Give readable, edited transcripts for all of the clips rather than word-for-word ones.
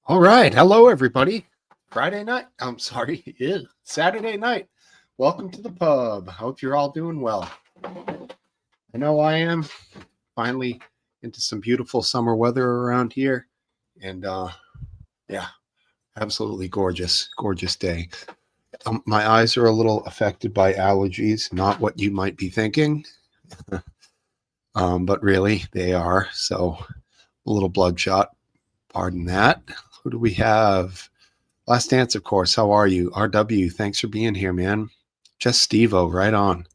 All right. Hello, everybody. Friday night. I'm sorry. Yeah, Saturday night. Welcome to the pub. Hope you're all doing well. I know I am. Finally into some beautiful summer weather around here. And yeah, absolutely gorgeous, gorgeous day. My eyes are a little affected by allergies, not what you might be thinking, but really they are. So a little bloodshot. Pardon that. Who do we have? Last Dance, of course. How are you? RW, thanks for being here, man. Just Steve-O, right on.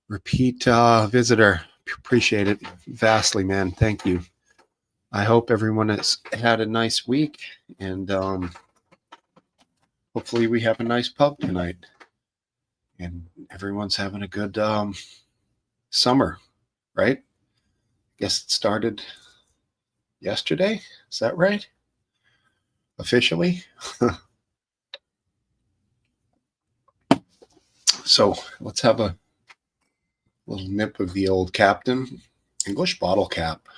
Repeat visitor. Appreciate it vastly, man. Thank you. I hope everyone has had a nice week, and hopefully we have a nice pub tonight. And everyone's having a good summer, right? Guess it started yesterday. Is that right? Officially? So let's have a little nip of the old Captain English bottle cap.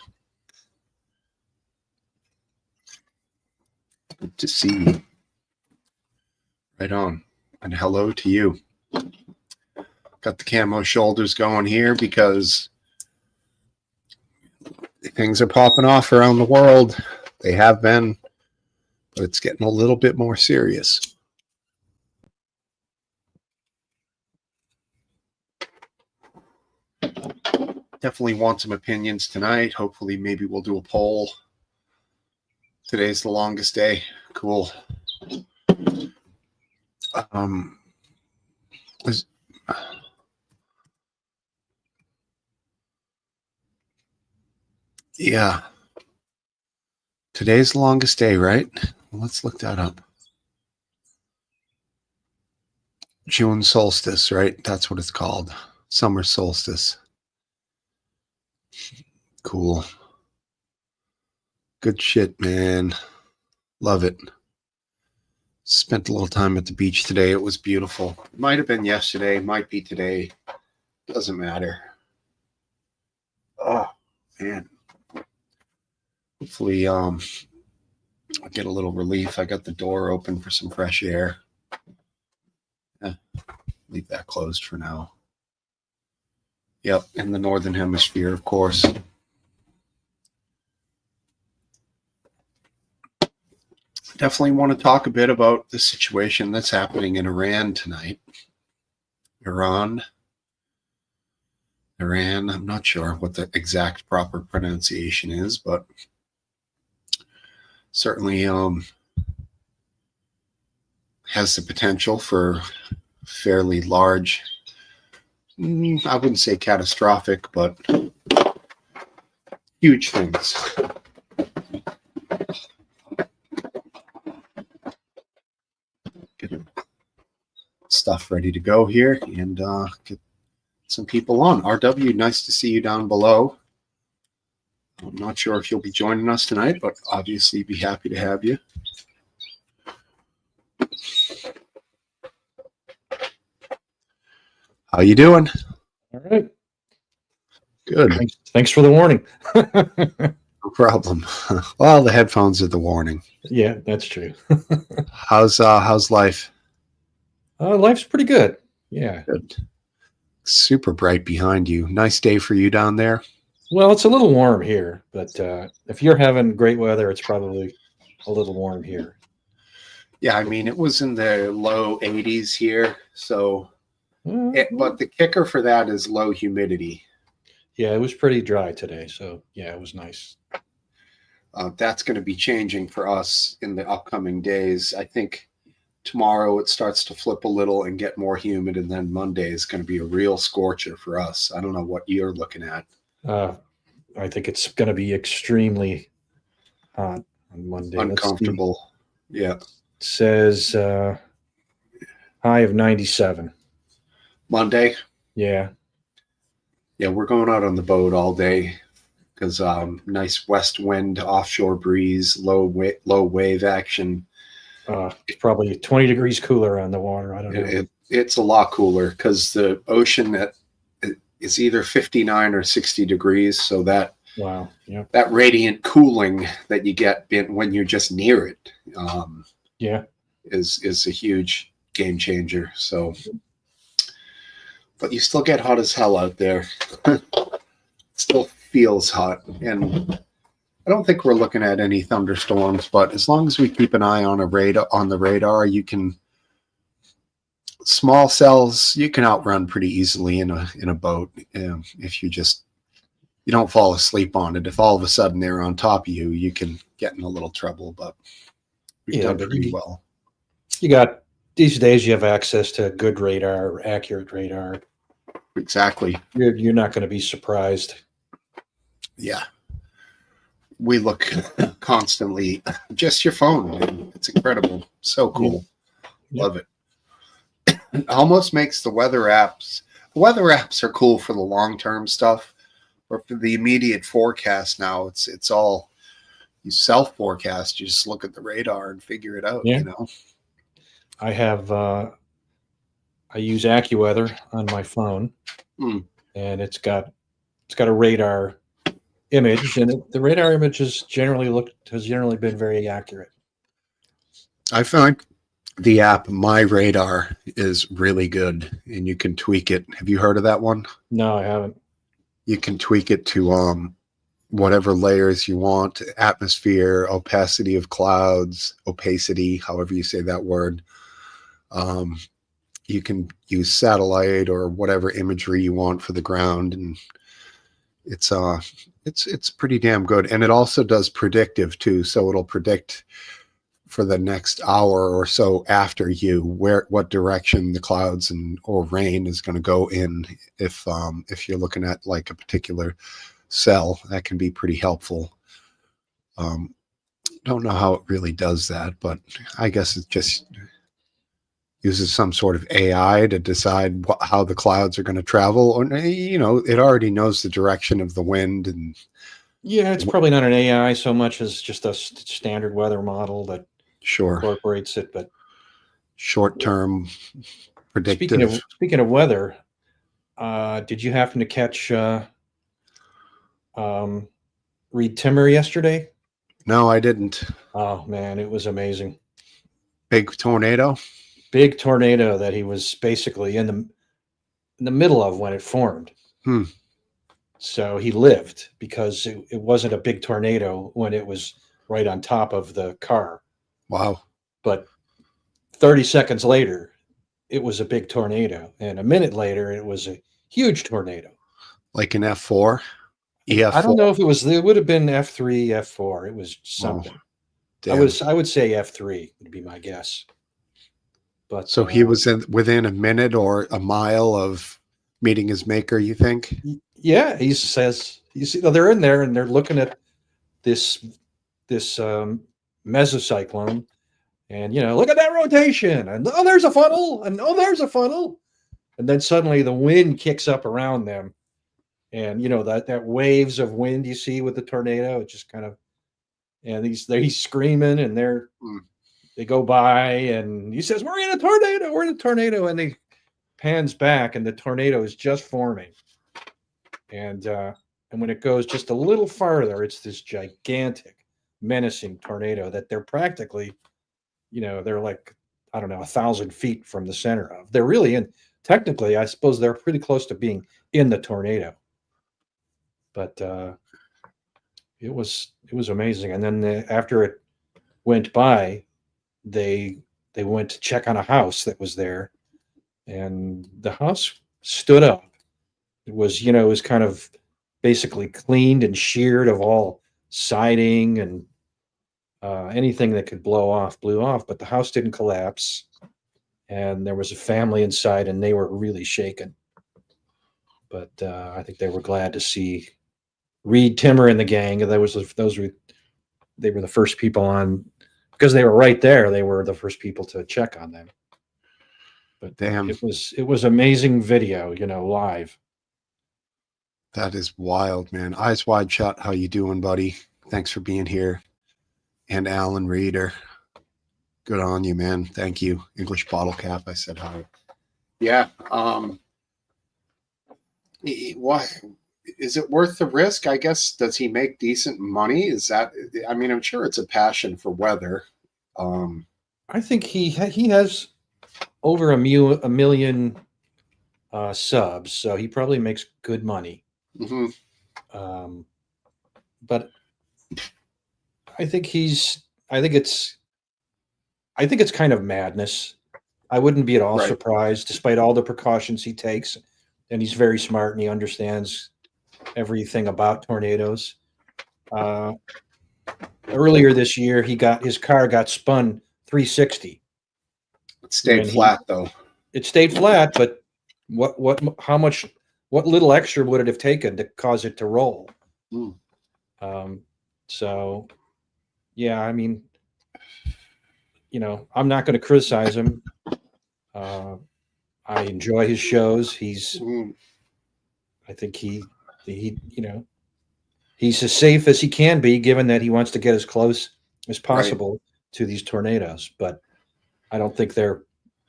Good to see you. Right on. And hello to you. Got the camo shoulders going here because things are popping off around the world. They have been, but it's getting a little bit more serious. Definitely want some opinions tonight. Hopefully, maybe we'll do a poll. Today's the longest day. Cool. Yeah. Today's the longest day, right? Let's look that up. June solstice, right? That's what it's called. Summer solstice. Cool. Good shit, man. Love it. Spent a little time at the beach today. It was beautiful. Might have been yesterday, might be today. Doesn't matter. Oh, man. Hopefully, I'll get a little relief. I got the door open for some fresh air. Leave that closed for now. Yep, in the Northern Hemisphere, of course. Definitely want to talk a bit about the situation that's happening in Iran tonight. Iran, I'm not sure what the exact proper pronunciation is, but certainly has the potential for fairly large, I wouldn't say catastrophic, but huge things. Get stuff ready to go here and get some people on. RW, nice to see you down below. I'm not sure if you'll be joining us tonight, but obviously be happy to have you. How you doing? All right. Good. Thanks for the warning. No problem. Well, the headphones are the warning. Yeah, that's true. How's life? Life's pretty good. Yeah. Good. Super bright behind you. Nice day for you down there. Well, it's a little warm here, but if you're having great weather, it's probably a little warm here. Yeah, I mean, it was in the low 80s here, so but the kicker for that is low humidity. Yeah, it was pretty dry today, so yeah, it was nice. That's going to be changing for us in the upcoming days. I think tomorrow it starts to flip a little and get more humid, and then Monday is going to be a real scorcher for us. I don't know what you're looking at. I think it's going to be extremely hot on Monday. Uncomfortable. Yeah. It says high of 97. Monday? Yeah. Yeah, we're going out on the boat all day because nice west wind, offshore breeze, low wave action. It's probably 20 degrees cooler on the water. I don't know. It's a lot cooler because the ocean is either 59 or 60 degrees, so that Wow. Yeah. that radiant cooling that you get when you're just near it Yeah. is a huge game changer. So, but you still get hot as hell out there. Still feels hot, and I don't think we're looking at any thunderstorms. But as long as we keep an eye on the radar, you can small cells you can outrun pretty easily in a boat if you don't fall asleep on it. If all of a sudden they're on top of you, you can get in a little trouble. But we've done but pretty well. you got these days. You have access to good radar, or accurate radar. Exactly. You're not going to be surprised. Yeah. We look constantly. Just your phone. Man. It's incredible. So cool. Yeah. Love it. It almost makes the weather apps. The weather apps are cool for the long-term stuff, or for the immediate forecast. Now it's all you self-forecast. You just look at the radar and figure it out. Yeah. You know. I have I use AccuWeather on my phone, and it's got a radar image, and the radar image has generally been very accurate. I find the app My Radar is really good, and you can tweak it. Have you heard of that one? No, I haven't. You can tweak it to whatever layers you want: atmosphere, opacity of clouds, opacity, however you say that word. You can use satellite or whatever imagery you want for the ground, and it's pretty damn good. And it also does predictive too, so it'll predict for the next hour or so after you what direction the clouds or rain is going to go in. If you're looking at like a particular cell, that can be pretty helpful. Don't know how it really does that, but I guess it just uses some sort of AI to decide how the clouds are going to travel. Or, it already knows the direction of the wind. And yeah, it's probably not an AI so much as just a standard weather model that incorporates it. But short-term predictive. Speaking of weather, did you happen to catch Reed Timmer yesterday? No, I didn't. Oh man, it was amazing. Big tornado that he was basically in the middle of when it formed. So he lived because it wasn't a big tornado when it was right on top of the car. Wow. But 30 seconds later, it was a big tornado. And a minute later, it was a huge tornado. Like an F4? EF4? I don't know if it would have been F3, F4. It was something. I would say F3 would be my guess. But so he was within a minute or a mile of meeting his maker, you think? Yeah, he says, you see, they're in there and they're looking at this mesocyclone, and look at that rotation, and oh, there's a funnel, and oh, there's a funnel, and then suddenly the wind kicks up around them, and that waves of wind you see with the tornado, it just kind of, and he's screaming, and they go by, and he says, we're in a tornado, and he pans back, and the tornado is just forming, and when it goes just a little farther, it's this gigantic, menacing tornado that they're practically, they're like, I don't know, 1,000 feet from the center of. They're really technically, I suppose they're pretty close to being in the tornado. But it was amazing. And then after it went by, they went to check on a house that was there, and the house stood up. It was kind of basically cleaned and sheared of all siding, and anything that could blew off, but the house didn't collapse, and there was a family inside, and they were really shaken. But I think they were glad to see Reed Timmer and the gang. They were the first people on, because they were right there. They were the first people to check on them. But damn, it was amazing video, live. That is wild, man. Eyes wide shut. How you doing, buddy? Thanks for being here. And Alan Reeder, good on you, man. Thank you. English Bottle Cap, I said hi. Yeah. Why? is it worth the risk? I guess, does he make decent money? Is that, I mean, I'm sure it's a passion for weather. Um, I think he has over a million subs, so he probably makes good money. mhm, Um, but I think he's. I think it's. I think it's kind of madness. I wouldn't be at all right. surprised, despite all the precautions he takes, and he's very smart and he understands everything about tornadoes. Uh, Earlier this year, his car got spun 360, It stayed and he flat though. it stayed flat. But how much, what little extra would it have taken to cause it to roll? Mm, Um, so, yeah, I mean, I'm not going to criticize him. Uh, I enjoy his shows. mm, I think he's as safe as he can be, given that he wants to get as close as right. possible to these tornadoes. But I don't think there.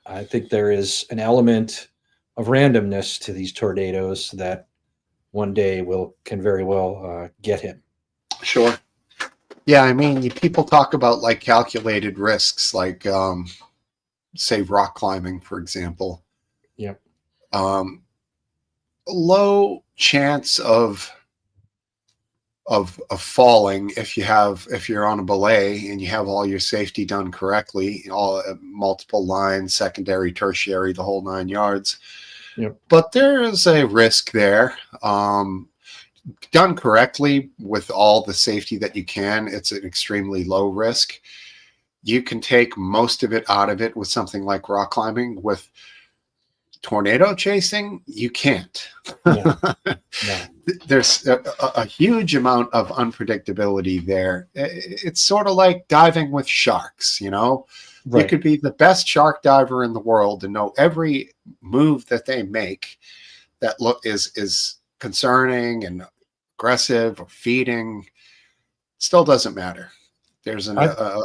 I think there is an element of randomness to these tornadoes that one day can very well get him. Sure. Yeah, I mean, people talk about like calculated risks, like say rock climbing, for example. Yep. Um, Low chance of falling if you're on a belay and you have all your safety done correctly, all multiple lines, secondary, tertiary, the whole 9 yards. Yep. But there is a risk there. Done correctly with all the safety that you can, it's an extremely low risk. You can take most of it out of it with something like rock climbing. With tornado chasing, you can't. No. No. There's a huge amount of unpredictability there. It's sort of like diving with sharks, you know? You Right. could be the best shark diver in the world and know every move that they make that is concerning and aggressive or feeding. Still doesn't matter. There's an I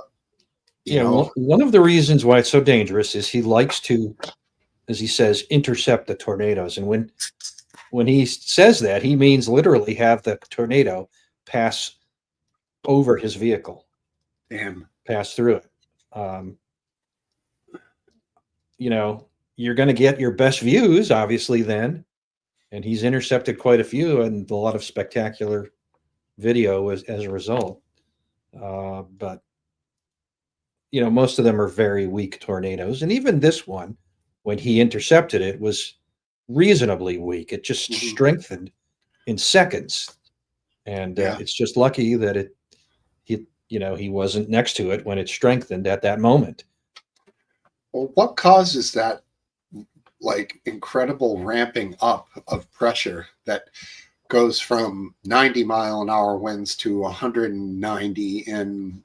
you know, one of the reasons why it's so dangerous is he likes to, as he says, intercept the tornadoes. And when he says that, he means literally have the tornado pass over his vehicle, damn. pass through it. Um, you're going to get your best views, obviously, then. And he's intercepted quite a few and a lot of spectacular video as a result. But, most of them are very weak tornadoes. And even this one, when he intercepted it, was reasonably weak. It just Mhm. strengthened in seconds. And Yeah. it's just lucky that he wasn't next to it when it strengthened at that moment. Well, what causes that like incredible ramping up of pressure that goes from 90-mile-an-hour winds to 190 in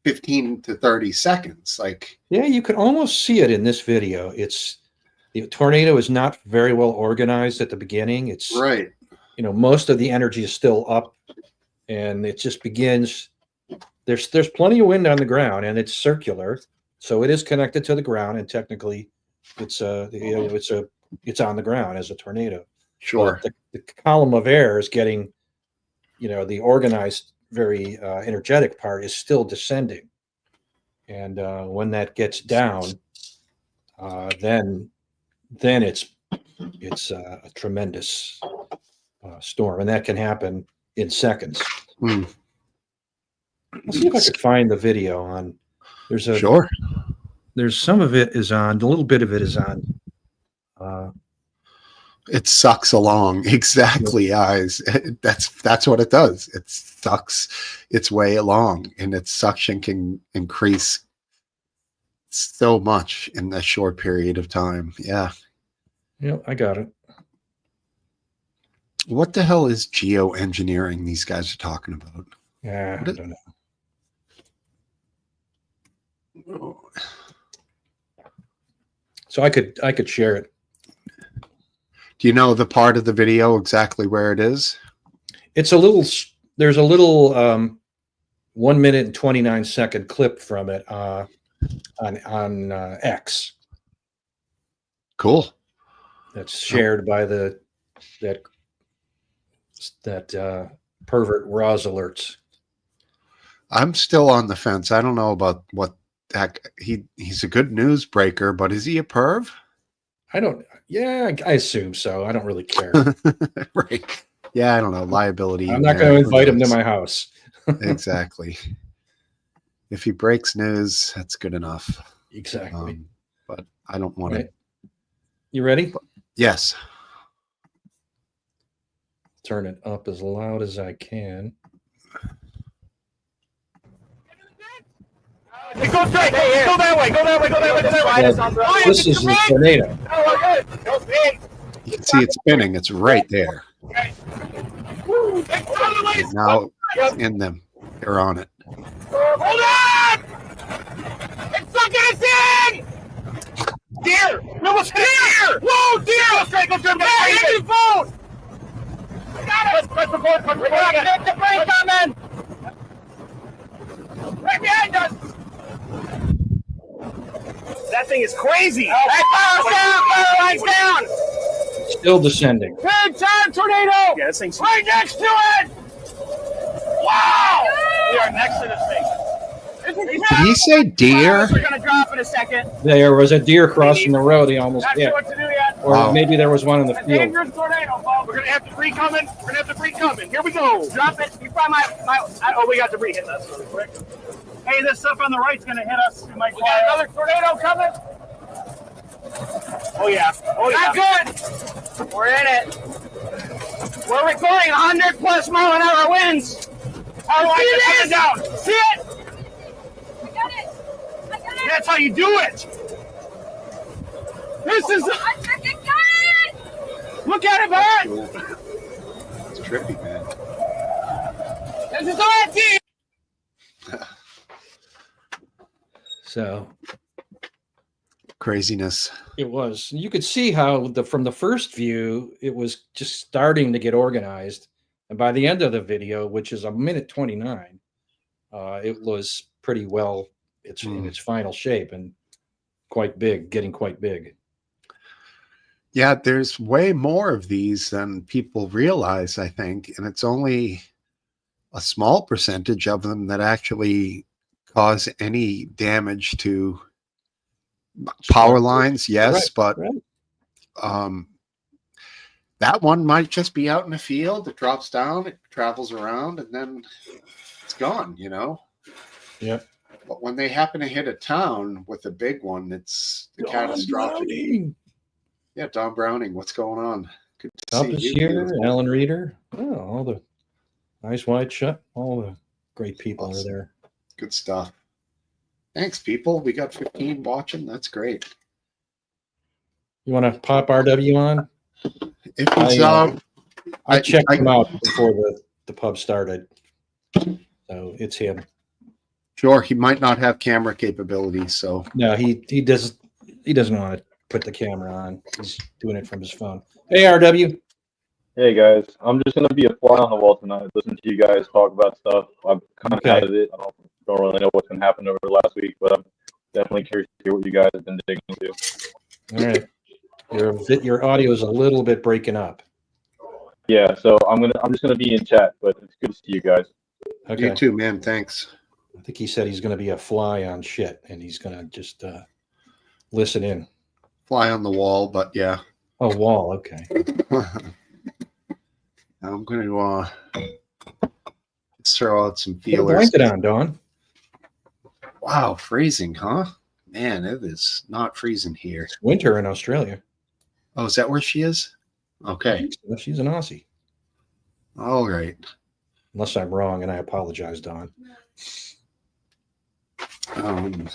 15 to 30 seconds? Like, Yeah, you can almost see it in this video. The tornado is not very well organized at the beginning. It's, right. most of the energy is still up, and it just begins. There's plenty of wind on the ground, and it's circular, so it is connected to the ground, and technically, it's on the ground as a tornado. Sure. But the column of air is getting, the organized, very energetic part is still descending, and when that gets down, then it's a tremendous storm, and that can happen in seconds. Hmm. I'll see if I could find the video on. Sure. There's some of it is on. A little bit of it is on. It sucks along. Exactly, eyes. That's what it does. It sucks its way along, and its suction can increase so much in a short period of time. Yeah. Yeah, I got it. What the hell is geoengineering these guys are talking about? Yeah, I don't know. So I could share it. Do you know the part of the video exactly where it is? It's a little. There's a little 1 minute and 29-second clip from it on X. Cool. That's shared by that pervert Roz alerts. I'm still on the fence. I don't know about what he's a good news breaker, but is he a perv? I assume so. I don't really care. Right. Yeah, I don't know. Liability. I'm not going to invite him to my house. Exactly. If he breaks news, that's good enough. Exactly. But I don't want to. You ready? Yes. Turn it up as loud as I can. It goes straight. Hey, go that way. Go that way. Go that way. Go that way. Well, this is the tornado. You can see it spinning. It's right there. Now it's in them. They're on it. Hold on! It's sucking us in! Deer! No, it's deer! Whoa, deer! Go straight, go straight. Hey, hit your phone! Got it! Press the board, press the board. Get the plane coming! Right behind us! That thing is crazy! Hey, power's down! Power line's down! Still descending. Big time tornado! Yeah, this thing's right next to it! Wow! We are next to this thing. Did he say deer? We're gonna drop in a second. There was a deer crossing the road. He almost Not hit. sure what to do yet. Or Wow. maybe there was one in the A field. dangerous tornado, Bob. We're gonna have debris coming. We're gonna have debris coming. Here we go. Drop it. You find we got debris hitting us really quick. Hey, this stuff on the right's gonna hit us. We got another tornado coming. Oh yeah. Oh yeah. Not good. We're in it. We're recording 100+ mile an hour winds. Our lines are coming down. See it? I got it. That's how you do it. This is. I freaking got it. Look at it, man. It's trippy, man. This is our team. So Craziness. it was. You could see how from the first view, it was just starting to get organized. And by the end of the video, which is a minute 29, it was pretty well in its final shape and quite big, getting quite big. Yeah, there's way more of these than people realize, I think. And it's only a small percentage of them that actually cause any damage to power lines. Yes, Right, but right. that one might just be out in the field. It drops down, it travels around, and then it's gone, you know? Yep. But when they happen to hit a town with a big one, it's catastrophic. Browning. Yeah, Don Browning, what's going on? Good to Up see is you. here, Beautiful. Alan Reeder. Oh, all the Eyes Wide Shut. All the great people are there. Good stuff. Thanks, people. We got 15 watching. That's great. You want to pop RW on? If it's, I checked him out before the pub started. So it's him. Sure, he might not have camera capabilities, so No, he doesn't want to put the camera on. He's doing it from his phone. Hey, RW. Hey guys, I'm just gonna be a fly on the wall tonight. Listen to you guys talk about stuff. I'm kind of Okay. out of it. I don't really know what's gonna happen over the last week, but I'm definitely curious to hear what you guys have been digging into. All right. Your audio is a little bit breaking up. Yeah, so I'm just gonna be in chat, but it's good to see you guys. Okay. you too, man. Thanks. I think he said he's going to be a fly on shit, and he's going to just listen in. Fly on the wall, but yeah. Oh, wall. Okay. I'm going to let's throw out some Put a feelers. blanket on, Dawn. Wow, freezing, huh? Man, it is not freezing here. It's winter in Australia. Oh, is that where she is? Okay. She's an Aussie. All right. Unless I'm wrong, and I apologize, Dawn. I'm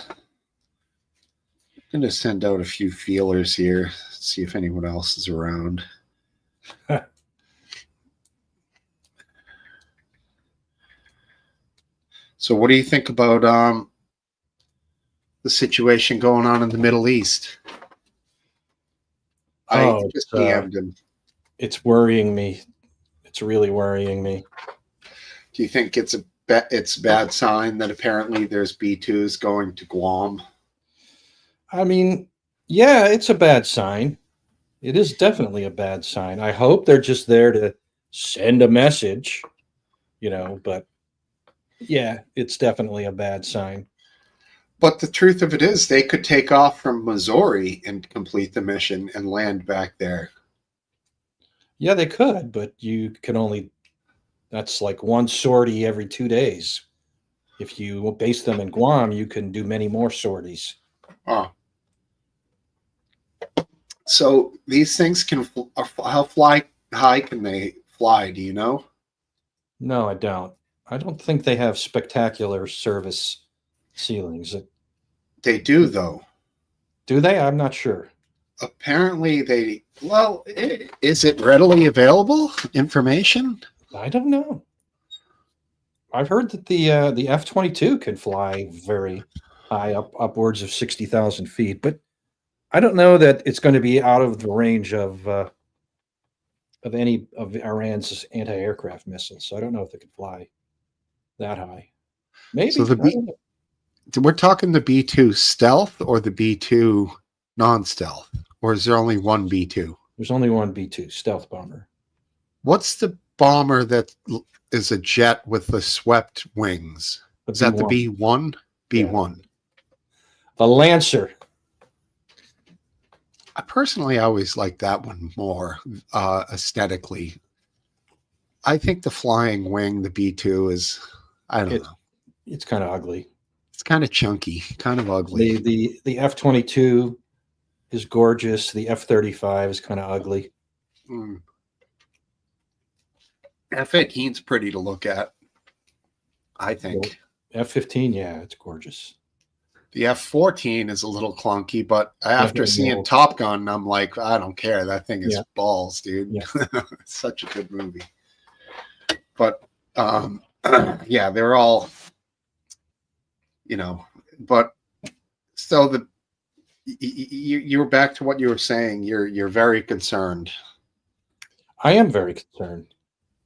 going to send out a few feelers here, see if anyone else is around. So what do you think about the situation going on in the Middle East? I Oh, just it's, DM'd him. It's worrying me. It's really worrying me. Do you think it's a bad sign that apparently there's B2s going to Guam? I mean, yeah, it's a bad sign. It is definitely a bad sign. I hope they're just there to send a message, but yeah, it's definitely a bad sign. But the truth of it is, they could take off from Missouri and complete the mission and land back there. Yeah, they could, but you can only, that's like one sortie every 2 days. If you base them in Guam, you can do many more sorties. Oh. So these things can, how high can they fly? Do you know? No, I don't. I don't think they have spectacular service ceilings. They do, though. Do they? I'm not sure. Apparently is it readily available information? I don't know. I've heard that the F-22 can fly very high, upwards of 60,000 feet, but I don't know that it's going to be out of the range of any of Iran's anti-aircraft missiles. So I don't know if they can fly that high. Maybe. So we're talking the B-2 stealth or the B-2 non-stealth, or is there only one B-2? There's only one B-2 stealth bomber. What's the bomber that is a jet with the swept wings? Is that the B-1? B-1. Yeah. The Lancer. I personally always like that one more aesthetically. I think the flying wing, the B-2, is, I don't know. It's kind of ugly. It's kind of chunky, kind of ugly. The F-22 is gorgeous. The F-35 is kind of ugly. F-18's pretty to look at, I think. F-15, yeah, it's gorgeous. The F-14 is a little clunky, but after seeing Top Gun, I'm like, I don't care. That thing is balls, dude. Yeah. It's such a good movie. But yeah, they're all, but so you're back to what you were saying. You're very concerned. I am very concerned.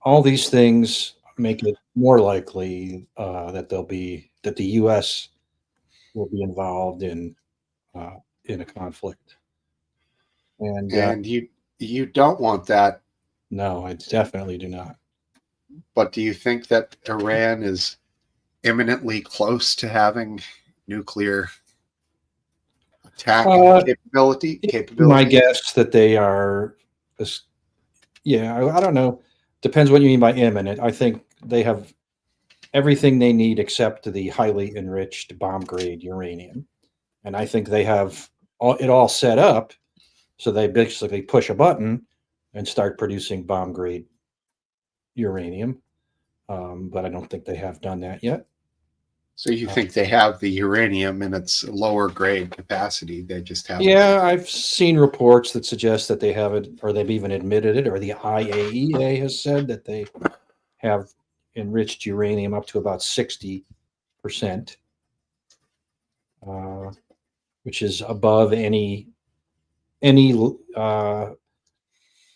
All these things make it more likely that the U.S. will be involved in a conflict, and you don't want that. No, I definitely do not. But do you think that Iran is imminently close to having nuclear attack capability? My guess that they are. I don't know. Depends what you mean by imminent. I think they have everything they need except the highly enriched bomb-grade uranium. And I think they have it all set up so they basically push a button and start producing bomb-grade uranium. But I don't think they have done that yet. So you think they have the uranium in its lower grade capacity? They just have. Yeah, I've seen reports that suggest that they have it, or they've even admitted it, or the IAEA has said that they have enriched uranium up to about 60%, which is above any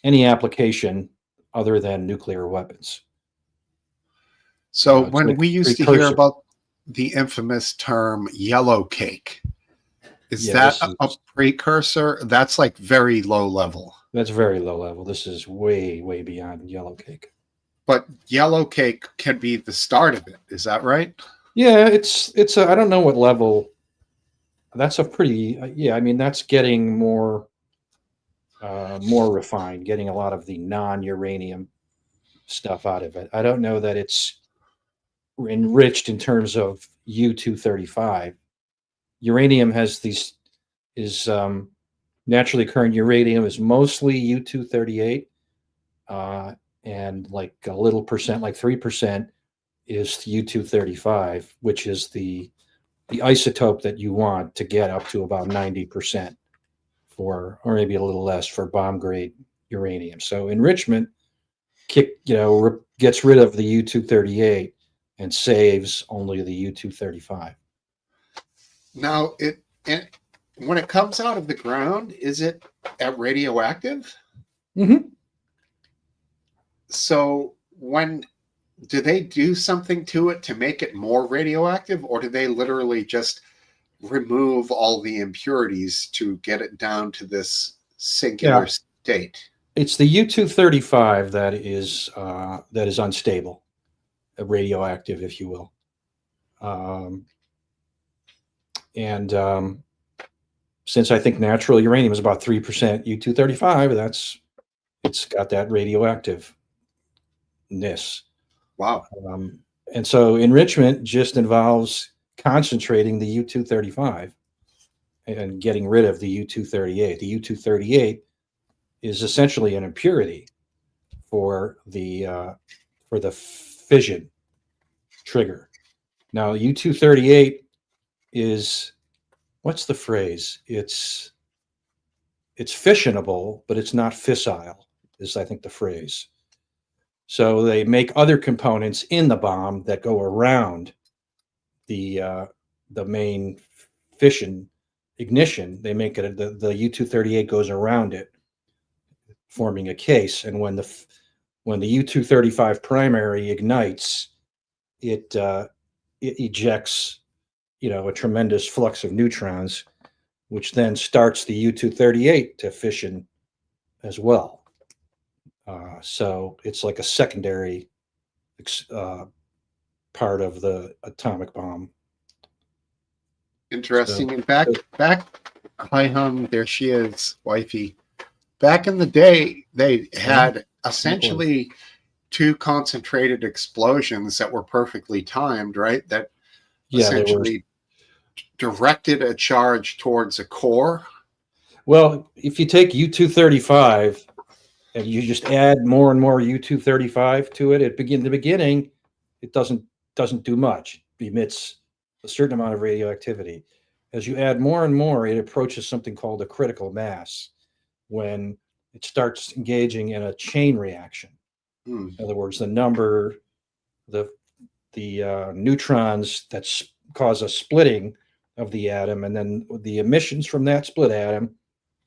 application other than nuclear weapons. So when we used to hear about the infamous term yellow cake, is that a precursor? That's like very low level. That's very low level. This is way, way beyond yellow cake. But yellow cake can be the start of it. Is that right? Yeah, it's I don't know what level. That's a pretty, I mean, that's getting more refined, getting a lot of the non-uranium stuff out of it. I don't know that it's enriched in terms of U-235. Uranium has naturally occurring uranium is mostly U-238, and like a little percent, like 3%, is U-235, which is the isotope that you want to get up to about 90% or maybe a little less for bomb grade uranium. So enrichment gets rid of the U-238 and saves only the U-235. Now, when it comes out of the ground, is it radioactive? Mm-hmm. So do they do something to it to make it more radioactive, or do they literally just remove all the impurities to get it down to this singular state? It's the U-235 that is unstable, radioactive, if you will. And since I think natural uranium is about 3% U-235, it's got that radioactiveness. Wow. And so enrichment just involves concentrating the U-235 and getting rid of the U-238. The U-238 is essentially an impurity for the fission trigger. Now, U-238 is, what's the phrase? It's fissionable, but it's not fissile, is I think the phrase. So they make other components in the bomb that go around the main fission ignition. They make it, the U-238 goes around it, forming a case. And when the U-235 primary ignites, it ejects, a tremendous flux of neutrons, which then starts the U-238 to fission as well. So it's like a secondary part of the atomic bomb. Interesting. And back, hi hum, there she is, wifey. Back in the day, they had essentially two concentrated explosions that were perfectly timed, right? That essentially directed a charge towards a core. Well, if you take U-235 and you just add more and more U-235 to it, in the beginning, it doesn't do much. It emits a certain amount of radioactivity. As you add more and more, it approaches something called a critical mass, when it starts engaging in a chain reaction. In other words, the neutrons that cause a splitting of the atom, and then the emissions from that split atom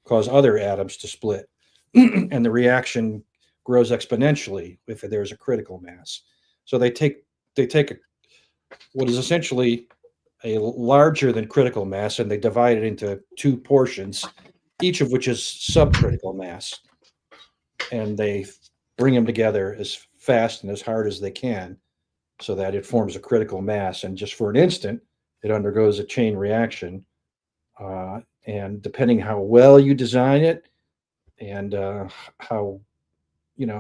cause other atoms to split. And the reaction grows exponentially if there's a critical mass. So they take what is essentially a larger than critical mass, and they divide it into two portions, each of which is subcritical mass. And they bring them together as fast and as hard as they can so that it forms a critical mass. And just for an instant, it undergoes a chain reaction. And depending how well you design it and how,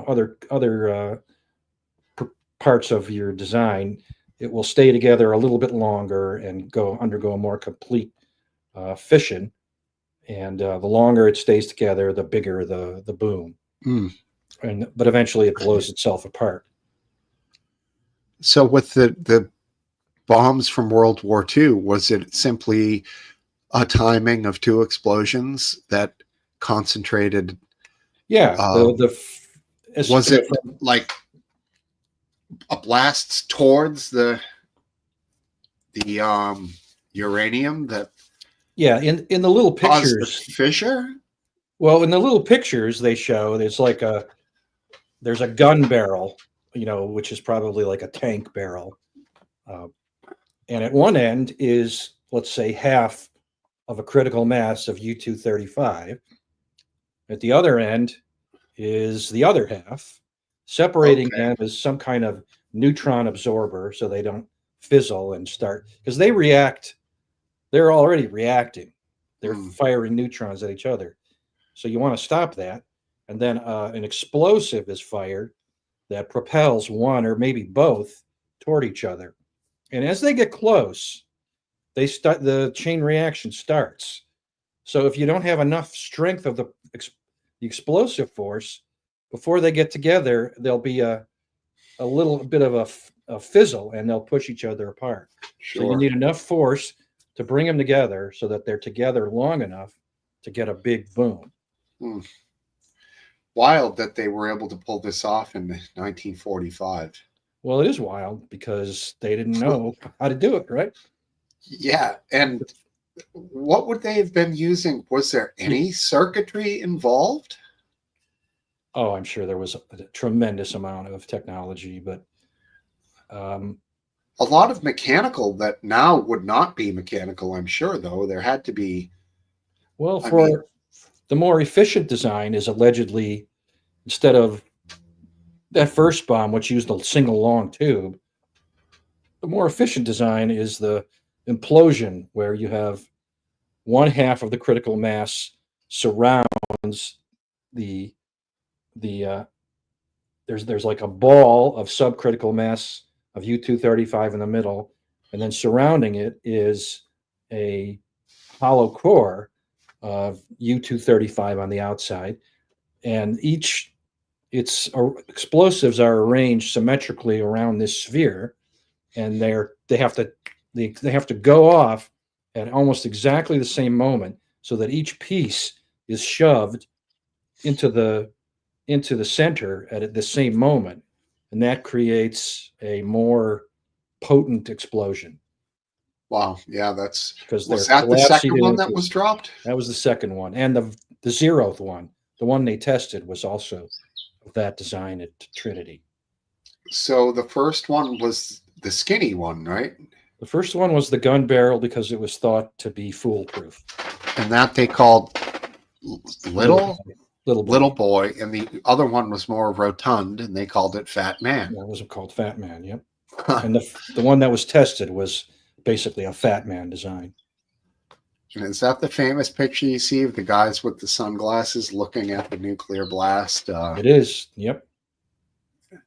other parts of your design, it will stay together a little bit longer and undergo a more complete fission. And the longer it stays together, the bigger the boom. But eventually it blows itself apart. So with the bombs from World War II, was it simply a timing of two explosions that concentrated? Yeah. Was it like a blast towards the uranium that? Yeah, in the little pictures, pictures, fissure. Well, in the little pictures they show, there's a gun barrel, which is probably like a tank barrel, and at one end is, let's say, half of a critical mass of U-235. At the other end is the other half. Separating them is some kind of neutron absorber so they don't fizzle and start, because they react. They're already reacting. They're firing neutrons at each other. So you want to stop that. And then an explosive is fired that propels one or maybe both toward each other. And as they get close, the chain reaction starts. So if you don't have enough strength of the explosive force, before they get together, there'll be a little bit of a fizzle, and they'll push each other apart. Sure. So you need enough force to bring them together so that they're together long enough to get a big boom. Wild that they were able to pull this off in 1945. Well, it is wild because they didn't know how to do it, right? Yeah. And what would they have been using? Was there any circuitry involved? Oh, I'm sure there was a tremendous amount of technology, but a lot of mechanical that now would not be mechanical, I'm sure, though. There had to be. Well, the more efficient design is allegedly instead of that first bomb, which used a single long tube, the more efficient design is the implosion, where you have one half of the critical mass surrounds the there's like a ball of subcritical mass of U-235 in the middle, and then surrounding it is a hollow core of U-235 on the outside, and explosives are arranged symmetrically around this sphere, and they have to go off at almost exactly the same moment, so that each piece is shoved into the center at the same moment, and that creates a more potent explosion. Wow. Yeah, that's Because was that the second one that was dropped? That was the second one, and the 0th one, the one they tested, was also of that design at Trinity. So the first one was the skinny one, right? The first one was the gun barrel because it was thought to be foolproof. And that they called little Little boy, and the other one was more rotund, and they called it Fat Man. That was called Fat Man. Yep. And the one that was tested was basically a Fat Man design. And is that the famous picture you see of the guys with the sunglasses looking at the nuclear blast? It is. Yep.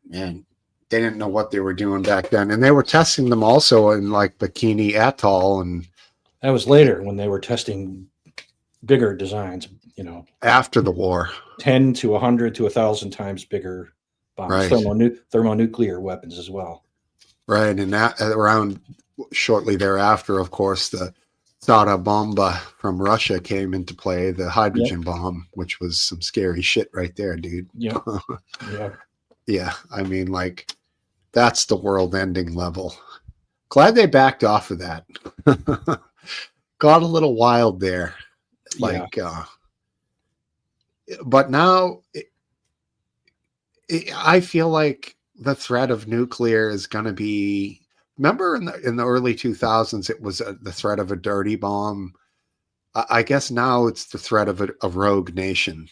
Man, they didn't know what they were doing back then, and they were testing them also in like Bikini Atoll, and that was later when they were testing bigger designs. After the war, 10 to 100 to 1,000 times bigger bombs, right. Thermonuclear weapons as well. Right, and that around shortly thereafter, of course, the Tsara Bomba from Russia came into play, the hydrogen bomb, which was some scary shit right there, dude. Yeah. Yeah. Yeah, I mean, like, that's the world-ending level. Glad they backed off of that. Got a little wild there. Like, but now I feel like the threat of nuclear is going to be. Remember, in the early 2000s, it was the threat of a dirty bomb. I guess now it's the threat of a rogue nation,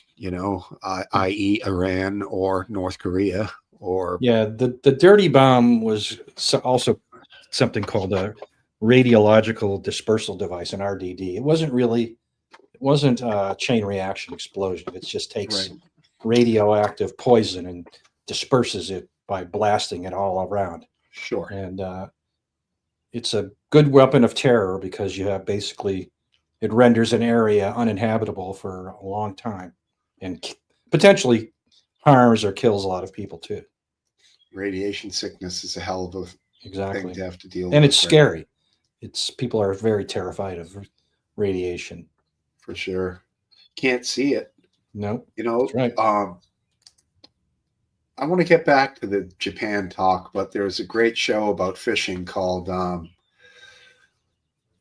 i.e., Iran or North Korea. Or the dirty bomb was also something called a radiological dispersal device, an RDD. It wasn't a chain reaction explosion. It just takes radioactive poison and disperses it by blasting it all around. Sure. And it's a good weapon of terror because you have it renders an area uninhabitable for a long time and potentially harms or kills a lot of people too. Radiation sickness is a hell of a thing to have to deal with. And it's scary. People are very terrified of radiation. For sure. Can't see it. No. That's right. I want to get back to the Japan talk, but there's a great show about fishing called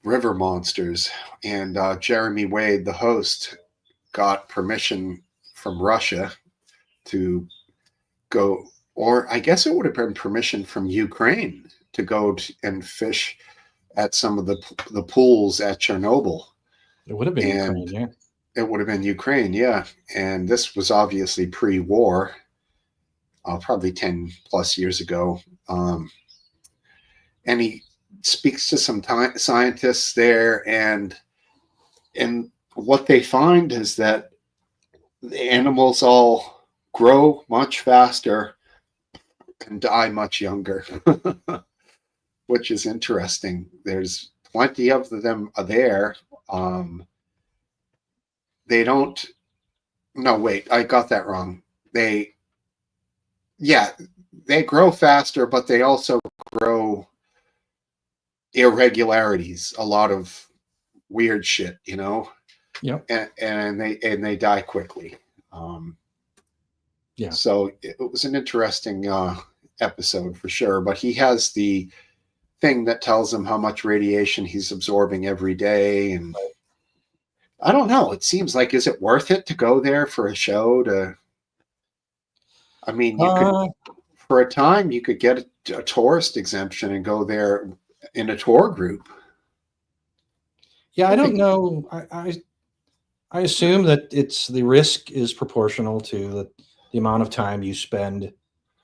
River Monsters, and Jeremy Wade, the host, got permission from Russia to go, or I guess it would have been permission from Ukraine to go and fish at some of the pools at Chernobyl. It would have been Ukraine, yeah. It would have been Ukraine, yeah. And this was obviously pre-war, probably 10 plus years ago. And he speaks to some scientists there, and what they find is that the animals all grow much faster and die much younger, which is interesting. There's plenty of them there. They don't. No, wait, I got that wrong. They grow faster, but they also grow irregularities, a lot of weird shit, Yeah. And they die quickly. So it was an interesting episode for sure. But he has the thing that tells him how much radiation he's absorbing every day, and I don't know. It seems like, is it worth it to go there for a show? I mean, you could, for a time, you could get a tourist exemption and go there in a tour group. Yeah, I don't know. I assume that the risk is proportional to the the amount of time you spend,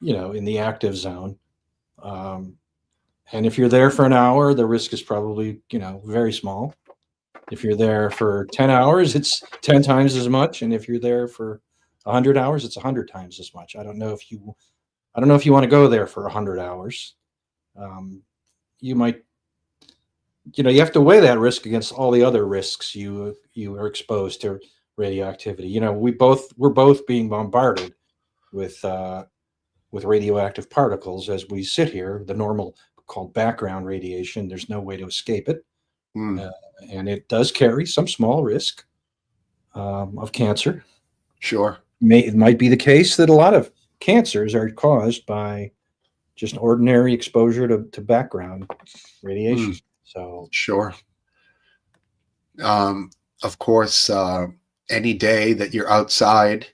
in the active zone. And if you're there for an hour, the risk is probably, very small. If you're there for 10 hours, it's 10 times as much. And if you're there for 100 hours, it's 100 times as much. I don't know if you want to go there for 100 hours. You might, you have to weigh that risk against all the other risks you are exposed to radioactivity. We're both being bombarded with radioactive particles as we sit here, the normal called background radiation. There's no way to escape it. And it does carry some small risk of cancer. Sure. It might be the case that a lot of cancers are caused by just ordinary exposure to background radiation. So sure. Of course, any day that you're outside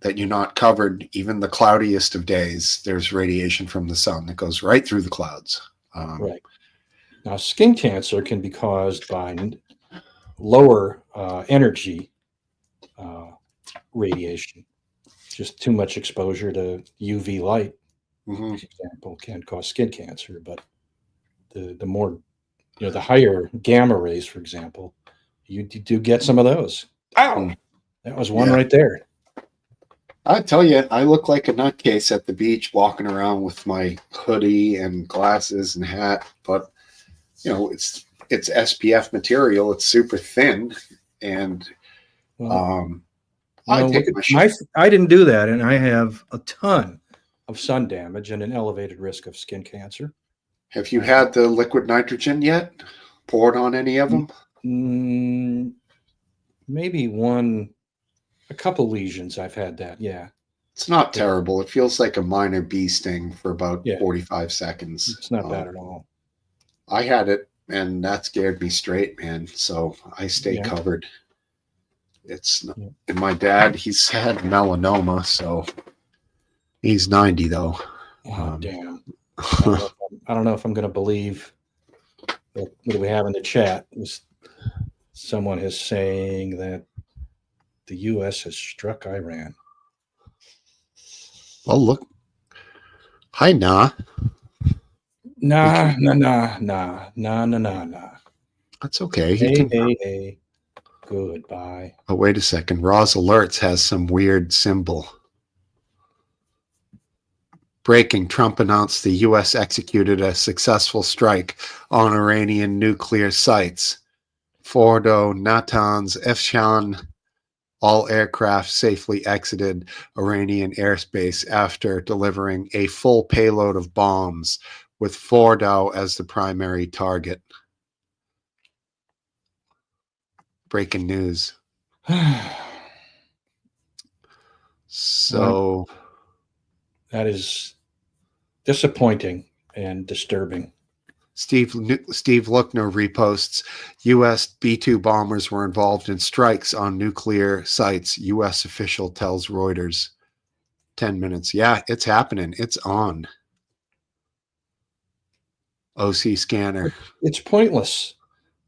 that you're not covered, even the cloudiest of days, there's radiation from the sun that goes right through the clouds. Right. Now, skin cancer can be caused by lower energy radiation. Just too much exposure to UV light, for example, can cause skin cancer. But the more, the higher gamma rays, for example, you do get some of those. Ow! That was one right there. I tell you, I look like a nutcase at the beach walking around with my hoodie and glasses and hat, but it's SPF material. It's super thin, and I didn't do that, and I have a ton of sun damage and an elevated risk of skin cancer. Have you had the liquid nitrogen yet? Poured on any of them? Maybe a couple lesions. I've had that. Yeah. It's not terrible. It feels like a minor bee sting for about 45 seconds. It's not bad at all. I had it, and that scared me straight, man. So I stay covered. And my dad, he's had melanoma, so he's 90 though. Oh, damn. I don't know if I'm going to believe what do we have in the chat. Someone is saying that the U.S. has struck Iran. Well, look. Hi, Nah. Nah. That's okay. Hey. Goodbye. Oh, wait a second. Roz Alerts has some weird symbol. Breaking, Trump announced the U.S. executed a successful strike on Iranian nuclear sites. Fordo, Natanz, Efshan, all aircraft safely exited Iranian airspace after delivering a full payload of bombs, with Fordo as the primary target. Breaking news. So that is disappointing and disturbing. Steve Luckner reposts, U.S. B-2 bombers were involved in strikes on nuclear sites, U.S. official tells Reuters. 10 minutes. Yeah, it's happening. It's on. OC scanner. It's pointless.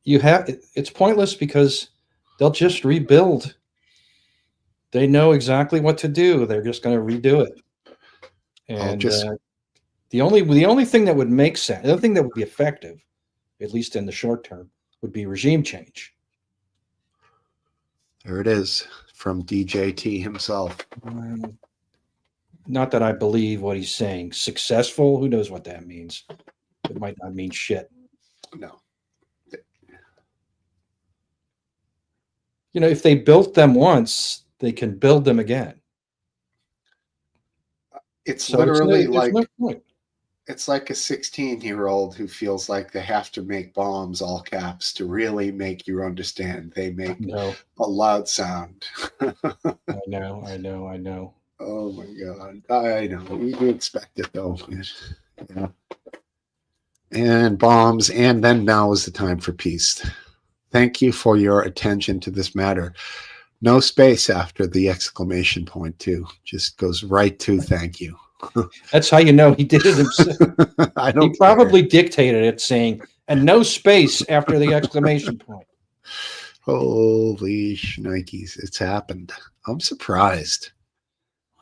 It's pointless because they'll just rebuild. They know exactly what to do. They're just going to redo it. And the only thing that would make sense, the other thing that would be effective, at least in the short term, would be regime change. There it is from DJT himself. Not that I believe what he's saying. Successful, who knows what that means? It might not mean shit. No. If they built them once, they can build them again. It's literally like no point. It's like a 16-year-old who feels like they have to make bombs, all caps, to really make you understand. They make a loud sound. I know. Oh my God. I know. You expect it though. Yeah. And bombs, and then now is the time for peace. Thank you for your attention to this matter. No space after the exclamation point, too. Just goes right to thank you. That's how you know he did it himself. He probably dictated it saying, and no space after the exclamation point. Holy shnikes. It's happened. I'm surprised.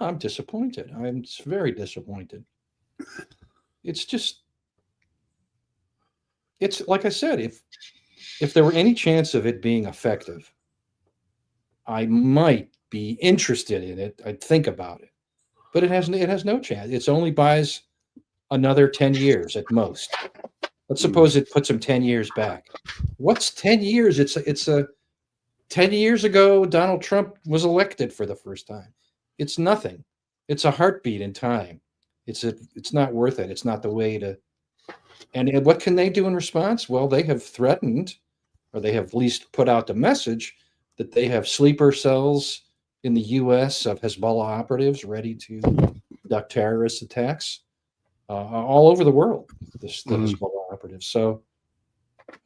I'm disappointed. I'm very disappointed. It's just, it's like I said, if there were any chance of it being effective, I might be interested in it. I'd think about it, but it has no chance. It's only buys another 10 years at most. Let's suppose it puts him 10 years back. What's 10 years? It's a 10 years ago, Donald Trump was elected for the first time. It's nothing. It's a heartbeat in time. It's not worth it. It's not the way to. And what can they do in response? Well, they have threatened, or they have at least put out the message that they have sleeper cells in the U.S. of Hezbollah operatives ready to conduct terrorist attacks all over the world. The Hezbollah operatives. So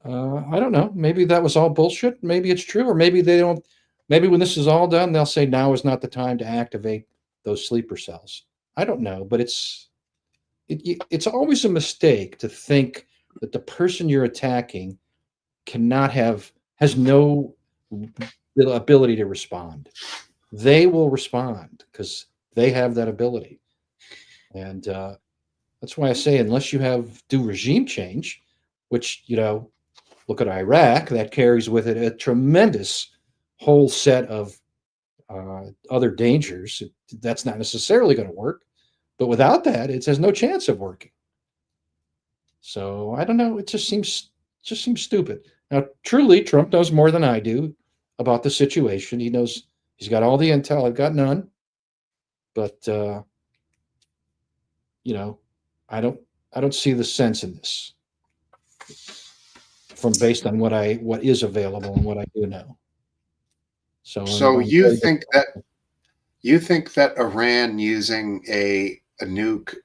I don't know. Maybe that was all bullshit. Maybe it's true, or maybe they don't. Maybe when this is all done, they'll say now is not the time to activate those sleeper cells. I don't know, but it's always a mistake to think that the person you're attacking has no ability to respond. They will respond because they have that ability, and that's why I say unless you do regime change, which look at Iraq, that carries with it a tremendous whole set of other dangers. That's not necessarily going to work, but without that, it has no chance of working. So I don't know. It just seems stupid. Now, truly, Trump knows more than I do about the situation. He knows. He's got all the intel. I've got none. But I don't see the sense in this based on what is available and what I do know. So you think that Iran using a nuke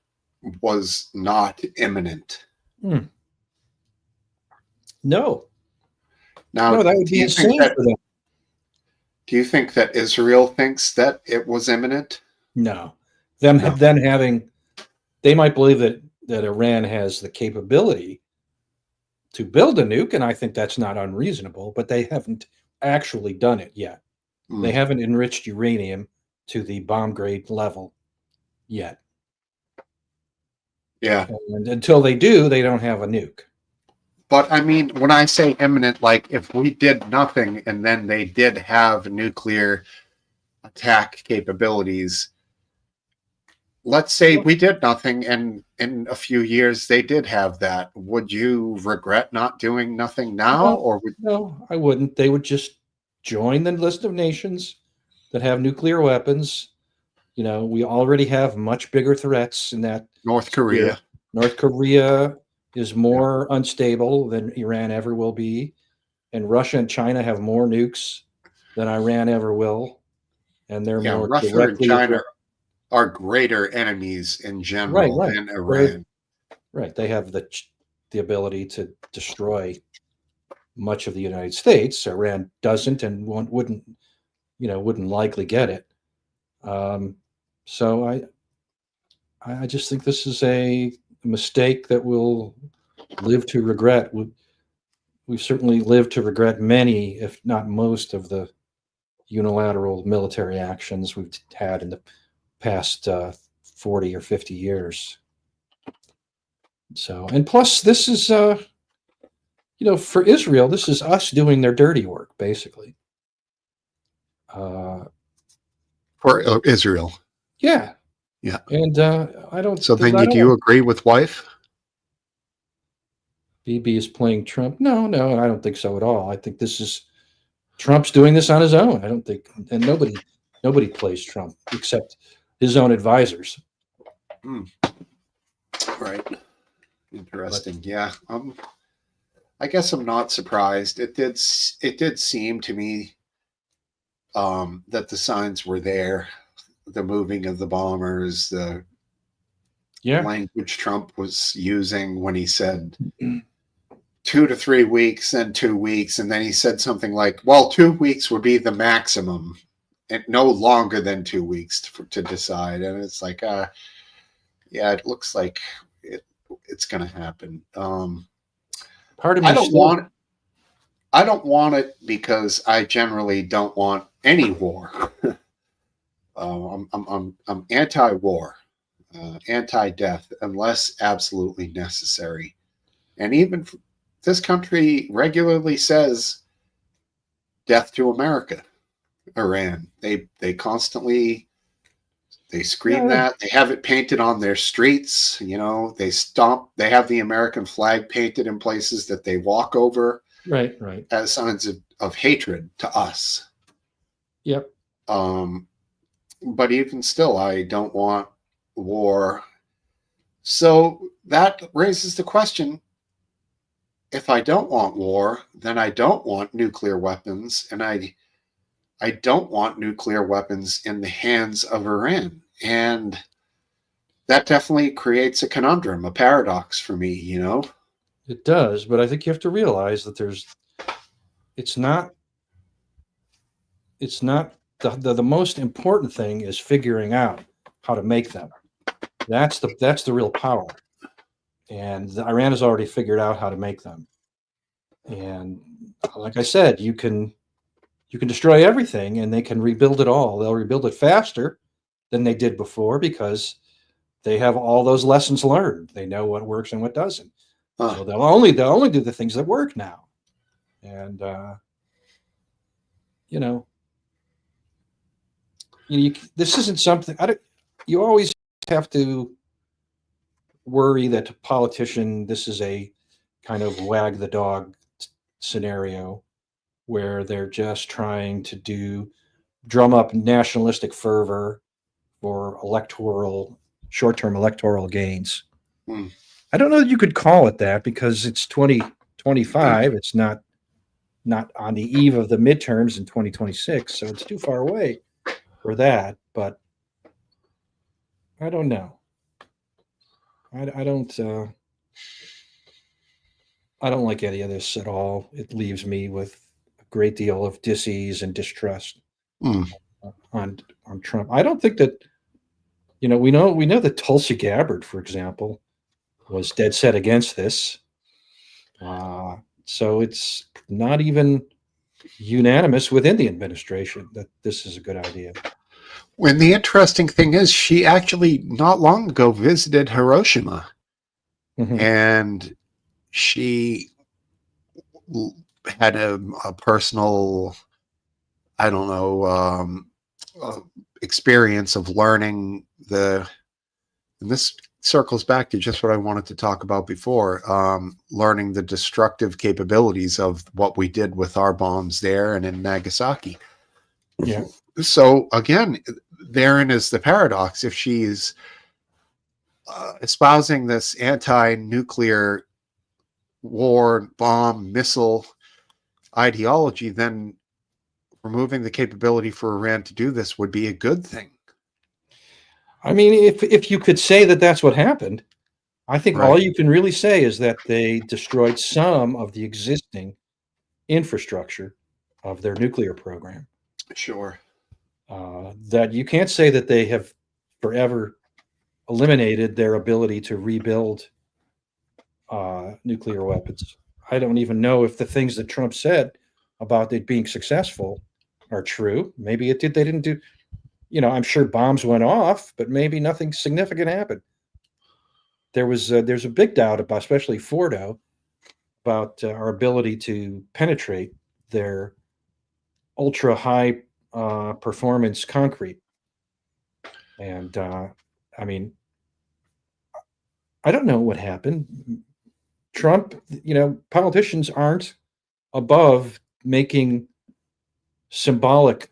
was not imminent? No. Now, no, that would be insane for them. Do you think that Israel thinks that it was imminent? No. They might believe that Iran has the capability to build a nuke, and I think that's not unreasonable, but they haven't actually done it yet. They haven't enriched uranium to the bomb grade level yet. Yeah. And until they do, they don't have a nuke. But I mean, when I say imminent, like if we did nothing and then they did have nuclear attack capabilities, let's say we did nothing and in a few years they did have that, would you regret not doing nothing now? No, I wouldn't. They would just join the list of nations that have nuclear weapons. We already have much bigger threats in that. North Korea. North Korea is more unstable than Iran ever will be. And Russia and China have more nukes than Iran ever will. And they're more Russia and China are greater enemies in general than Iran. Right. They have the ability to destroy much of the United States. Iran doesn't and wouldn't likely get it. So I just think this is a mistake that we'll live to regret. We've certainly lived to regret many, if not most, of the unilateral military actions we've had in the past 40 or 50 years. So, and plus this is, for Israel, this is us doing their dirty work, basically. For Israel. Yeah. Yeah. And I don't. So then do you agree with wife? BB is playing Trump. No, I don't think so at all. I think this is Trump's doing this on his own. I don't think, and nobody plays Trump except his own advisors. Right. Interesting. Yeah. I guess I'm not surprised. It did seem to me that the signs were there. The moving of the bombers, the language Trump was using when he said 2 to 3 weeks, then 2 weeks, and then he said something like, well, 2 weeks would be the maximum and no longer than 2 weeks to decide. And it's like, it looks like it's going to happen. Part of me I don't want it because I generally don't want any war. I'm anti-war, anti-death, unless absolutely necessary. And even this country regularly says death to America, Iran. They constantly scream that. They have it painted on their streets. You know, they have the American flag painted in places that they walk over. Right. As signs of hatred to us. Yep. But even still, I don't want war. So that raises the question, if I don't want war, then I don't want nuclear weapons, and I don't want nuclear weapons in the hands of Iran. And that definitely creates a conundrum, a paradox for me, you know? It does, but I think you have to realize that it's not the most important thing is figuring out how to make them. That's the real power. And Iran has already figured out how to make them. And like I said, you can destroy everything and they can rebuild it all. They'll rebuild it faster than they did before because they have all those lessons learned. They know what works and what doesn't. So they'll only do the things that work now. And this isn't something you always have to worry that a politician, this is a kind of wag the dog scenario where they're just trying to drum up nationalistic fervor for short-term electoral gains. I don't know that you could call it that because it's 2025. It's not on the eve of the midterms in 2026, so it's too far away for that. But I don't know. I don't like any of this at all. It leaves me with a great deal of dis-ease and distrust on Trump. I don't think that we know that Tulsi Gabbard, for example, was dead set against this. So it's not even unanimous within the administration that this is a good idea. When the interesting thing is, she actually not long ago visited Hiroshima, and she had a personal, I don't know, experience of learning and this circles back to just what I wanted to talk about before, learning the destructive capabilities of what we did with our bombs there and in Nagasaki. Yeah. So again, therein is the paradox. If she's espousing this anti-nuclear war, bomb, missile ideology, then removing the capability for Iran to do this would be a good thing. I mean, if you could say that that's what happened, I think all you can really say is that they destroyed some of the existing infrastructure of their nuclear program. Sure. That you can't say that they have forever eliminated their ability to rebuild nuclear weapons. I don't even know if the things that Trump said about it being successful are true. Maybe it did. They didn't do. I'm sure bombs went off, but maybe nothing significant happened. There's a big doubt about, especially Fordo, about our ability to penetrate their ultra high performance concrete. And I mean, I don't know what happened. Trump, politicians aren't above making symbolic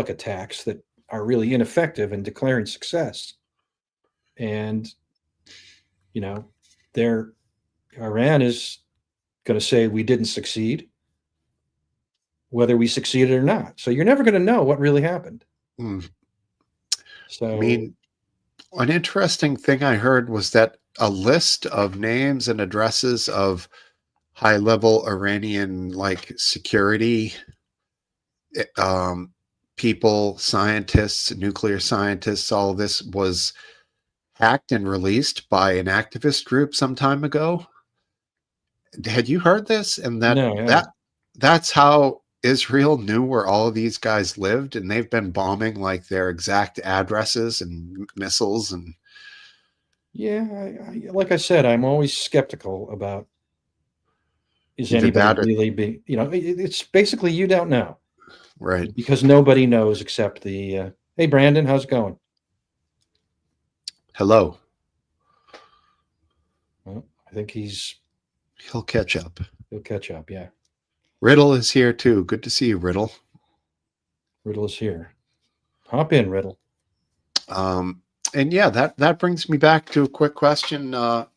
attacks that are really ineffective in declaring success. And, Iran is going to say we didn't succeed, whether we succeeded or not. So you're never going to know what really happened. So, I mean, an interesting thing I heard was that a list of names and addresses of high-level Iranian security people, scientists, nuclear scientists, all of this was hacked and released by an activist group some time ago. Had you heard this? And that's how Israel knew where all of these guys lived, and they've been bombing like their exact addresses and missiles. And Yeah, like I said, I'm always skeptical about is either anybody that or really be, it's basically you don't know right. because nobody knows except hey, Brandon, how's it going? Hello. Well, I think He'll catch up. he'll catch up. Yeah. Riddle is here too. Good to see you, Riddle. Riddle is here. Hop in, Riddle. And yeah, that brings me back to a quick question. Do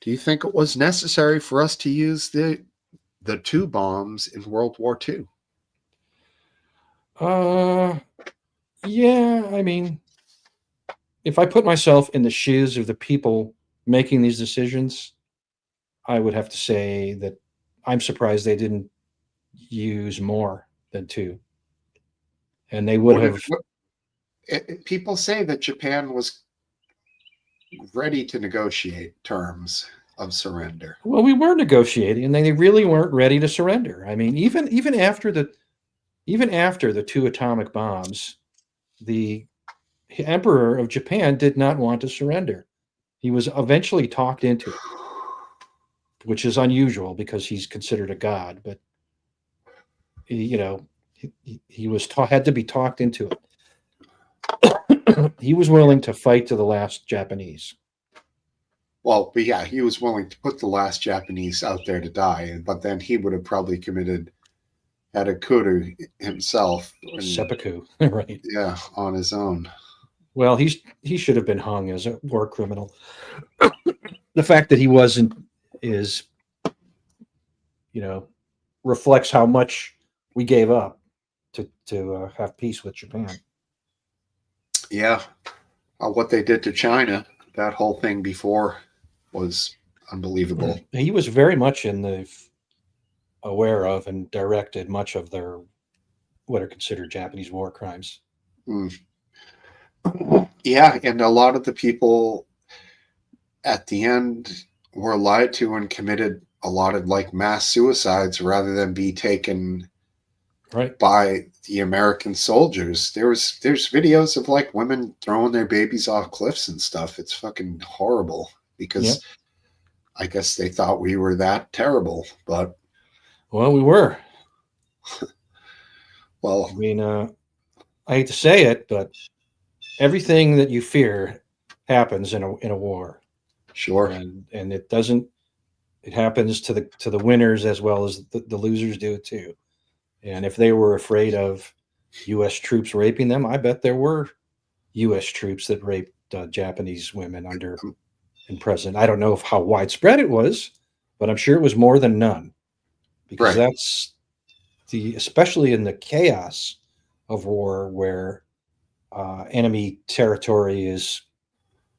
you think it was necessary for us to use the two bombs in World War II? Yeah, I mean, if I put myself in the shoes of the people making these decisions, I would have to say that I'm surprised they didn't use more than two. And they would have. People say that Japan was ready to negotiate terms of surrender. Well, we were negotiating, and they really weren't ready to surrender. I mean, even after the two atomic bombs, the emperor of Japan did not want to surrender. He was eventually talked into it, which is unusual because he's considered a god. But he was had to be talked into it. He was willing to fight to the last Japanese. Well, but yeah, he was willing to put the last Japanese out there to die, but then he would have probably had a coup himself. Seppuku, right? Yeah, on his own. Well, he should have been hung as a war criminal. The fact that he wasn't reflects how much we gave up to have peace with Japan. Yeah, what they did to China, that whole thing before was unbelievable. He was very much aware of and directed much of what are considered Japanese war crimes. Mm. Yeah, and a lot of the people at the end were lied to and committed a lot of like mass suicides rather than be taken right by the American soldiers. There's videos of like women throwing their babies off cliffs and stuff. It's fucking horrible because I guess they thought we were that terrible, but well, we were. Well, I mean, I hate to say it, but everything that you fear happens in a war. Sure. And it doesn't. It happens to the winners as well as the losers do it too. And if they were afraid of U.S. troops raping them, I bet there were U.S. troops that raped Japanese women in present. I don't know how widespread it was, but I'm sure it was more than none. Because that's especially in the chaos of war where enemy territory is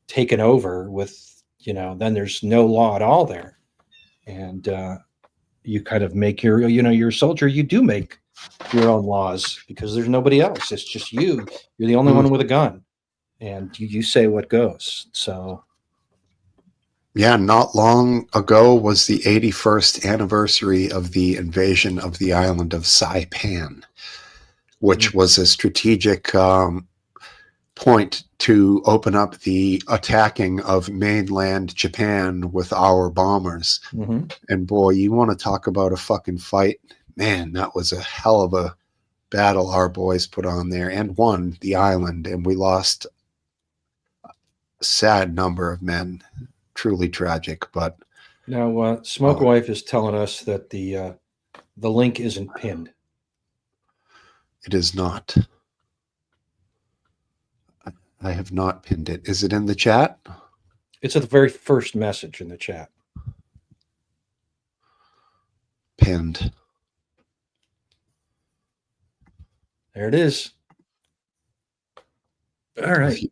taken over with, then there's no law at all there. And you kind of make you're a soldier, you do make your own laws because there's nobody else. It's just you. You're the only one with a gun. And you say what goes. So yeah, not long ago was the 81st anniversary of the invasion of the island of Saipan, which was a strategic point to open up the attacking of mainland Japan with our bombers. Mm-hmm. And boy, you want to talk about a fucking fight. Man, that was a hell of a battle our boys put on there and won the island. And we lost a sad number of men. Truly tragic, but now Smoke Wife is telling us that the link isn't pinned. It is not. I have not pinned it. Is it in the chat? It's at the very first message in the chat. Pinned. There it is. All right.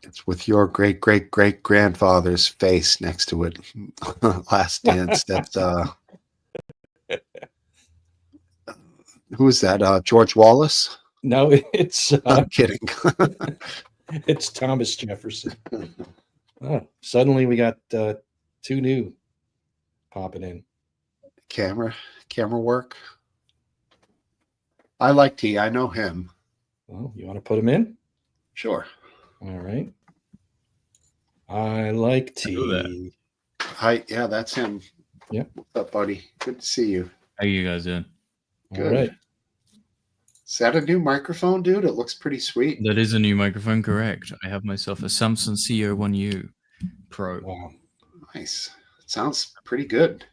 It's with your great-great-great-grandfather's face next to it. Last Dance. That's who is that? George Wallace? No, it's I'm kidding. It's Thomas Jefferson. Oh, suddenly we got two new popping in. Camera work. I like T. I know him. Well, you want to put him in? Sure. All right. I like know that. T. Hi. Yeah, that's him. Yep. What's up, buddy? Good to see you. How you guys doing? All Good. right. Is that a new microphone, dude? It looks pretty sweet. That is a new microphone, correct? I have myself a Samsung CO1U Pro. Wow. Nice. It sounds pretty good.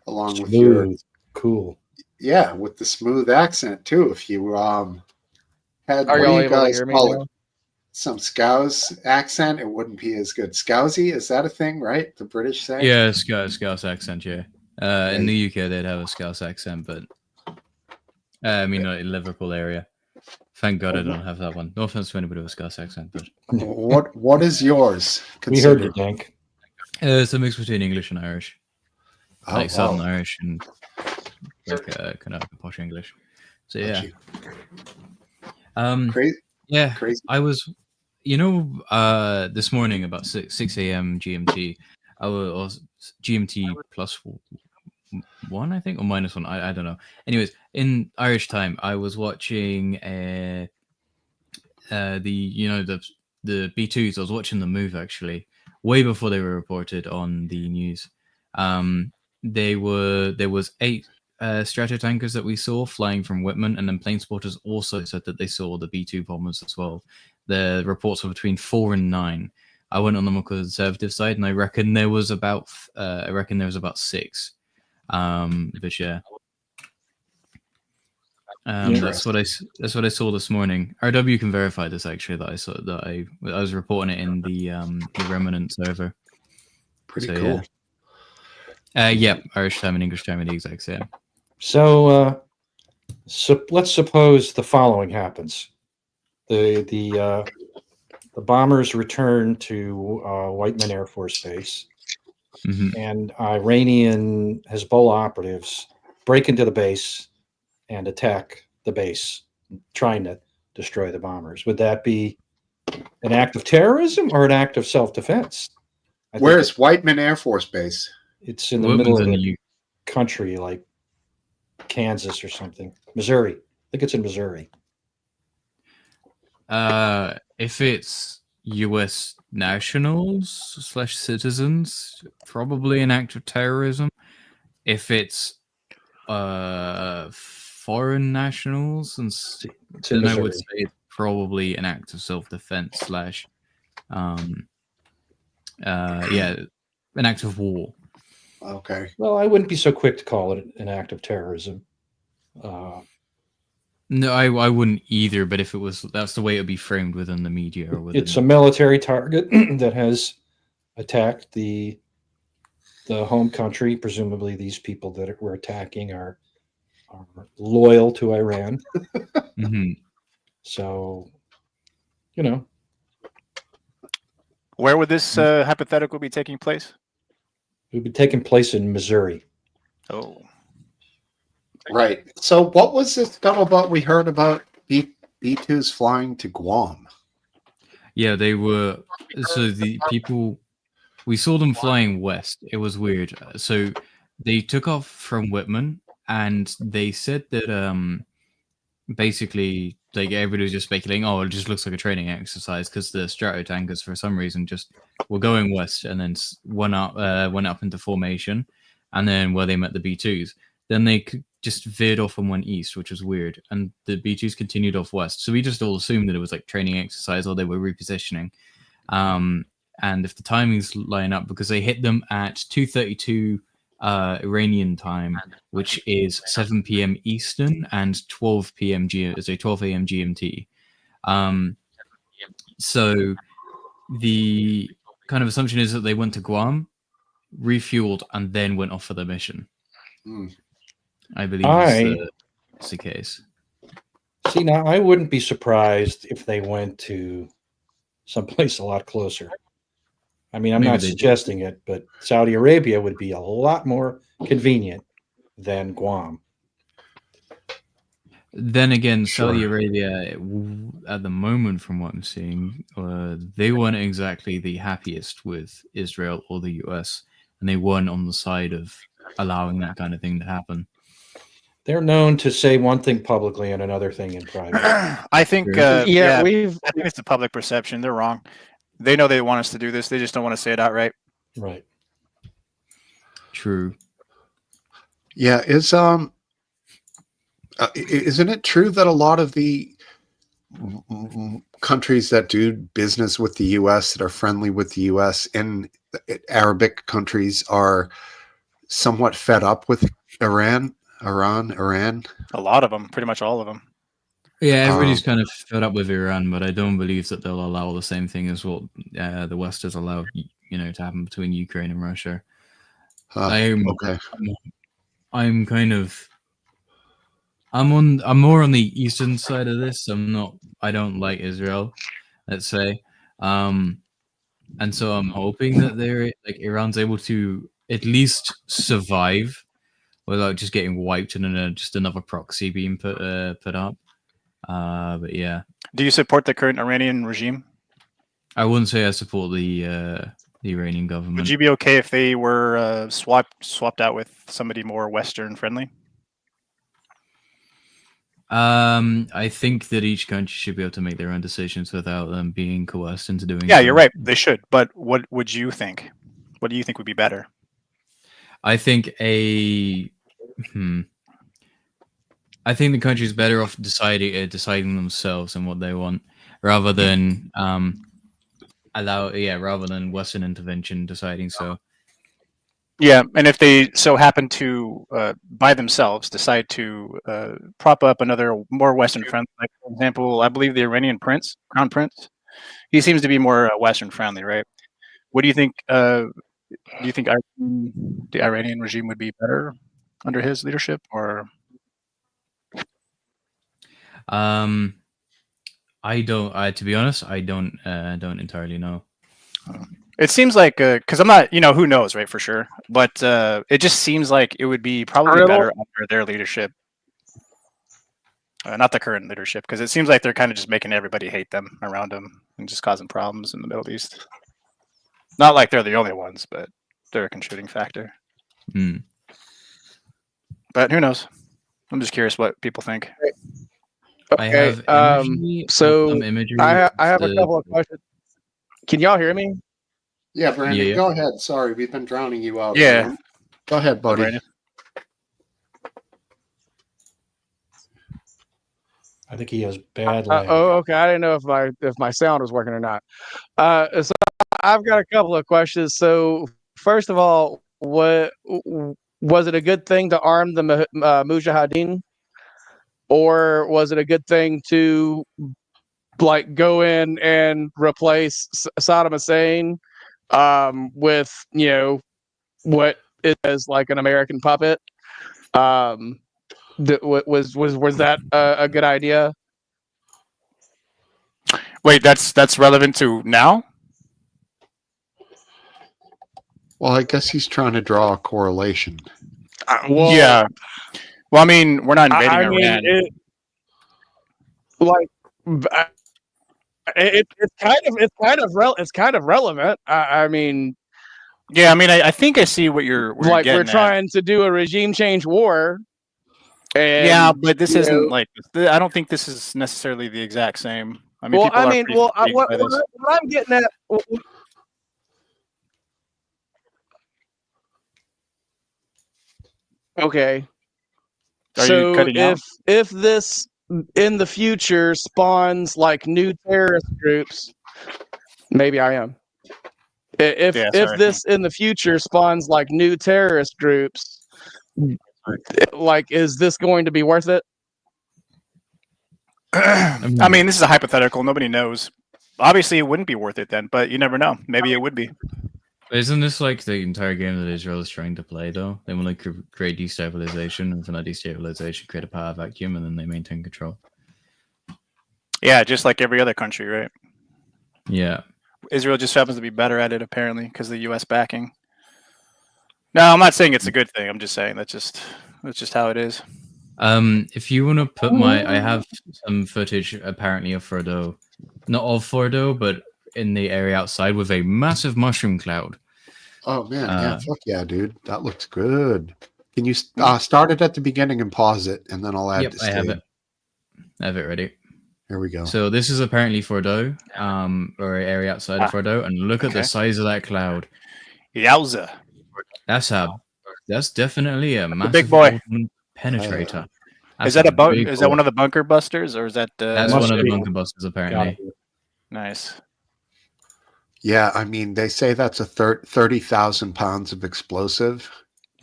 Along with your Smooth. Cool. yeah, with the smooth accent too. If you had Are what y'all do you able to guys hear me call now? it? Some Scouse accent, it wouldn't be as good. Scousy, is that a thing, right? The British say? Yeah, Scouse accent, yeah. In the UK, they'd have a Scouse accent, but I mean, like Liverpool area. Thank God I don't have that one. No offense to anybody with a Scouse accent, but What is yours? We heard you, considered? Dank. it's a mix between English and Irish, Oh, like Southern wow. Irish and like kind of posh English. So Got yeah, you. Crazy, yeah. crazy. I was, this morning about 6 a.m. GMT, I was GMT plus one, I think, or minus one. I don't know. Anyways, in Irish time, I was watching the the B2s. I was watching the move actually way before they were reported on the news. There was 8 strato tankers that we saw flying from Whitman, and then plane spotters also said that they saw the B2 bombers as well. The reports were between 4 and 9. I went on the more conservative side, and I reckon there was about 6. But yeah. That's what I saw this morning. RW can verify this actually, that I saw that I was reporting it in the Remnant server. Pretty So, cool. yeah, Irish time and English time are the exact same. So, let's suppose the following happens: the bombers return to Whiteman Air Force Base, Mhm. and Iranian Hezbollah operatives break into the base and attack the base, trying to destroy the bombers. Would that be an act of terrorism or an act of self-defense? I think Where's Whiteman Air Force Base? it's in the Whitman's middle of in the the country, like Kansas or something. Missouri. I think it's in Missouri. If it's U.S. nationals / citizens, probably an act of terrorism. If it's foreign nationals, It's in then I would Missouri. say it's probably an act of self-defense / yeah, an act of war. Okay. Well, I wouldn't be so quick to call it an act of terrorism. No, I wouldn't either. But if it was, that's the way it would be framed within the media or within. It's a military target that has attacked the home country. Presumably, these people that we're attacking are loyal to Iran. Mhm. So, you know, Where would this hypothetical be taking place? it would be taking place in Missouri. Oh, Right. So what was this scuttlebutt we heard about B2s flying to Guam? Yeah, they were. So the people, we saw them flying west. It was weird. So they took off from Whitman, and they said that basically, like, everybody was just speculating, oh, it just looks like a training exercise because the strato tankers for some reason just were going west and then went up into formation, and then where they met the B2s, then they just veered off and went east, which was weird, and the B2s continued off west. So we just all assumed that it was like training exercise or they were repositioning. And if the timings line up, because they hit them at 2:32 Iranian time, which is 7 p.m. Eastern and 12 p.m. 12 a.m. GMT. So the kind of assumption is that they went to Guam, refueled, and then went off for the mission. Hmm. I believe it's the case. See, now I wouldn't be surprised if they went to someplace a lot closer. I mean, I'm Maybe not they did. suggesting it, but Saudi Arabia would be a lot more convenient than Guam. Then again, Sure. Saudi Arabia, at the moment, from what I'm seeing, they weren't exactly the happiest with Israel or the US, and they weren't on the side of allowing that kind of thing to happen. They're known to say one thing publicly and another thing in private. I think, Sure. yeah, I we've think it's the public perception. They're wrong. They know they want us to do this. They just don't want to say it outright. Right. True. Yeah, isn't it true that a lot of the countries that do business with the U.S. that are friendly with the U.S. and Arabic countries are somewhat fed up with Iran? A lot of them, pretty much all of them. Yeah, everybody's kind of fed up with Iran, but I don't believe that they'll allow the same thing as what the West has allowed, to happen between Ukraine and Russia. Okay. I'm more on the eastern side of this. I don't like Israel, let's say. And so I'm hoping that Iran's able to at least survive without just getting wiped and then just another proxy being put up. But yeah. Do you support the current Iranian regime? I wouldn't say I support the Iranian government. Would you be okay if they were swapped out with somebody more Western friendly? I think that each country should be able to make their own decisions without them being coerced into doing. Yeah, so. you're right. They should. But what would you think? What do you think would be better? I think I think the country's better off deciding themselves and what they want, rather than rather than Western intervention deciding so. Yeah, and if they so happen to, by themselves, decide to prop up another more Western friendly, like for example, I believe the Iranian Crown Prince, he seems to be more Western friendly, right? What do you think? Do you think the Iranian regime would be better under his leadership, or? I don't. To be honest, I don't entirely know. It seems like because I'm not, who knows, right, for sure. But it just seems like it would be probably better under their leadership, not the current leadership, because it seems like they're kind of just making everybody hate them around them and just causing problems in the Middle East. Not like they're the only ones, but they're a contributing factor. Mm. But who knows? I'm just curious what people think. I Okay, have imagery, so some imagery. I have a the- couple of questions. Can y'all hear me? Yeah, Brandon, Yeah. go ahead. Sorry, we've been drowning you out. Yeah. man. Go ahead, buddy. Brandon? I think he has bad lag. Okay. I didn't know if my sound was working or not. So I've got a couple of questions. So first of all, what was it a good thing to arm the Mujahideen, or was it a good thing to go in and replace Saddam Hussein with what is like an American puppet? Was that a good idea? Wait, that's relevant to now? Well, I guess he's trying to draw a correlation. Well, Yeah. Well, I mean, we're not invading I mean, Iran. it's kind of relevant. I mean, Yeah, I mean, I think I see what you're like getting we're at. trying to do a regime change war. And, Yeah, but this you isn't know- like I don't think this is necessarily the exact same. I mean, Well, people I are mean, pretty fatigued by this. what I'm getting at. Okay. Are you So cutting out? if this in the future spawns like new terrorist groups, maybe I am. If Yeah, if sorry. this in the future spawns like new terrorist groups, like is this going to be worth it? I mean, this is a hypothetical. Nobody knows. Obviously, it wouldn't be worth it then, but you never know. Maybe it would be. Isn't this like the entire game that Israel is trying to play, though? They want to create destabilization, and from that destabilization, create a power vacuum, and then they maintain control. Yeah, just like every other country, right? Yeah. Israel just happens to be better at it, apparently, because of the U.S. backing. No, I'm not saying it's a good thing. I'm just saying that's just how it is. If you want to put I have some footage apparently of Fordo, not of Fordo, but in the area outside with a massive mushroom cloud. Oh man, yeah, fuck yeah, dude. That looks good. Can you start it at the beginning and pause it, and then I'll add. Yep, I have it. I have it ready. Here we go. So this is apparently Fordo, or an area outside of Fordo, and look at okay. the size of that cloud. Yowza. That's definitely a massive big boy. golden penetrator. Is That's that a big Is that boy. one of the bunker busters, or is that? That's Must one of the be. bunker busters, apparently. Nice. Yeah, I mean, they say that's a 30,000 pounds of explosive.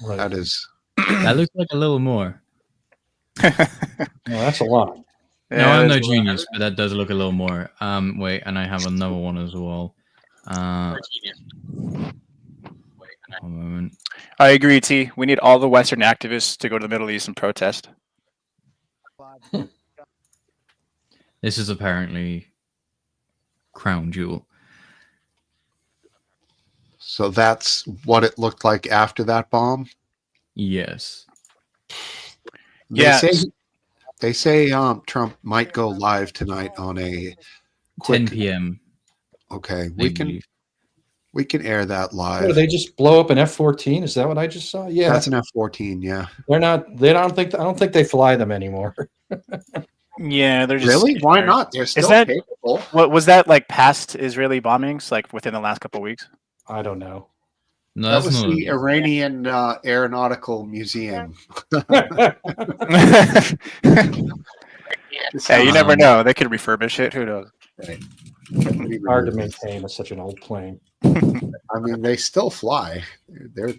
Right. That is. That looks like a little more. Well, that's a lot. No, I'm no that's- genius, but that does look a little more. Wait, and I have another one as well. One moment. I agree, T. We need all the Western activists to go to the Middle East and protest. This is apparently Crown Jewel. So that's what it looked like after that bomb. Yes. Yeah. They say Trump might go live tonight on a 10 quick. p.m. Okay, they believe. we can air that What, live. they just blow up an F-14? Is that what I just saw? Yeah, That's an F-14. Yeah. they're not. They don't think. I don't think they fly them anymore. Yeah, they're just Really? Why not? They're still that- capable. What was that like? Past Israeli bombings, like within the last couple of weeks? I don't know. No, That that's was not. the Iranian Aeronautical Museum. Hey, you never Um, know. They could refurbish it. Who knows? Hard to maintain with such an old plane. I mean, they still fly. They're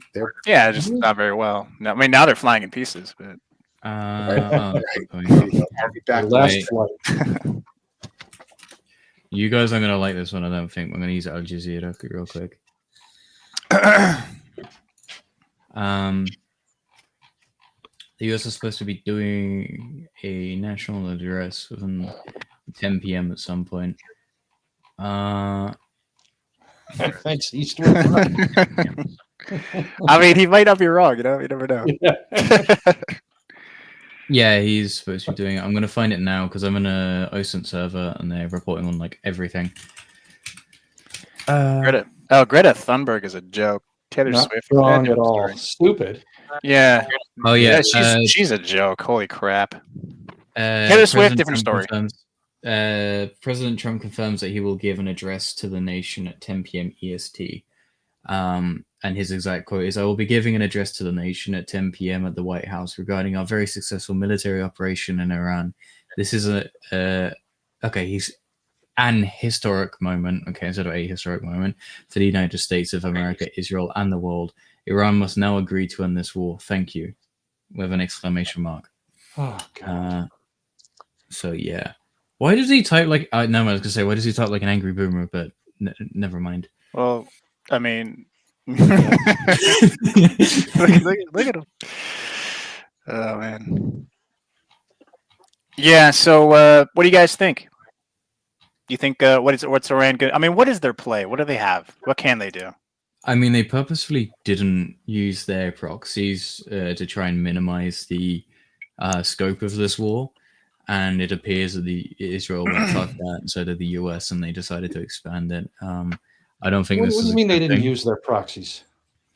Yeah, just not very well. No, I mean, now they're flying in pieces, but I'll be back. Their last Wait. flight. You guys are gonna like this one. I don't think. I'm gonna use Al Jazeera real quick. The US is supposed to be doing a national address within 10 p.m. at some point. Thanks, Eastwood. I mean, he might not be wrong. You know, you never know. Yeah, he's supposed to be doing it. I'm gonna find it now because I'm in a OSINT server and they're reporting on like everything. Greta Thunberg is a joke. Taylor Not Swift. wrong yeah, at all. sorry. Stupid. Yeah, Oh yeah, she's a joke. Holy crap. Taylor Swift, different story. President Trump confirms that he will give an address to the nation at 10 p.m. EST. And his exact quote is, "I will be giving an address to the nation at 10 p.m. at the White House regarding our very successful military operation in Iran. This is he's an historic moment, instead of a historic moment, for the United States of America, Israel, and the world. Iran must now agree to end this war. Thank you," with an exclamation mark. Oh God. So yeah, why does he type like? No, I was gonna say, why does he type like an angry boomer? But never mind. Well, I mean, look at him. Oh man. Yeah. So, what do you guys think? You think what's Iran good? I mean, what is their play? What do they have? What can they do? I mean, they purposefully didn't use their proxies to try and minimize the scope of this war, and it appears that the Israel went fuck that, and so did the US, and they decided to expand it. I don't think What this do is. you a mean they good didn't thing. use their proxies?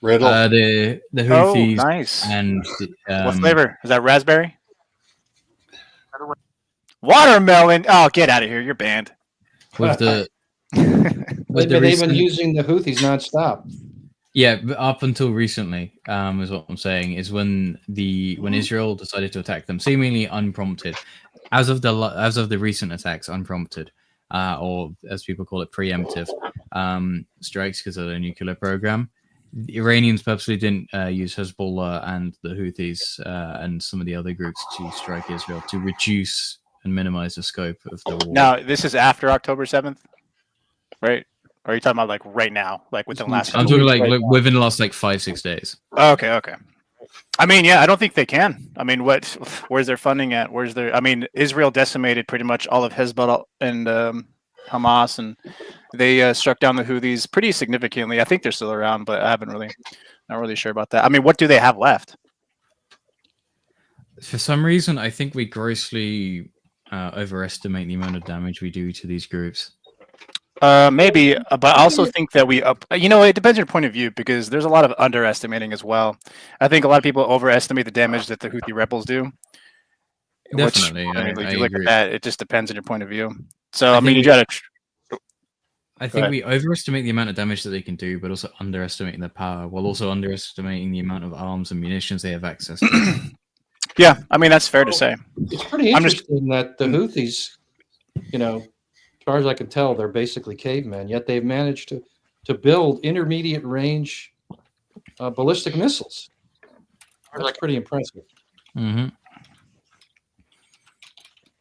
Riddle. The Oh, Houthis nice. and What flavor is that? Raspberry? Watermelon. Oh, get out of here! You're banned. with the They've been using the Houthis nonstop. Yeah, but up until recently, is what I'm saying, is when Israel decided to attack them, seemingly unprompted, as of the recent attacks, unprompted, or as people call it, preemptive strikes because of their nuclear program. The Iranians purposely didn't use Hezbollah and the Houthis and some of the other groups to strike Israel to reduce and minimize the scope of the war. Now, this is after October 7th, right? Or are you talking about like right now, like within the last? I'm couple talking weeks like right now. within the last like 5-6 days. Okay. I mean, yeah, I don't think they can. I mean, where's their funding at? I mean, Israel decimated pretty much all of Hezbollah and Hamas, and they struck down the Houthis pretty significantly. I think they're still around, but not really sure about that. I mean, what do they have left? For some reason, I think we grossly overestimate the amount of damage we do to these groups. Maybe, but I also think that it depends on your point of view because there's a lot of underestimating as well. I think a lot of people overestimate the damage that the Houthi rebels do. Definitely, Which, I mean, I if you look agree. at that, it just depends on your point of view. So, I I mean, think you gotta. I Go think ahead. we overestimate the amount of damage that they can do, but also underestimating their power, while also underestimating the amount of arms and munitions they have access to. Yeah, I mean that's fair to say. It's pretty I'm just- interesting that the Houthis, as far as I can tell, they're basically cavemen, yet they've managed to build intermediate range ballistic missiles. That's pretty impressive. Hmm.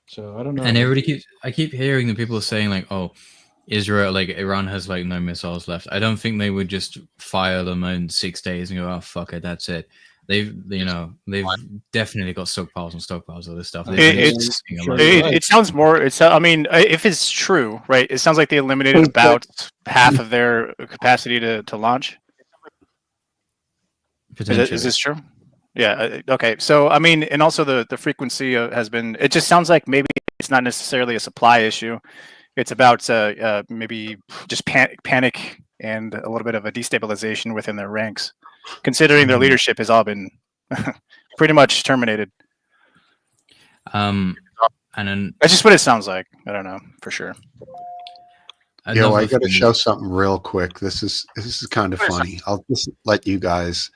So I don't know. And I keep hearing that people are saying like, "Oh, Iran has like no missiles left." I don't think they would just fire them in 6 days and go, "Oh fuck it, that's it." They've definitely got stockpiles and stockpiles of this stuff. They've been existing a lot. It sounds more. I mean, if it's true, right? It sounds like they eliminated about half of their capacity to launch. Is this true? Yeah. Okay. So I mean, and also the frequency has been. It just sounds like maybe it's not necessarily a supply issue. It's about maybe just panic and a little bit of a destabilization within their ranks, considering their leadership has all been pretty much terminated. And then That's just what it sounds like. I don't know for sure. I another got to thing- show something real quick. This is kind of funny. I'll just let you guys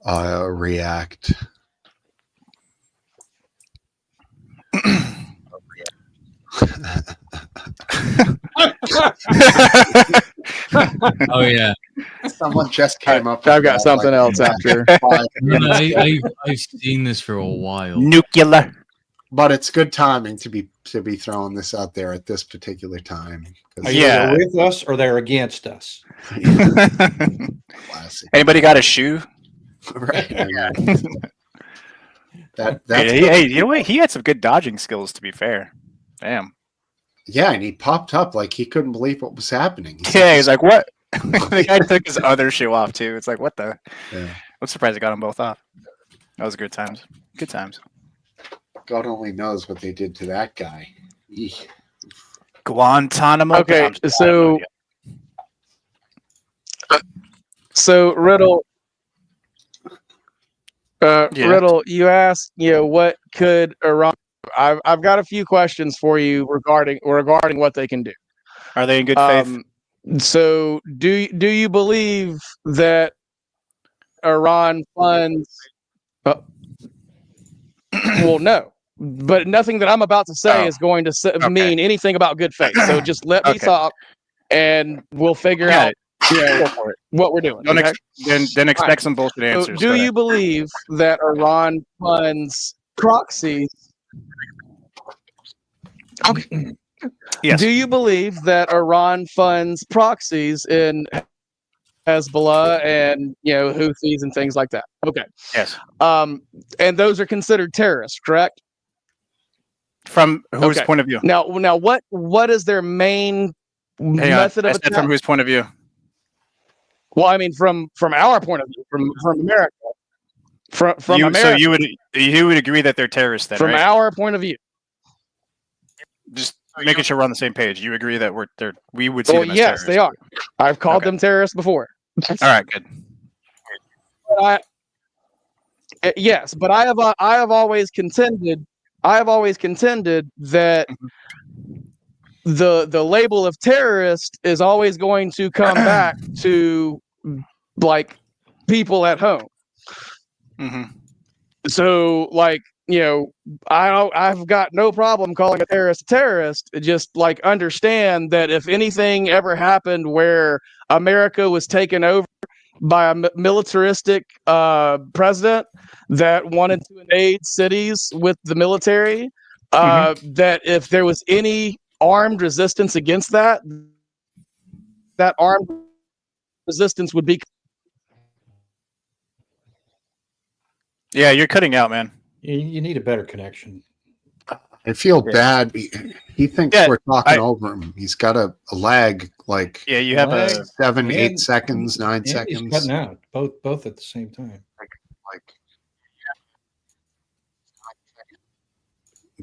react. Oh yeah, Someone just came up. I've with got that, something like, else after. 5 no, minutes. I've seen this for a while. Nuclear. But it's good timing to be throwing this out there at this particular time. 'Cause Yeah. They're with us or they're against us. classic. Anybody got a shoe? Right. I mean, that's Hey, you know what? He had some good dodging skills. To be fair, damn. yeah, and he popped up like he couldn't believe what was happening. Yeah, he's like, what? The guy took his other shoe off too. It's like, what the? Yeah. I'm surprised he got them both off. That was good times. Good times. God only knows what they did to that guy. Eek. Guantanamo. Okay, I'm just- so- So Riddle, Yeah. Riddle, you asked, what could Iran? I've got a few questions for you regarding what they can do. Are they in good faith? So do you believe that Iran funds? Well, no, but nothing that I'm about to say Oh, is going to okay. mean anything about good faith. So just let me Okay. talk, and we'll figure Got out what we're doing. Don't okay? then expect some bullshit So answers. do Go you ahead. believe that Iran funds proxies? Okay. Yes. Do you believe that Iran funds proxies in Hezbollah and Houthis and things like that? Okay. Yes. And those are considered terrorists, correct? From whose Okay. point of view? Now what is their main Hang on. method I of said attack? from whose point of view? Well, I mean from our point of view, from America. From So America. you would agree that they're terrorists then, from right? our point of view. Just making sure we're on the same page. You agree that we would see Well, them as yes, they terrorists. are. I've called Okay. them terrorists before. All right, good. Yes, but I have always contended that the label of terrorist is always going to come back to like people at home. Hmm. So I've got no problem calling a terrorist. Just like understand that if anything ever happened where America was taken over by a militaristic president that wanted to invade cities with the military, that if there was any armed resistance against that armed resistance would be. Yeah, you're cutting out, man. You need a better connection. I feel Yeah. bad. He thinks Yeah, we're talking over him. He's got a lag like Yeah, you have Lag. a 7, And- 8 seconds, 9 And he's seconds. cutting out both at the same time. Like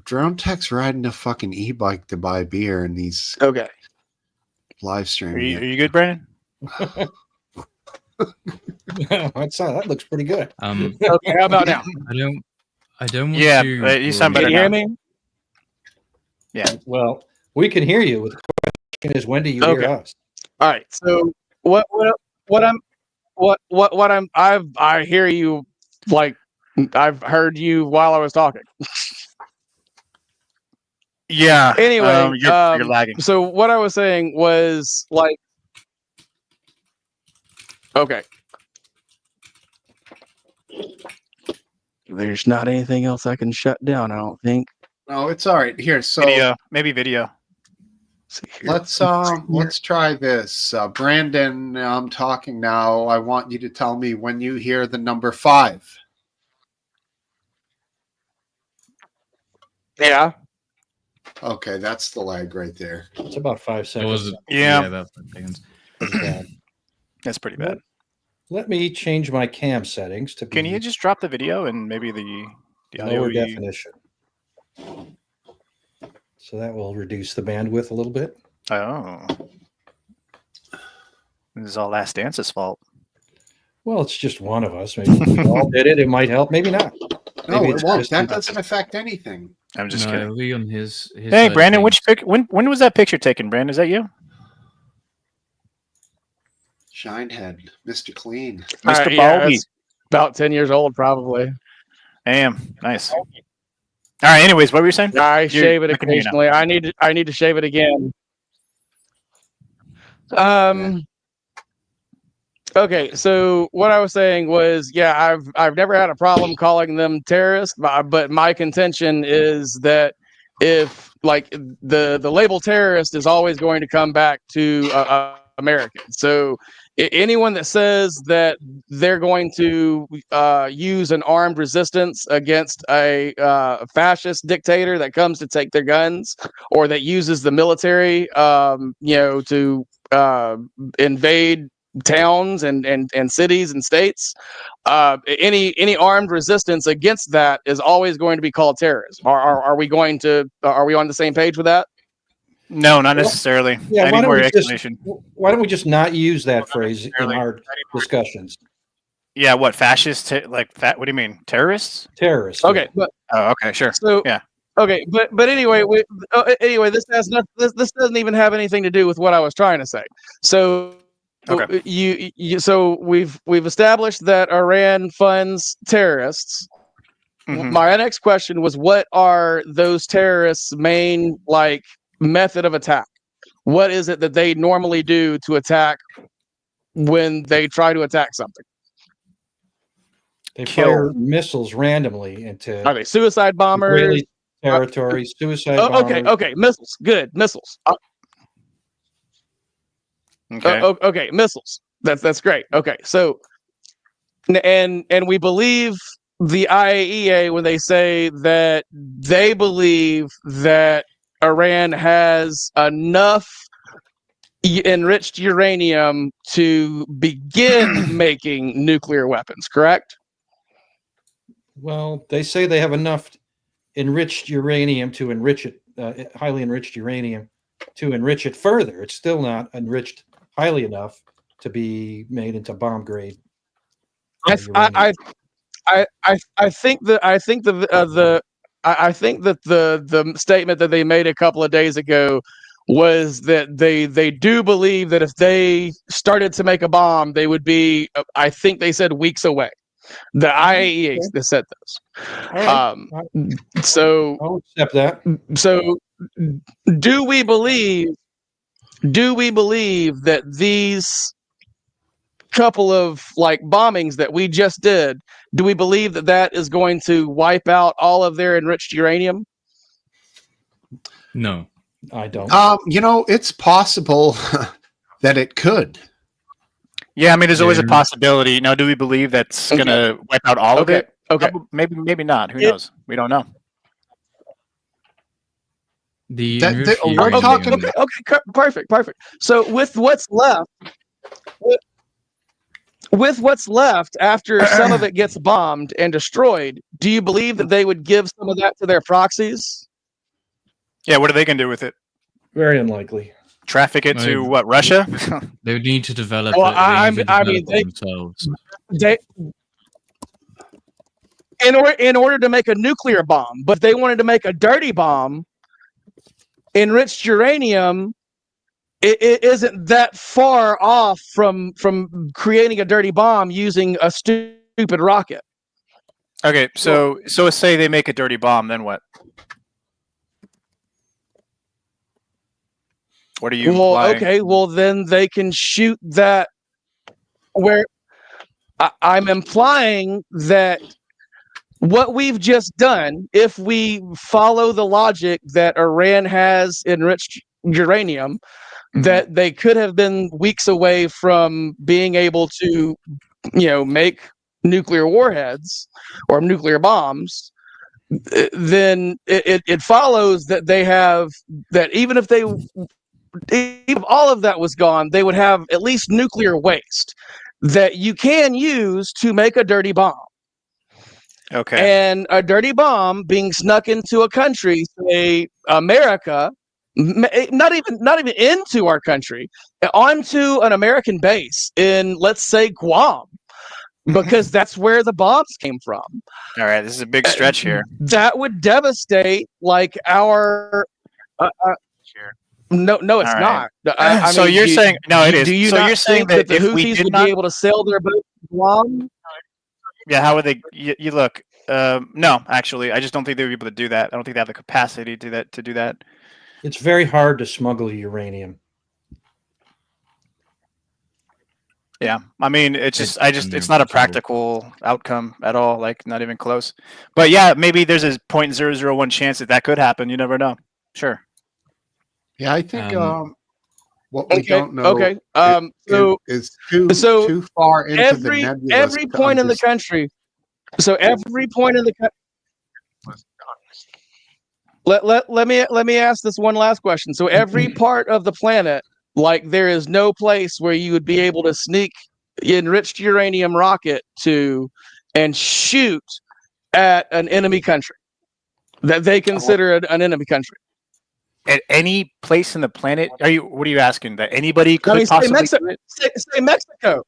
Drone Tech's riding a fucking e-bike to buy beer, and he's Okay. live Are streaming you, it. are you good, Brandon? That looks pretty good. Okay, how about now? I don't want Yeah, to. you sound Can better you hear now. me? Well, we can hear you. The question is, when do you hear Okay. us? All right. So I hear you like I've heard you while I was talking. Yeah. Anyway, You're lagging. so what I was saying was like, okay. There's not anything else I can shut down, I don't think. No, it's all right. Here, so Video, maybe video. See here. let's try this. Brandon, I'm talking now. I want you to tell me when you hear the number 5. Yeah. Okay, that's the lag right there. It's about 5 It seconds. was Yeah. about 5 seconds. Bad. That's pretty bad. Let me change my cam settings to Can be you just drop the video and maybe the audio? lower definition. So that will reduce the bandwidth a little bit. Oh. This is all Last Dance's fault. Well, it's just one of us. Maybe if we all did it. It might help. Maybe not. No, Maybe it it's won't. just That us. doesn't affect anything. I'm just No, kidding. it'll be on his Hey, side of Brandon, things. which when was that picture taken, Brandon? Is that you? Shinehead, Mr. Clean. Mr. Yeah, Baldy. it's about 10 years old, probably. Damn, nice. All right. Anyways, what were you saying? I shave it I can hear you now. occasionally. I need to shave it again. Okay, so what I was saying was, yeah, I've never had a problem calling them terrorists, but my contention is that if like the label terrorist is always going to come back to Americans. So anyone that says that they're going to use an armed resistance against a fascist dictator that comes to take their guns, or that uses the military, to invade towns and cities and states, any armed resistance against that is always going to be called terrorism. Are we on the same page with that? No, not necessarily. Yeah, I need more explanation. Why don't we just not use that phrase in our discussions? Yeah, what fascist? What do you mean? Terrorists? Terrorists. Okay, but Oh, okay, sure. so Yeah. Okay, but anyway, this has not, this doesn't even have anything to do with what I was trying to say. So Okay. so we've established that Iran funds terrorists. Mhm. My next question was, what are those terrorists' main method of attack? What is it that they normally do to attack when they try to attack something? They Kill. fire missiles randomly into Are they suicide bombers? Israeli territory, suicide Oh, bombers. okay, missiles. Good, missiles. Okay. Okay, missiles. That's great. Okay, so and we believe the IAEA when they say that they believe that Iran has enough enriched uranium to begin making nuclear weapons, correct? Well, they say they have enough enriched uranium to enrich it, highly enriched uranium to enrich it further. It's still not enriched highly enough to be made into bomb grade. I think that the statement that they made a couple of days ago was that they do believe that if they started to make a bomb, they would be, I think they said, weeks away. The IAEA said this. So I'll accept that. So do we believe that these couple of bombings that we just did, do we believe that that is going to wipe out all of their enriched uranium? No. I don't. It's possible that it could. Yeah, I mean, there's always a Yeah. possibility. Now, do we believe that's Okay. gonna wipe out all of it? Okay. Maybe not. Who It- knows? We don't know. The That- enriched we're uranium- talking- Okay. Perfect. So with what's left, after some of it gets bombed and destroyed, do you believe that they would give some of that to their proxies? Yeah, what are they gonna do with it? Very unlikely. Traffic it to Right. what? Russia? They would need to develop Well, it. They I need to mean, develop it themselves. they in order to make a nuclear bomb, but if they wanted to make a dirty bomb, enriched uranium, it isn't that far off from creating a dirty bomb using a stupid rocket. Okay, so let's say they make a dirty bomb, then what? What are you Well, implying? okay, well then they can shoot that where I'm implying that what we've just done, if we follow the logic that Iran has enriched uranium, that they could have been weeks away from being able to, make nuclear warheads or nuclear bombs, then it follows that they have that even if all of that was gone, they would have at least nuclear waste that you can use to make a dirty bomb. Okay. And a dirty bomb being snuck into a country, say America, not even into our country, onto an American base in, let's say, Guam, because that's where the bombs came from. All right, this is a big stretch here. That would devastate like our. No, it's All right. not. I So mean, you're saying no, it is. Do you So not you're saying think that the if we Houthis did would not, be able to sail their boat to Guam? yeah, how would they? You look. No, actually, I just don't think they would be able to do that. I don't think they have the capacity to do that. It's very hard to smuggle uranium. Yeah, I mean, it's not a practical outcome at all. Like, not even close. But yeah, maybe there's a 0.001 chance that could happen. You never know. Sure. Yeah, I think what we Okay. don't know Okay. is So too far into the every nebulous. point in the country. So every point in the let me ask this one last question. So every part of the planet, like there is no place where you would be able to sneak enriched uranium rocket to and shoot at an enemy country that they consider an enemy country. At any place in the planet? What are you asking? That anybody could I mean, possibly? say Mexico.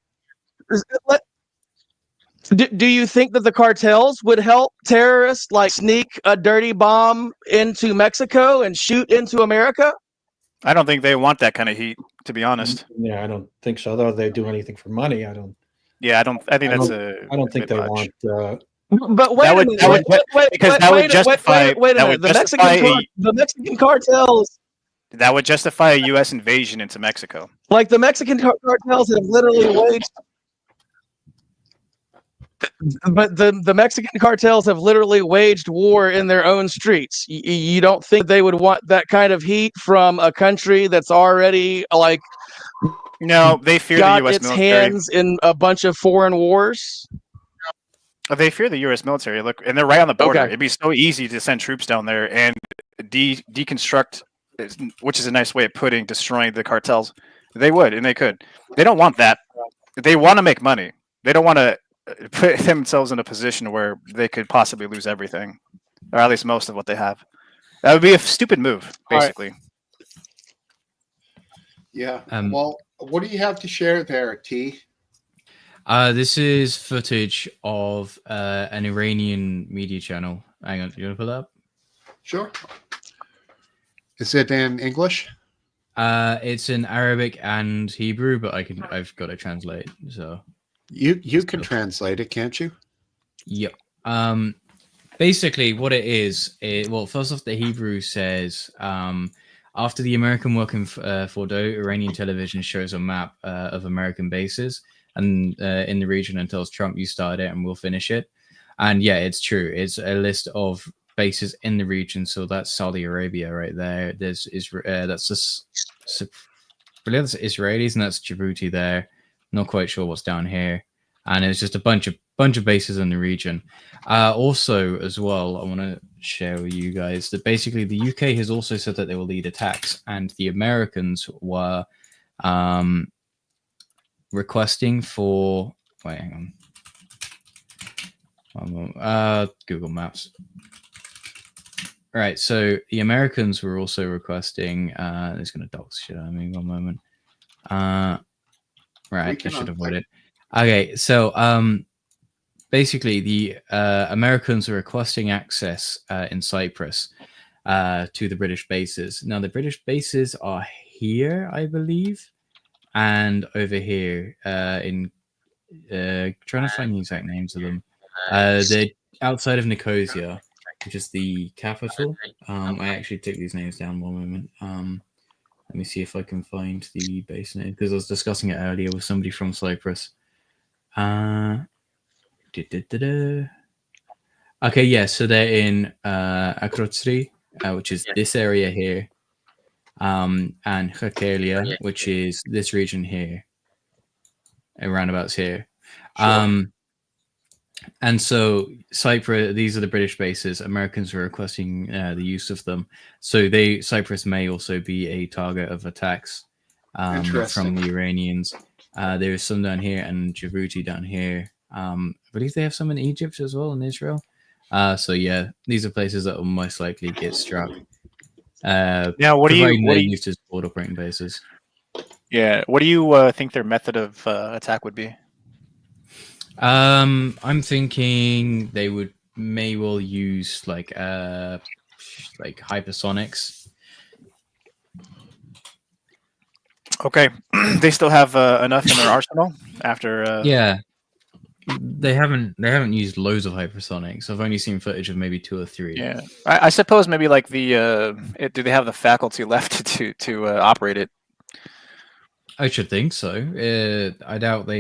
Do you think that the cartels would help terrorists like sneak a dirty bomb into Mexico and shoot into America? I don't think they want that kind of heat, to be honest. Yeah, I don't think so. Though they do anything for money, I don't. Yeah, I don't think I that's don't, I don't think they want. But wait a minute. That would justify. Wait a minute. The Mexican cartels. That would justify a U.S. invasion into Mexico. Like the Mexican cartels have literally waged. But the Mexican cartels have literally waged war in their own streets. You don't think they would want that kind of heat from a country that's already like no, they fear the U.S. its military. hands in a bunch of foreign wars? They fear the U.S. military. Look, and they're right on the border. Okay. It'd be so easy to send troops down there and deconstruct, which is a nice way of putting destroying the cartels. They would, and they could. They don't want that. They want to make money. They don't want to put themselves in a position where they could possibly lose everything, or at least most of what they have. That would be a stupid move, basically. Yeah. Well, what do you have to share there, T? This is footage of an Iranian media channel. Hang on, you want to pull that up? Sure. Is it in English? It's in Arabic and Hebrew, but I've got to translate. So you can translate it, can't you? Yep. Basically, what it is, well, first off, the Hebrew says, after the American working for Fordo, Iranian television shows a map of American bases and in the region and tells Trump, you started it and we'll finish it. And yeah, it's true. It's a list of bases in the region. So that's Saudi Arabia right there. There's Israel. That's Israelis, and that's Djibouti there. Not quite sure what's down here. And it's just a bunch of bases in the region. Also, as well, I want to share with you guys that basically the UK has also said that they will lead attacks, and the Americans were requesting for. Wait, hang on. Google Maps. right. So the Americans were also requesting. It's going to dox shit out of me. 1 moment. Right, I can should unplug avoid it. Okay, so basically the Americans are requesting access in Cyprus to the British bases. Now the British bases are here, I believe, and over here in trying to find the exact names of them. They're outside of Nicosia, which is the capital. I actually took these names down 1 moment. Let me see if I can find the base name because I was discussing it earlier with somebody from Cyprus. Okay, yeah, so they're in Akrotiri, which is this area here, and Hekelia, which is this region here, around about here. Sure. And so Cyprus, these are the British bases. Americans are requesting the use of them. So Cyprus may also be a target of attacks from the Iranians. There's some down here and Djibouti down here. I believe they have some in Egypt as well, and Israel. So yeah, these are places that will most likely get struck. Now, what do you used as board operating bases? Yeah, what do you think their method of attack would be? I'm thinking they may well use like hypersonics. Okay, they still have enough in their arsenal after. Yeah, they haven't used loads of hypersonics. I've only seen footage of maybe 2 or 3. Yeah, I suppose maybe like do they have the faculty left to operate it? I should think so. I doubt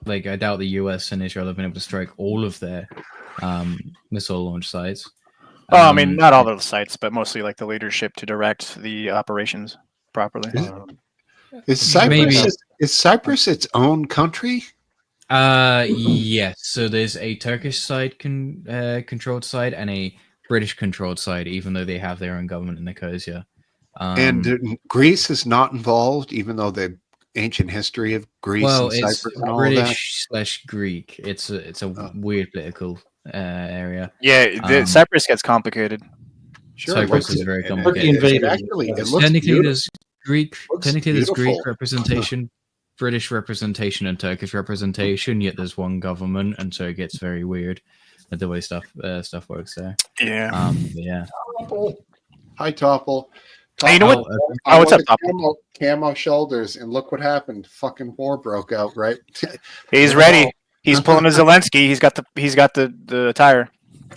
I doubt the US and Israel have been able to strike all of their missile launch sites. Oh, I mean, not all those sites, but mostly like the leadership to direct the operations properly. Is Cyprus its own country? Yes. So there's a Turkish side controlled side and a British controlled side, even though they have their own government in Nicosia. And Greece is not involved, even though the ancient history of Greece and Cyprus and all British / Greek. It's a weird political area. Yeah, Cyprus gets complicated. Sure, Cyprus is very complicated. Actually, it looks technically there's Greek. Looks Technically there's Greek beautiful. representation, British representation, and Turkish representation. Yet there's one government, and so it gets very weird with the way stuff works there. Yeah. Yeah. Hi, Topple. Hey, you know what? I what's up, wanted camo shoulders, and look what happened. Fucking war broke out, right? He's ready. He's pulling a Zelensky. He's got the attire.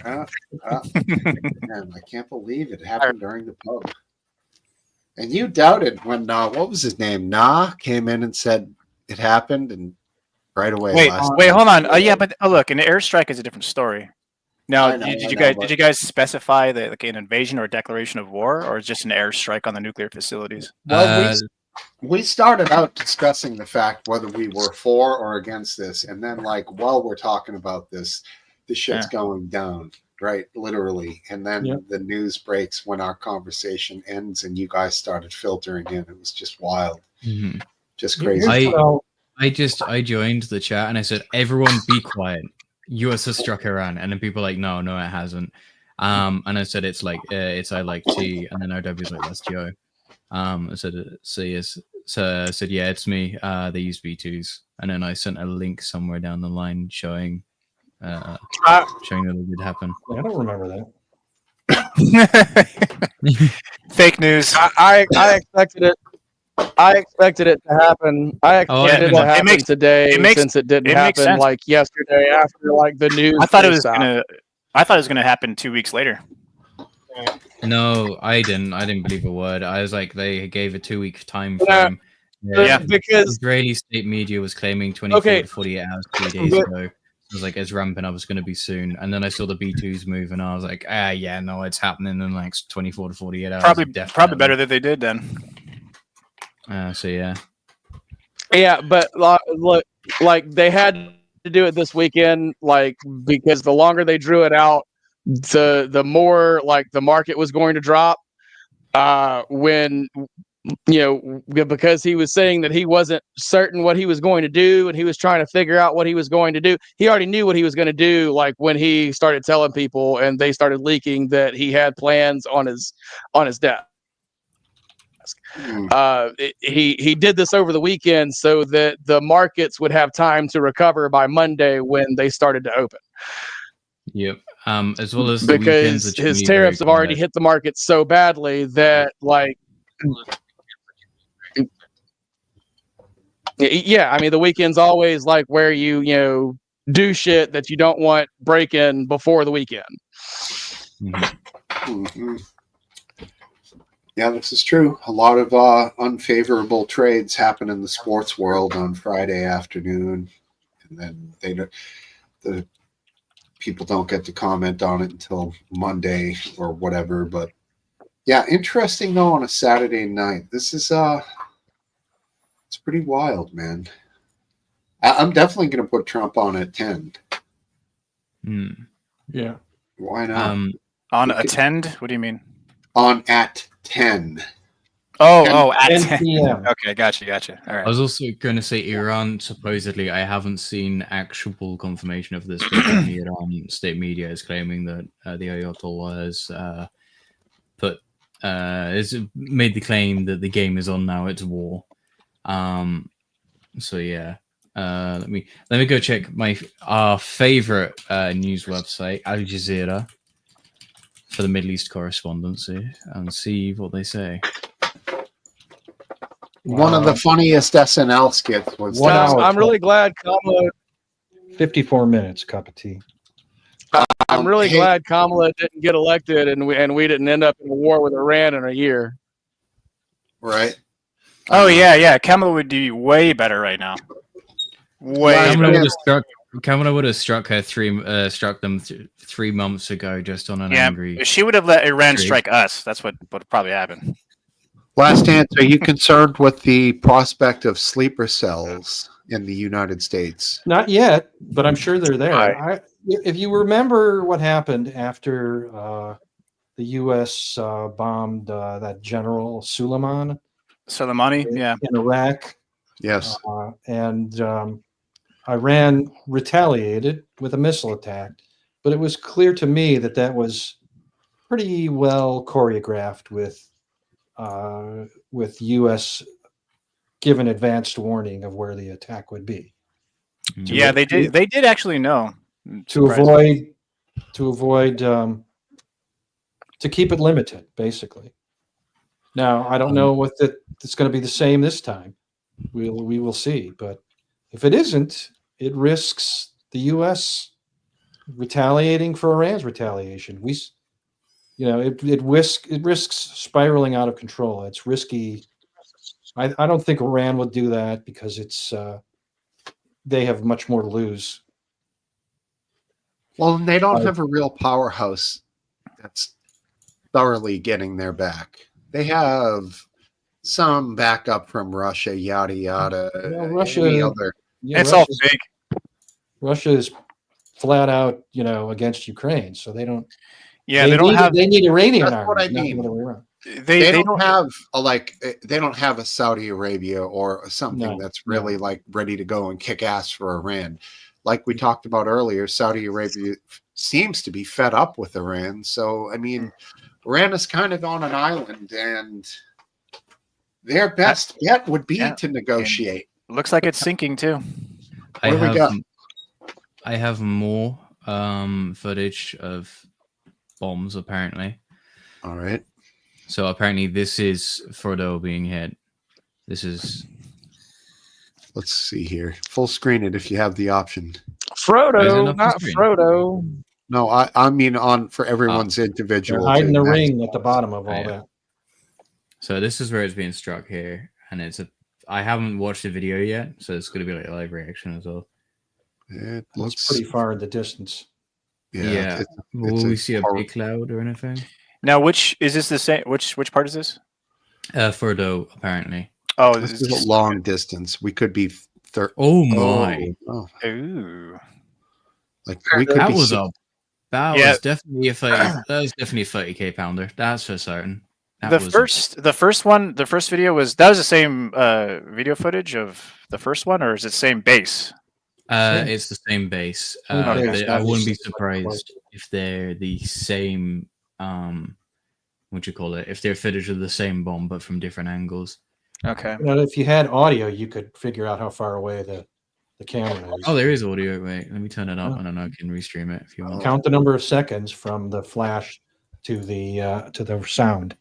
Man, I can't believe it happened during the pub. And you doubted when what was his name? Came in and said it happened, and right away. Wait, hold on. Yeah, but look, an airstrike is a different story. Now, did you guys specify like an invasion or a declaration of war, or is just an airstrike on the nuclear facilities? Well, we started out discussing the fact whether we were for or against this, and then while we're talking about this, the shit's going down, right? Literally, and then the news breaks when our conversation ends, and you guys started filtering in. It was just wild, just crazy. I joined the chat and I said, "Everyone, be quiet. US has struck Iran," and then people are like, no, it hasn't. And I said it's I like T, and then OW was like, that's Joe. I said, so yes. So I said, yeah, it's me. They use B2s, and then I sent a link somewhere down the line showing that it did happen. I don't remember that. Fake news. I expected it. I expected it to happen. I expected it to happen today since it didn't happen yesterday after the news. I thought it was gonna happen 2 weeks later. No, I didn't. I didn't believe a word. I was like, they gave a 2-week time frame. Because Israeli state media was claiming 24 to 48 hours 3 days ago. I was like, it's ramping up. It's going to be soon. And then I saw the B2s move, and I was like, no, it's happening in 24 to 48 hours. Probably better that they did then. So yeah. Yeah, but look, they had to do it this weekend, because the longer they drew it out, the more the market was going to drop. When because he was saying that he wasn't certain what he was going to do, and he was trying to figure out what he was going to do. He already knew what he was going to do, like when he started telling people, and they started leaking that he had plans on his death. He did this over the weekend so that the markets would have time to recover by Monday when they started to open. Yep. As well as the weekends Because are his generally tariffs very have already quiet. hit the market so badly that, like, yeah, I mean, the weekend's always like where you do shit that you don't want breaking before the weekend. Mhm. Mhm. Yeah, this is true. A lot of unfavorable trades happen in the sports world on Friday afternoon, and then the people don't get to comment on it until Monday or whatever. But yeah, interesting though on a Saturday night. This is it's pretty wild, man. I'm definitely going to put Trump on at 10. Mm. Yeah. Why not? On We could- attend? What do you mean? On at 10. Oh, at 10 10. p.m. Okay, gotcha. All I right. was also going to say Iran. Supposedly, I haven't seen actual confirmation of this, but apparently Iran state media is claiming that the Ayatollah has made the claim that the game is on now. It's war. So yeah. Let me go check our favorite news website, Al Jazeera, for the Middle East correspondency, and see what they say. One of the funniest SNL skits was What that. hour? I'm really glad Kamala. 54 minutes, cup of tea. I'm really Hey, glad Kamala didn't get elected, and we didn't end up in a war with Iran in a year. right? Oh yeah. Kamala would do way better right now. Way Kamala better. would have struck them 3 months ago just on an Yeah, angry. she would have let Iran Trade. strike us. That's what probably happened. Last answer. Are you concerned with the prospect of sleeper cells in the United States? Not yet, but I'm sure they're there. Right. If you remember what happened after the U.S. bombed that General Suleiman Soleimani, yeah. in Iraq, Yes. and Iran retaliated with a missile attack, but it was clear to me that was pretty well choreographed with U.S. given advanced warning of where the attack would be. Yeah, they did actually know. to avoid to keep it limited, basically. Now I don't know what it's going to be the same this time. We will see, but if it isn't, it risks the U.S. retaliating for Iran's retaliation. It risks spiraling out of control. It's risky. I don't think Iran would do that because it's they have much more to lose. Well, and they don't have a real powerhouse that's thoroughly getting their back. They have some backup from Russia, yada yada. Well, Russia- any other. It's all big. Russia is flat out, against Ukraine, so they don't. Yeah, they don't have. They need Iranian That's army. what I not the mean. other way around. They don't have they don't have a Saudi Arabia or something No, that's really like ready to go and kick ass for Iran. Like we talked about earlier, Saudi Arabia seems to be fed up with Iran. So I mean, Iran is kind of on an island, and their best bet would be to negotiate. Looks like it's sinking too. What do we got? I have more footage of bombs apparently. All right. So apparently this is Frodo being hit. This is. Let's see here. Full screen it if you have the option. Frodo, not Frodo. No, I mean on for everyone's individual. They're hiding the to ring at the bottom of all Yeah. that. So this is where it's being struck here, and I haven't watched the video yet, so it's going to be like a live reaction as well. It It's looks pretty far in the distance. Yeah. Will we see a big cloud or anything? Now, which is this the same? Which part is this? Frodo apparently. Oh, This is a long distance. We could be. Oh my! Oh, Ooh. like we could That be. was see- a. That Yeah. was definitely a 30. That was definitely a 30K pounder. That's for certain. The first video was the same video footage of the first one, or is it same base? It's the same base. Okay. I wouldn't be surprised if they're the same. What you call it? If they're footage of the same bomb but from different angles. Okay. You know, if you had audio, you could figure out how far away the camera is. Oh, there is audio. Wait, let me turn it up, and then I can restream it if you want. Count the number of seconds from the flash to the sound.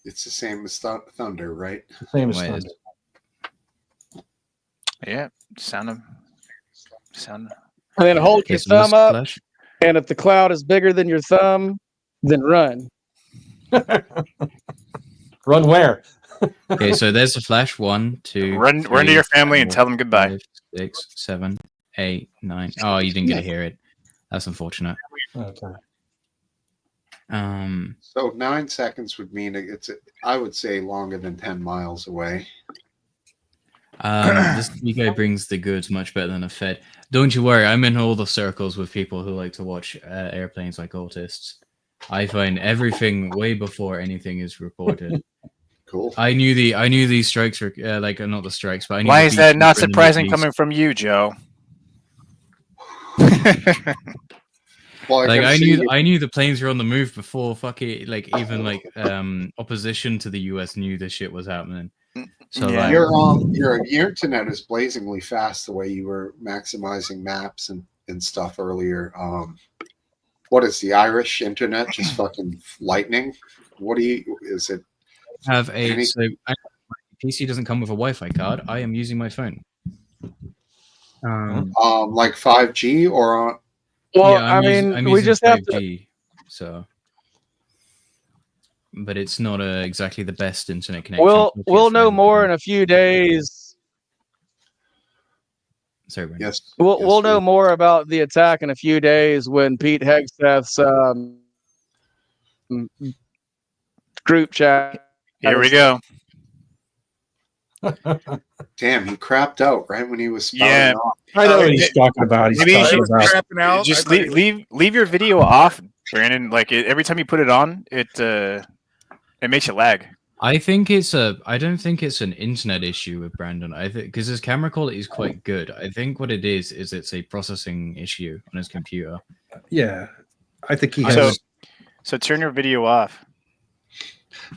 It's the same as thunder, right? Same as Wait, thunder. Yeah. Sound. And then hold Okay, your so this thumb up, flash. and if the cloud is bigger than your thumb, then run. Run where? Okay, so there's the flash. 1, 2. Run to 3, your family and 4, tell them goodbye. 5, 6, 7, 8, 9. Oh, you didn't get to hear it. That's unfortunate. Okay. So 9 seconds would mean I would say longer than 10 miles away. This guy brings the goods much better than a Fed. Don't you worry, I'm in all the circles with people who like to watch airplanes like autists. I find everything way before anything is reported. Cool. I knew these strikes were not the strikes, but I knew Why the is that beaches not were in the surprising Middle East. coming from you, Joe? Well, Like gotta see I knew the planes were on the move before fucking opposition to the US knew this shit was happening. So Yeah. like, your internet is blazingly fast the way you were maximizing maps and stuff earlier. What is the Irish internet just fucking lightning? Is it have a so my PC doesn't come with a Wi-Fi card. I am using my phone. like 5G or on? Well, yeah, I mean, I'm we using just have to. 5G, so. But it's not exactly the best internet connection. We'll know more in a few days. Sorry, Brandon. Yes. We'll know more about the attack in a few days when Pete Hegseth's group chat. Here we go. Damn, he crapped out right when he was spouting Yeah. off. I know what he's talking about. He's Maybe you talking should about. Crapping out. Just I thought leave your video off, Brandon. Like every time you put it on, it makes you lag. I don't think it's an internet issue with Brandon. I think because his camera quality is quite good. I think what it is it's a processing issue on his computer. Yeah, I think he has. So turn your video off.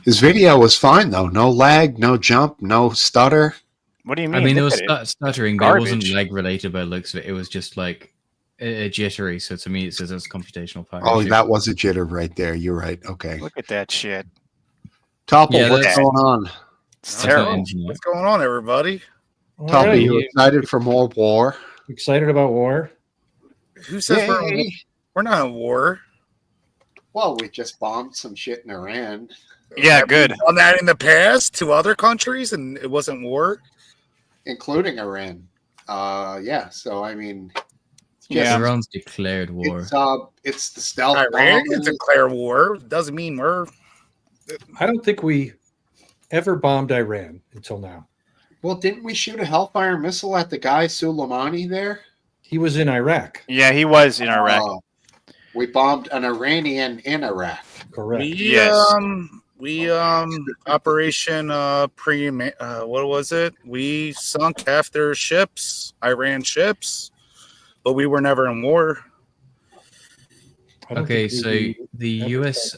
His video was fine though. No lag, no jump, no stutter. What do you mean? I mean, there Look was at it. stuttering, but it wasn't Garbage. lag related by the looks of it. It was just like a jittery. So to me, it says it's computational power. Oh, issue. that was a jitter right there. You're right. Okay. Look at that shit. Topple, Yeah, what's that's- going on? It's That's not terrible. internet. What's going on, everybody? All Topple, right, you excited for more war? excited about war? Who says Yay. we're not in war? Well, we just bombed some shit in Iran. Yeah, Have we good. done that in the past to other countries, and it wasn't war. Including Iran. Yeah, so I mean, Yeah. Iran's declared war. it's the stealth Iran bomb. can declare war. Doesn't mean we're. I don't think we ever bombed Iran until now. Well, didn't we shoot a Hellfire missile at the guy Soleimani there? He was in Iraq, Yeah, he was in Iraq. We bombed an Iranian in Iraq. correct? Yes. We Operation what was it? We sunk half their ships, Iran ships, but we were never in war. I don't Okay, think so we- the U.S.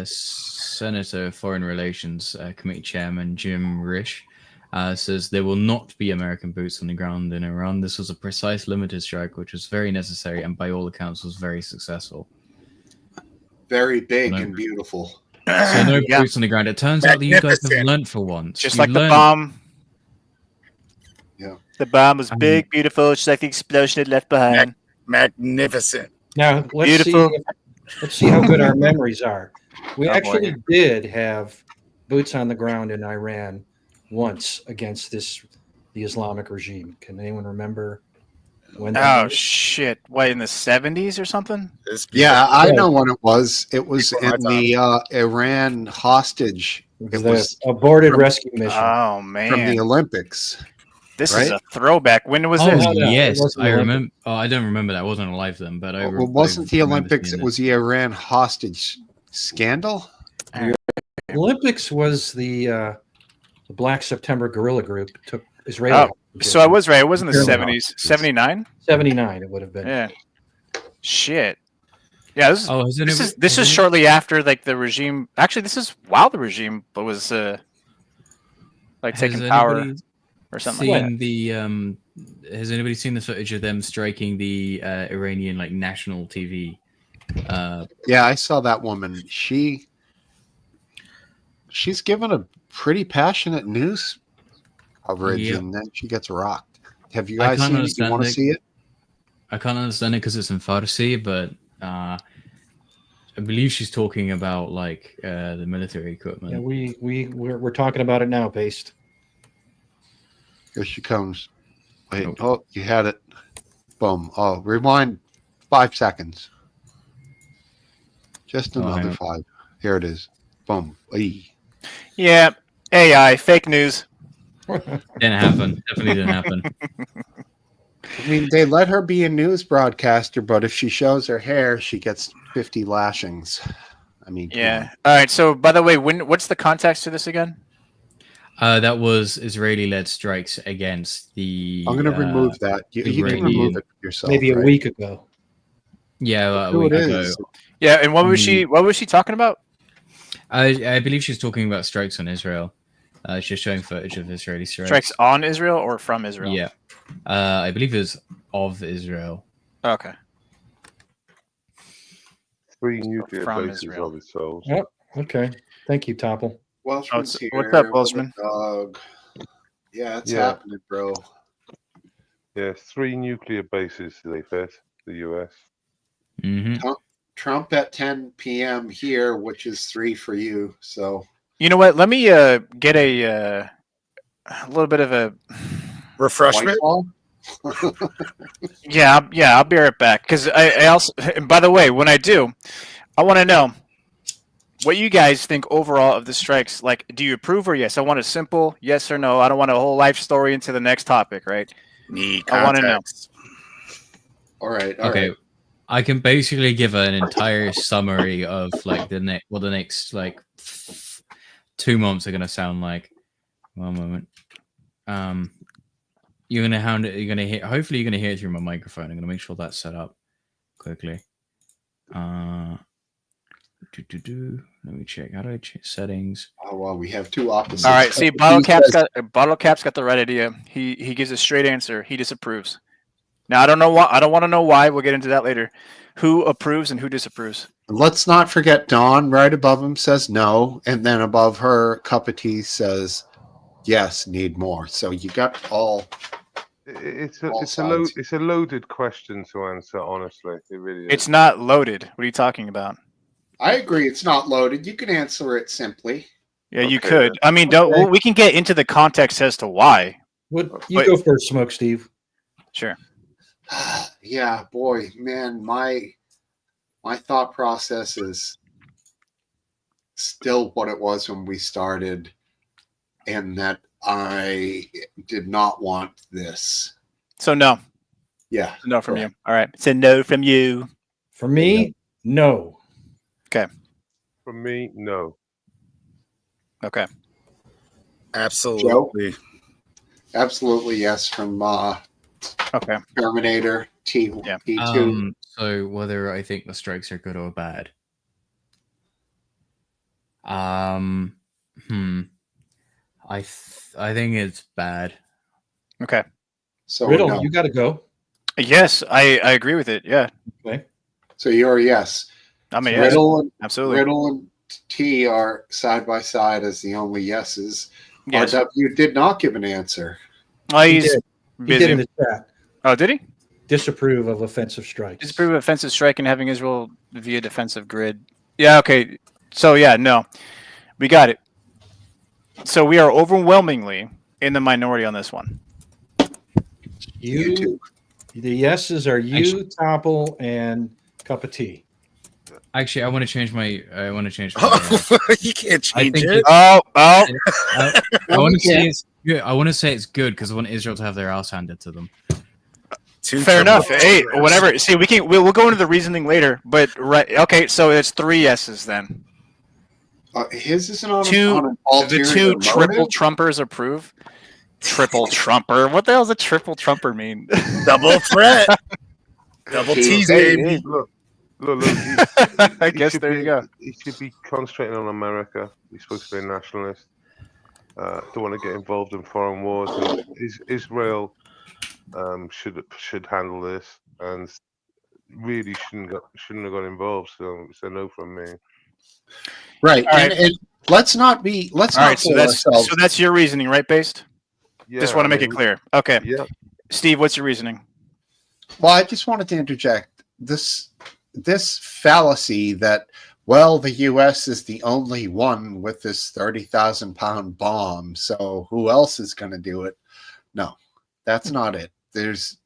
Senator Foreign Relations Committee Chairman Jim Risch says there will not be American boots on the ground in Iran. This was a precise, limited strike, which was very necessary and by all accounts was very successful. Very big No. and beautiful. So no Yeah. boots on the ground. It turns out that you guys have Magnificent. learned for once. Just You like the learned- bomb. Yeah. The bomb was Um, big, beautiful, just like the explosion it left behind. Magnificent. Now Beautiful. let's see how good our memories are. We Oh, boy. actually did have boots on the ground in Iran once against the Islamic regime. Can anyone remember when? that Oh was? shit! What, in the 70s or something? Yeah, I Right. know when it was. It was Before in my the Iran hostage It was it was the aborted from- rescue mission. Oh from man! the Olympics. This is Right? a throwback. When was Oh this? no, it yes, wasn't I Olympic. remember. Oh, I don't remember that. I wasn't alive then, but I. Well, it wasn't the remember Olympics. seeing It was the Iran hostage scandal. Olympics was the Black September guerrilla group took Israeli. Oh, so I was right. It was in the Apparently 70s. 79? 79. It would have been. Yeah. Shit. Yeah, this is Oh, has this anybody- is this has is shortly after like the regime. Actually, this is while the regime was like Has taking power anybody or something like that. seen the has anybody seen the footage of them striking the Iranian like national TV? Yeah, I saw that woman. She's given a pretty passionate news coverage, Yeah. and then she gets rocked. Have you I guys can't seen it? You understand want to it. see it? I can't understand it because it's in Farsi, but I believe she's talking about like the military equipment. Yeah, we're talking about it now, Paste. Here she comes. Wait, Nope. oh, you had it. Boom. Oh, rewind 5 seconds. Just Oh, hang another on. 5. Here it is. Boom. Eee. Yeah, AI, fake news. Didn't happen. Definitely didn't happen. I mean, they let her be a news broadcaster, but if she shows her hair, she gets 50 lashings. I mean, come Yeah. All right. So, by the way, what's the context to this again? That was Israeli-led strikes against the. on. I'm going to remove that. You can Iranian- remove it yourself. Maybe a right? week ago. Yeah, a Who week it ago. is. Yeah, and what was she? What was she talking about? I believe she's talking about strikes on Israel. She's showing footage of Israeli strikes. Strikes on Israel or from Israel? Yeah. I believe it's of Israel. Okay. 3 nuclear From bases Israel. of itself. Yep. Okay. Thank you, Topple. Welshman's What's- here. what's up, with Welshman? the Dog. Yeah, it's Yeah. happening, bro. Yeah, 3 nuclear bases they said, the US. Hmm. Trump at 10 p.m. here, which is 3 for you. So You know what? Let me get a little bit of a Refreshment. Whitehall? yeah, I'll be right back because I also. And by the way, when I do, I want to know what you guys think overall of the strikes. Like, do you approve or yes? I want a simple yes or no. I don't want a whole life story into the next topic, right? Need I wanna know. context. All right. All Okay. right. I can basically give an entire summary of like the next like 2 months are gonna sound like. One moment. You're gonna hear. Hopefully, you're gonna hear it through my microphone. I'm gonna make sure that's set up quickly. Let me check. How do I check settings? Oh well, we have 2 opposites. All right. See, He Bottle Cap's says- got the right idea. He gives a straight answer. He disapproves. Now I don't know why. I don't want to know why. We'll get into that later. Who approves and who disapproves? Let's not forget Dawn right above him says no, and then above her, Cup of Tea says yes, need more. So you got all. It's All it's a loaded question to answer, honestly. It really is. It's not loaded. What are you talking about? I agree. It's not loaded. You can answer it simply. Yeah, you Okay, could. I mean, don't. Okay. Well, we can get into the context as to why. What you Wait. go first, Smoke Steve? Sure. Yeah, boy, man, my thought process is still what it was when we started, and that I did not want this. So no, Yeah, no from Correct. you. All right, it's a no from you. For me, no. From me, no. Okay. Absolutely. absolutely yes from Okay. Terminator Yeah. T2. So whether I think the strikes are good or bad. I think it's bad. Okay. So Riddle, no. you got to go. Yes, I agree with it. Yeah, Okay. So you're a yes. I mean, yes, absolutely. Riddle and T are side by side as the only yeses. Yes. RW did not give an answer. Oh, He he's did. He busy. did in the chat. Oh, did he? Disapprove of offensive strikes. Disapprove of offensive strike and having Israel via defensive grid. Yeah. Okay. So yeah, no, we got it. So we are overwhelmingly in the minority on this one. You, the yeses are you, Topple, and Cup of Tea. Actually, I want to change my. You can't I change think it. Oh, I want to say it's Yeah, I want to say it's good because I want Israel to have their ass handed to them. Fair enough. Hey, whatever. See, we'll go into the reasoning later, but right. Okay, so it's 3 yeses then. His isn't on Two, on an the ulterior 2 triple motive? Trumpers approve. Triple Trumper. What the hell does a triple Trumper mean? Double threat. Double T's, Hey, baby. hey. Look. I guess there you go. He should be concentrating on America. He's supposed to be a nationalist. Don't want to get involved in foreign wars. And Israel should handle this and really shouldn't have got involved. So it's a no from me. Right. All right. And let's not All right, so fool ourselves. that's your reasoning, right, Based? Yeah, Just want to I make mean, it clear. Okay. Yeah. Steve, what's your reasoning? Well, I just wanted to interject this fallacy that, well, the U.S. is the only one with this 30,000-pound bomb, so who else is going to do it? No, that's not it. There's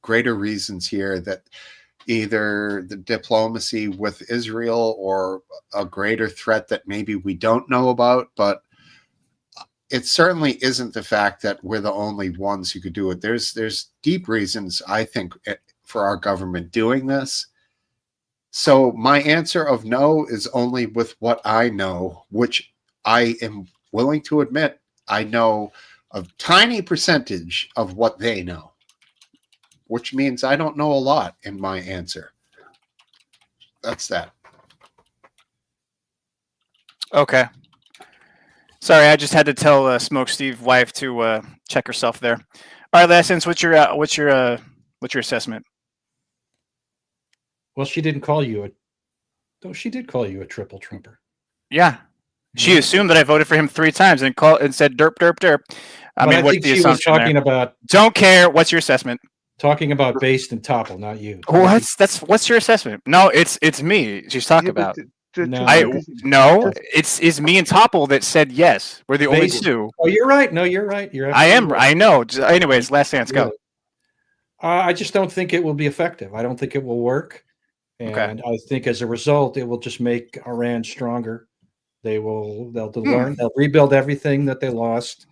greater reasons here that either the diplomacy with Israel or a greater threat that maybe we don't know about, but it certainly isn't the fact that we're the only ones who could do it. There's deep reasons, I think, for our government doing this. So my answer of no is only with what I know, which I am willing to admit I know a tiny percentage of what they know, which means I don't know a lot in my answer. That's that. Okay. Sorry, I just had to tell Smoke Steve wife to check herself there. All right, Lassens, what's your assessment? Well, she didn't call you a. No, she did call you a triple Trumper. Yeah, she assumed that I voted for him 3 times and said derp derp derp. I But mean, what's think the she was assumption talking there? about Don't care. What's your assessment? Based and Topple, not you. What's your assessment? No, it's me. She's talking about. No, it's me and Topple that said yes. We're the only Based- 2. Oh, you're right. No, you're right. You're. I am. absolutely right. I know. Anyways, last chance. Go. I just don't think it will be effective. I don't think it will work. And I think as a result, it will just make Iran stronger. They'll learn, they'll rebuild everything that they lost,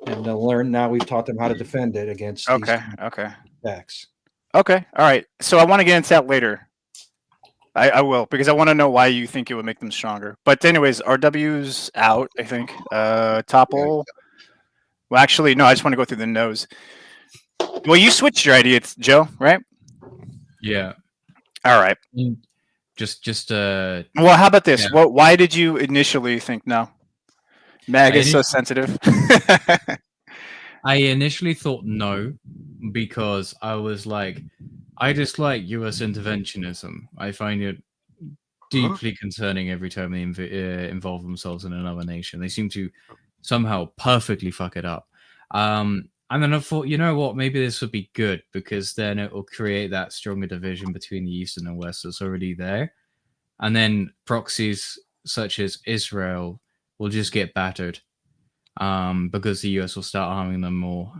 and they'll learn. Now we've taught them how to defend it against these attacks. Okay. All right. So I want to get into that later. I will, because I want to know why you think it would make them stronger. But anyways, RW's out, I think. Topple. Well, actually, no, I just want to go through the no's. Well, you switched your idea, Joe, right? Yeah. All right. Just Well, how about this? Yeah. Why did you initially think no? Mag is so sensitive. I initially thought no, because I was like, I dislike US interventionism. I find it deeply concerning every time they involve themselves in another nation. They seem to somehow perfectly fuck it up. And then I thought, you know what, maybe this would be good, because then it will create that stronger division between the East and the West that's already there. And then proxies such as Israel will just get battered, because the US will start harming them more.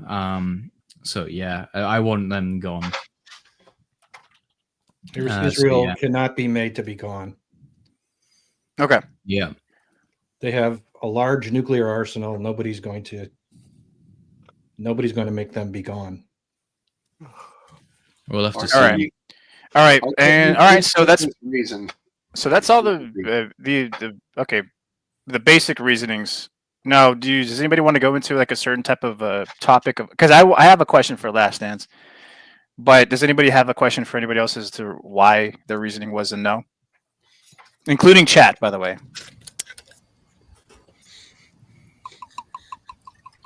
So yeah, I want them gone. Israel cannot be made to be gone. Okay. Yeah. They have a large nuclear arsenal. Nobody's going to make them be gone. We'll have to see. All right. All right. And all right. So that's reason. So that's all the basic reasonings. Now, does anybody want to go into like a certain type of topic? Because I have a question for Last Dance, but does anybody have a question for anybody else as to why their reasoning was a no? Including chat, by the way.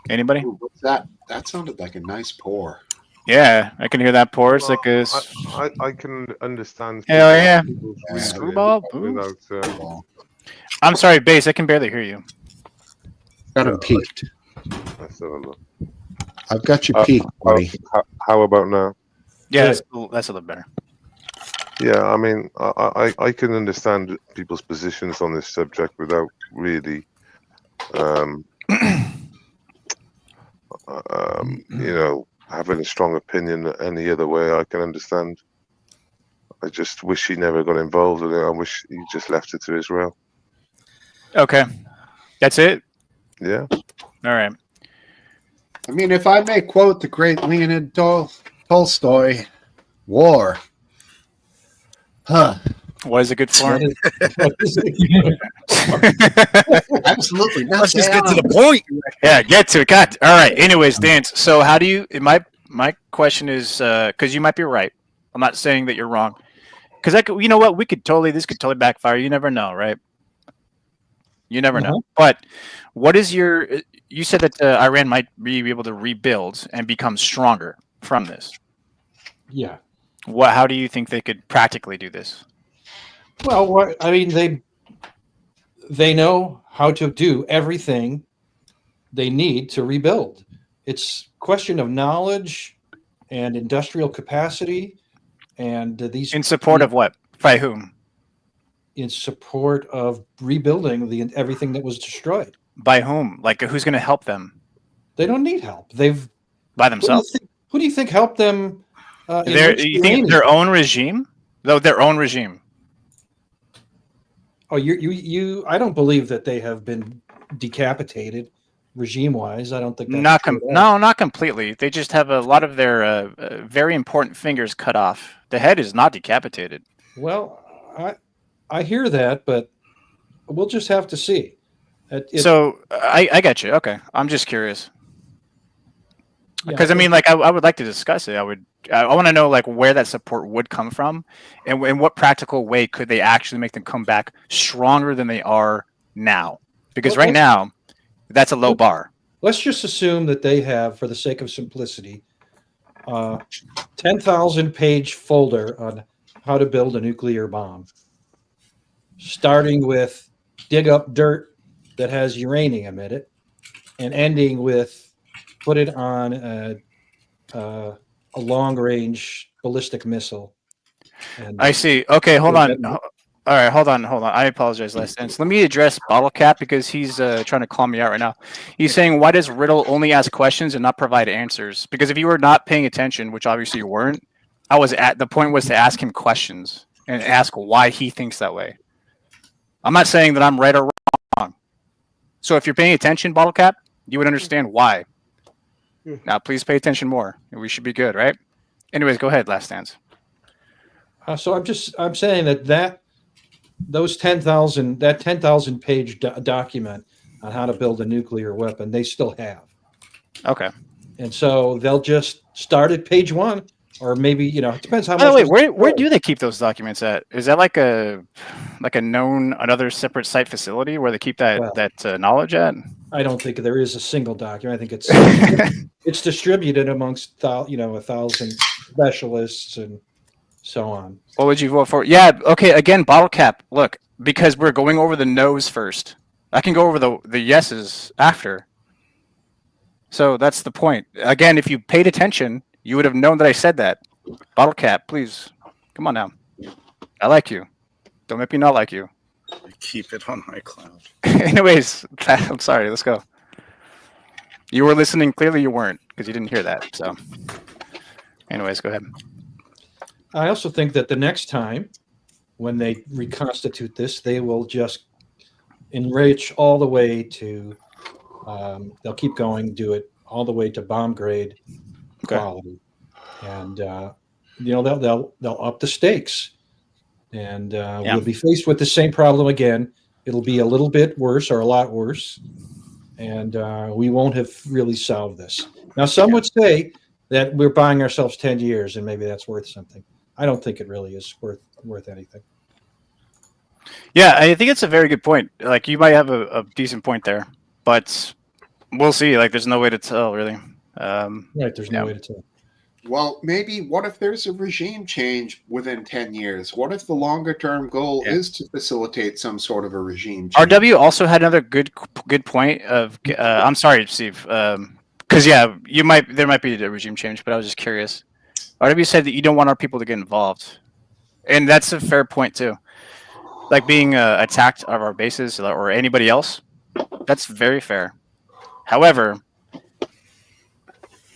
Anybody? Ooh, what's that? That sounded like a nice pour. Yeah, I can hear that pour. It's like a. I can understand. Hell yeah. people's Screwball. reasoning without, I'm sorry, Bass. I can barely hear you. Got him peaked. let's have a look. I've got you peaked, buddy. How about now? Yeah, that's a little better. Yeah, I mean, I can understand people's positions on this subject without really, having a strong opinion any other way. I can understand. I just wish he never got involved in it. I wish he just left it to Israel. Okay, that's it. Yeah. All right. I mean, if I may quote the great Leonid Tolstoy, war. Huh. What is it good for? Absolutely not. Let's just get to the point. Yeah, get to it. God. All right. Anyways, Dan. So how do you? My question is because you might be right. I'm not saying that you're wrong. Because you know what? This could totally backfire. You never know, right? You never know. But what is your? You said that Iran might be able to rebuild and become stronger from this. Yeah. How do you think they could practically do this? Well, I mean, they know how to do everything they need to rebuild. It's a question of knowledge and industrial capacity, and these In support of what? By whom? in support of rebuilding everything that was destroyed. By whom? Like who's going to help them? They don't need help. They've By themselves? Who do you think helped them? You think their own regime? Though their own regime. Oh, you! I don't believe that they have been decapitated, regime-wise. I don't think that's Not true at all. no, not completely. They just have a lot of their very important fingers cut off. The head is not decapitated. Well, I hear that, but we'll just have to see. So I get you. Okay, I'm just curious Yeah, because I mean, like, I would like to discuss it. I want to know like where that support would come from, and in what practical way could they actually make them come back stronger than they are now? Because Well, right now, that's a low bar. let's just assume that they have, for the sake of simplicity, 10,000-page folder on how to build a nuclear bomb, starting with dig up dirt that has uranium in it, and ending with put it on a long-range ballistic missile. And I see. Okay, hold on. All right, hold on. I apologize, Last Dance. Let me address Bottle Cap because he's trying to call me out right now. He's saying, why does Riddle only ask questions and not provide answers? Because if you were not paying attention, which obviously you weren't, the point was to ask him questions and ask why he thinks that way. I'm not saying that I'm right or wrong. So if you're paying attention, Bottle Cap, you would understand why. Now, please pay attention more. We should be good, right? Anyways, go ahead, Last Dance. so I'm saying that 10,000 page document on how to build a nuclear weapon, they still have. Okay. And so they'll just start at page 1, or maybe, it depends how By the way, much. where do they keep those documents at? Is that like another separate site facility where they keep that knowledge at? I don't think there is a single document. I think it's distributed amongst 1,000 specialists and so on. What would you vote for? Yeah, okay, again, Bottle Cap. Look, because we're going over the no's first. I can go over the yeses after. So that's the point. Again, if you paid attention, you would have known that I said that. Bottle Cap, please. Come on now. I like you. Don't make me not like you. Keep it on my cloud. Anyways, I'm sorry. Let's go. You were listening. Clearly you weren't because you didn't hear that. So anyways, go ahead. I also think that the next time when they reconstitute this, they will just enrich all the way to, they'll keep going, do it all the way to bomb grade quality. And, they'll up the stakes. And we'll be faced with the same problem again. It'll be a little bit worse or a lot worse. And we won't have really solved this. Now, some would say that we're buying ourselves 10 years and maybe that's worth something. I don't think it really is worth anything. Yeah, I think it's a very good point. Like, you might have a decent point there, but we'll see. Like, there's no way to tell, really. Right, there's no way to tell. Well, maybe what if there's a regime change within 10 years? What if the longer term goal is to facilitate some sort of a regime change? RW also had another good point of I'm sorry, Steve. Because there might be a regime change, but I was just curious. RW said that you don't want our people to get involved. And that's a fair point too. Like being attacked of our bases or anybody else, that's very fair. However,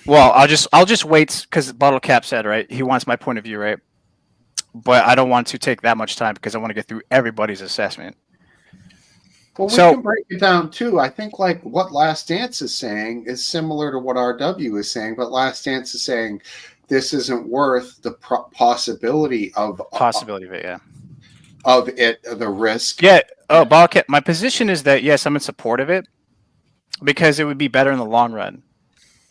well, I'll just wait because Bottle Cap said, right, he wants my point of view, right? But I don't want to take that much time because I want to get through everybody's assessment. Well, we So- can break it down too. I think like what Last Dance is saying is similar to what RW is saying, but Last Dance is saying this isn't worth the possibility of Possibility of it, yeah. the risk. Yeah. Oh, Ballcat. My position is that yes, I'm in support of it because it would be better in the long run.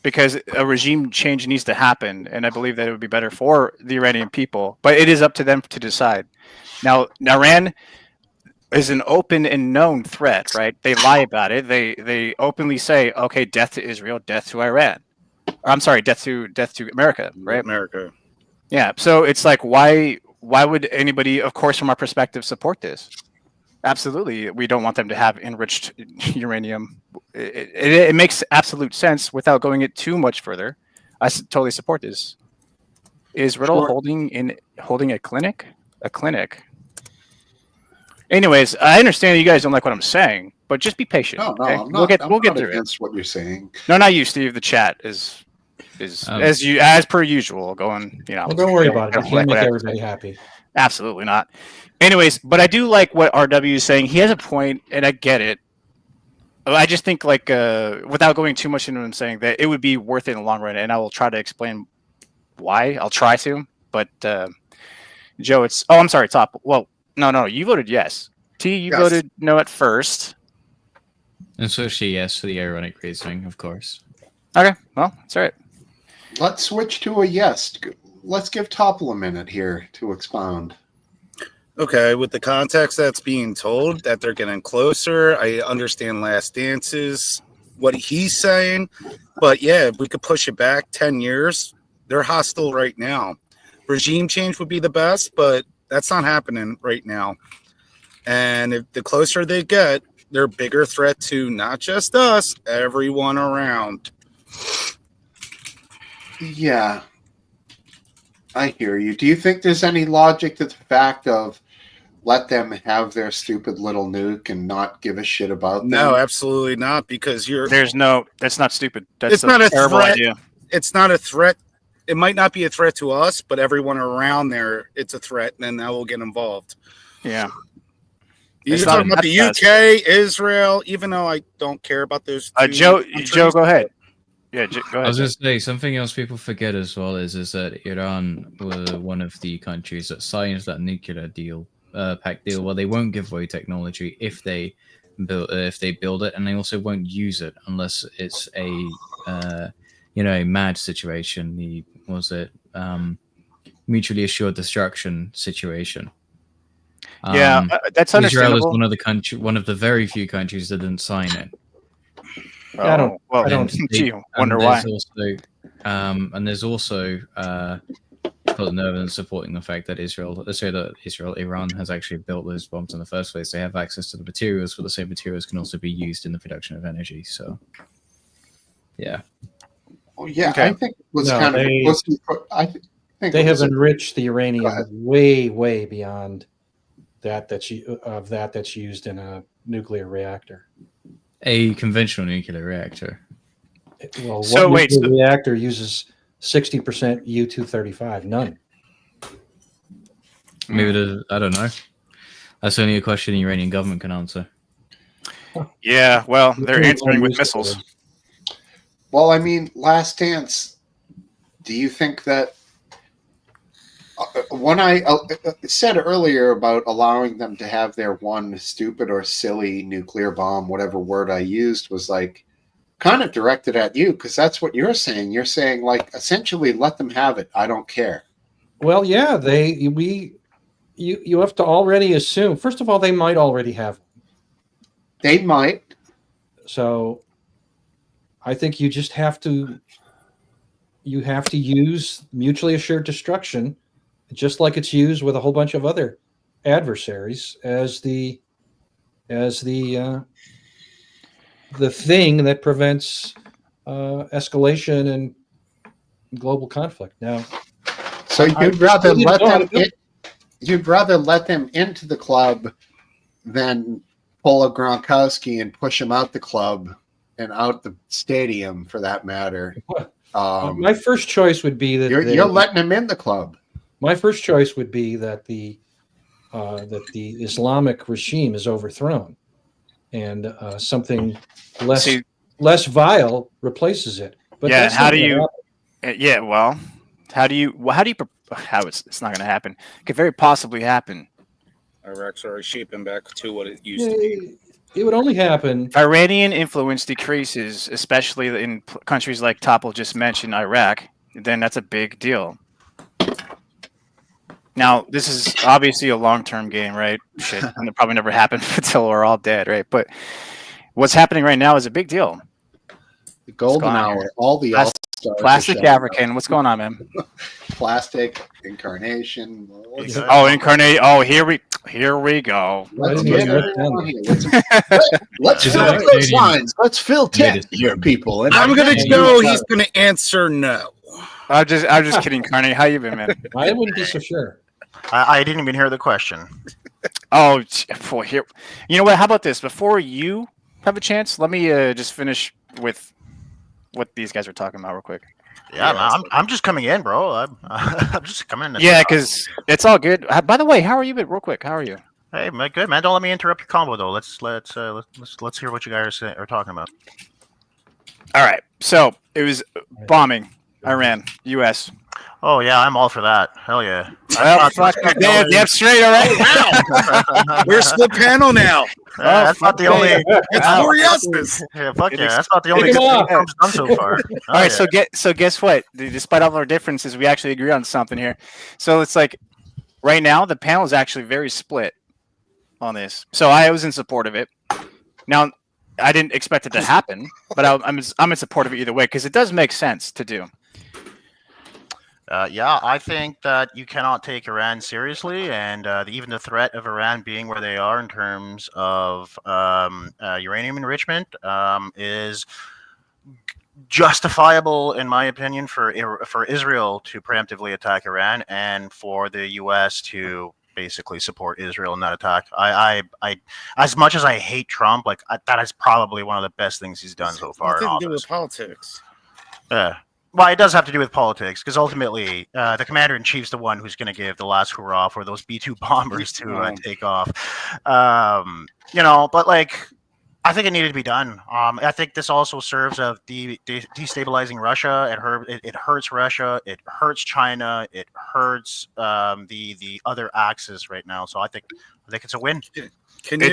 Because a regime change needs to happen, and I believe that it would be better for the Iranian people. But it is up to them to decide. Now, Iran is an open and known threat, right? They lie about it. They openly say, "Okay, death to Israel, death to Iran." Or, I'm sorry, death to America, right? America. Yeah. So it's like, why would anybody, of course, from our perspective, support this? Absolutely, we don't want them to have enriched uranium. It makes absolute sense without going it too much further. Totally support this. Is Riddle holding a clinic? A clinic. Anyways, I understand you guys don't like what I'm saying, but just be patient. No, okay? I'm not. We'll get through it. Against what you're saying. No, not you, Steve. The chat is as per usual going. You know, Well, don't worry about it. You like can't make what I- everybody happy. Absolutely not. Anyways, but I do like what RW is saying. He has a point, and I get it. I just think, like, without going too much into what I'm saying, that it would be worth it in the long run, and I will try to explain why. I'll try to, but Joe, it's. Oh, I'm sorry, Top. Well, no, you voted yes. T, you Yes. voted no at first. And so she yes for the ironic reasoning, of course. Okay, well, that's all right. Let's switch to a yes. Let's give Topple a minute here to expound. Okay, with the context that's being told that they're getting closer, I understand Last Dance's what he's saying, but yeah, if we could push it back 10 years, they're hostile right now. Regime change would be the best, but that's not happening right now. And if the closer they get, they're a bigger threat to not just us, everyone around. Yeah, I hear you. Do you think there's any logic to the fact of let them have their stupid little nuke and not give a shit about them? No, absolutely not, because That's not stupid. That's It's not a terrible threat. idea. It's not a threat. It might not be a threat to us, but everyone around there, it's a threat, and then that will get involved. Yeah. You're It's talking not- about the that's- UK, Israel, even though I don't care about those. two Joe, countries. go ahead. Yeah, go I ahead. was going to say something else people forget as well is that Iran were one of the countries that signed that nuclear deal, pact deal, where they won't give away technology if they build it, and they also won't use it unless it's a a mad situation. Mutually assured destruction situation. Yeah, that's Israel is understandable. one of the very few countries that didn't sign it. I don't- Well, I don't- gee, And wonder why. there's also further evidence supporting the fact that Iran has actually built those bombs in the first place. They have access to the materials, but the same materials can also be used in the production of energy. So, yeah. Oh, yeah, Okay. I think it was No, kind of. they- I think They it have was enriched the Go uranium ahead. way beyond that's used in a nuclear reactor. A conventional nuclear reactor. Well, So what wait, nuclear reactor uses 60% U-235? None. Maybe I don't know. That's only a question the Iranian government can answer. Yeah, well, they're Nuclear answering with use missiles. code. Well, I mean, Last Dance. Do you think that when I said earlier about allowing them to have their one stupid or silly nuclear bomb, whatever word I used, was like kind of directed at you because that's what you're saying. You're saying like essentially let them have it. I don't care. Well, yeah, you have to already assume. First of all, they might already have. They might. So, I think you just have to. You have to use mutually assured destruction, just like it's used with a whole bunch of other adversaries as the thing that prevents escalation and global conflict. Now, So you'd rather let them into the club than pull a Gronkowski and push him out the club and out the stadium, for that matter. my first choice would be that You're letting him in the club. my first choice would be that the Islamic regime is overthrown, and something less See- less vile replaces it. But Yeah, that's how not do gonna you- happen. Yeah, well, how do you how it's not going to happen? It could very possibly happen. Iraq's already shaping back to what it used to be. It would only happen. If Iranian influence decreases, especially in countries like Topple just mentioned, Iraq, then that's a big deal. Now, this is obviously a long-term game, right? Shit, and it'll probably never happen until we're all dead, right? But what's happening right now is a big deal. The golden going on hour. here? All the Plas- all-stars are Plastic showing up. African, what's going on, man? Plastic incarnation. Let's, Oh, incarnate. Oh, here we go. let's I didn't get even write everyone down. here. Let's Is fill that those Canadian? lines. Let's fill tent Latest. here, people. And I'm gonna you go. are- He's gonna answer no. I'm just kidding, Carney. How you been, man? I wouldn't be so sure. I didn't even hear the question. Oh, boy, here. You know what? How about this? Before you have a chance, let me just finish with what these guys are talking about real quick. Yeah, I'm just coming in, bro. I'm just coming in. Yeah, because it's all good. By the way, how are you? But real quick, how are you? Hey, man, good man. Don't let me interrupt your combo though. Let's hear what you guys are talking about. All right. So it was bombing Iran, U.S. Oh yeah, I'm all for that. Hell yeah. Well, fuck, damn straight, all right. We're split panel now. That's not the only. It's Wow. four yeses. Yeah, fuck It yeah. ex- That's not the only Take good 'em thing off. Trump's done so far. All right, so guess what? Despite all our differences, we actually agree on something here. So it's like right now the panel is actually very split on this. So I was in support of it. Now I didn't expect it to happen, but I'm in support of it either way because it does make sense to do. Yeah, I think that you cannot take Iran seriously, and even the threat of Iran being where they are in terms of uranium enrichment is justifiable, in my opinion, for Israel to preemptively attack Iran and for the U.S. to basically support Israel in that attack. I as much as I hate Trump, that is probably one of the best things he's done so far. Nothing to do with politics. Yeah. Well, it does have to do with politics because ultimately, the commander in chief's the one who's going to give the last hurrah for those B-2 bombers to take off. But I think it needed to be done. I think this also serves of destabilizing Russia. It hurts Russia. It hurts China. It hurts the other axis right now. So I think it's a win. It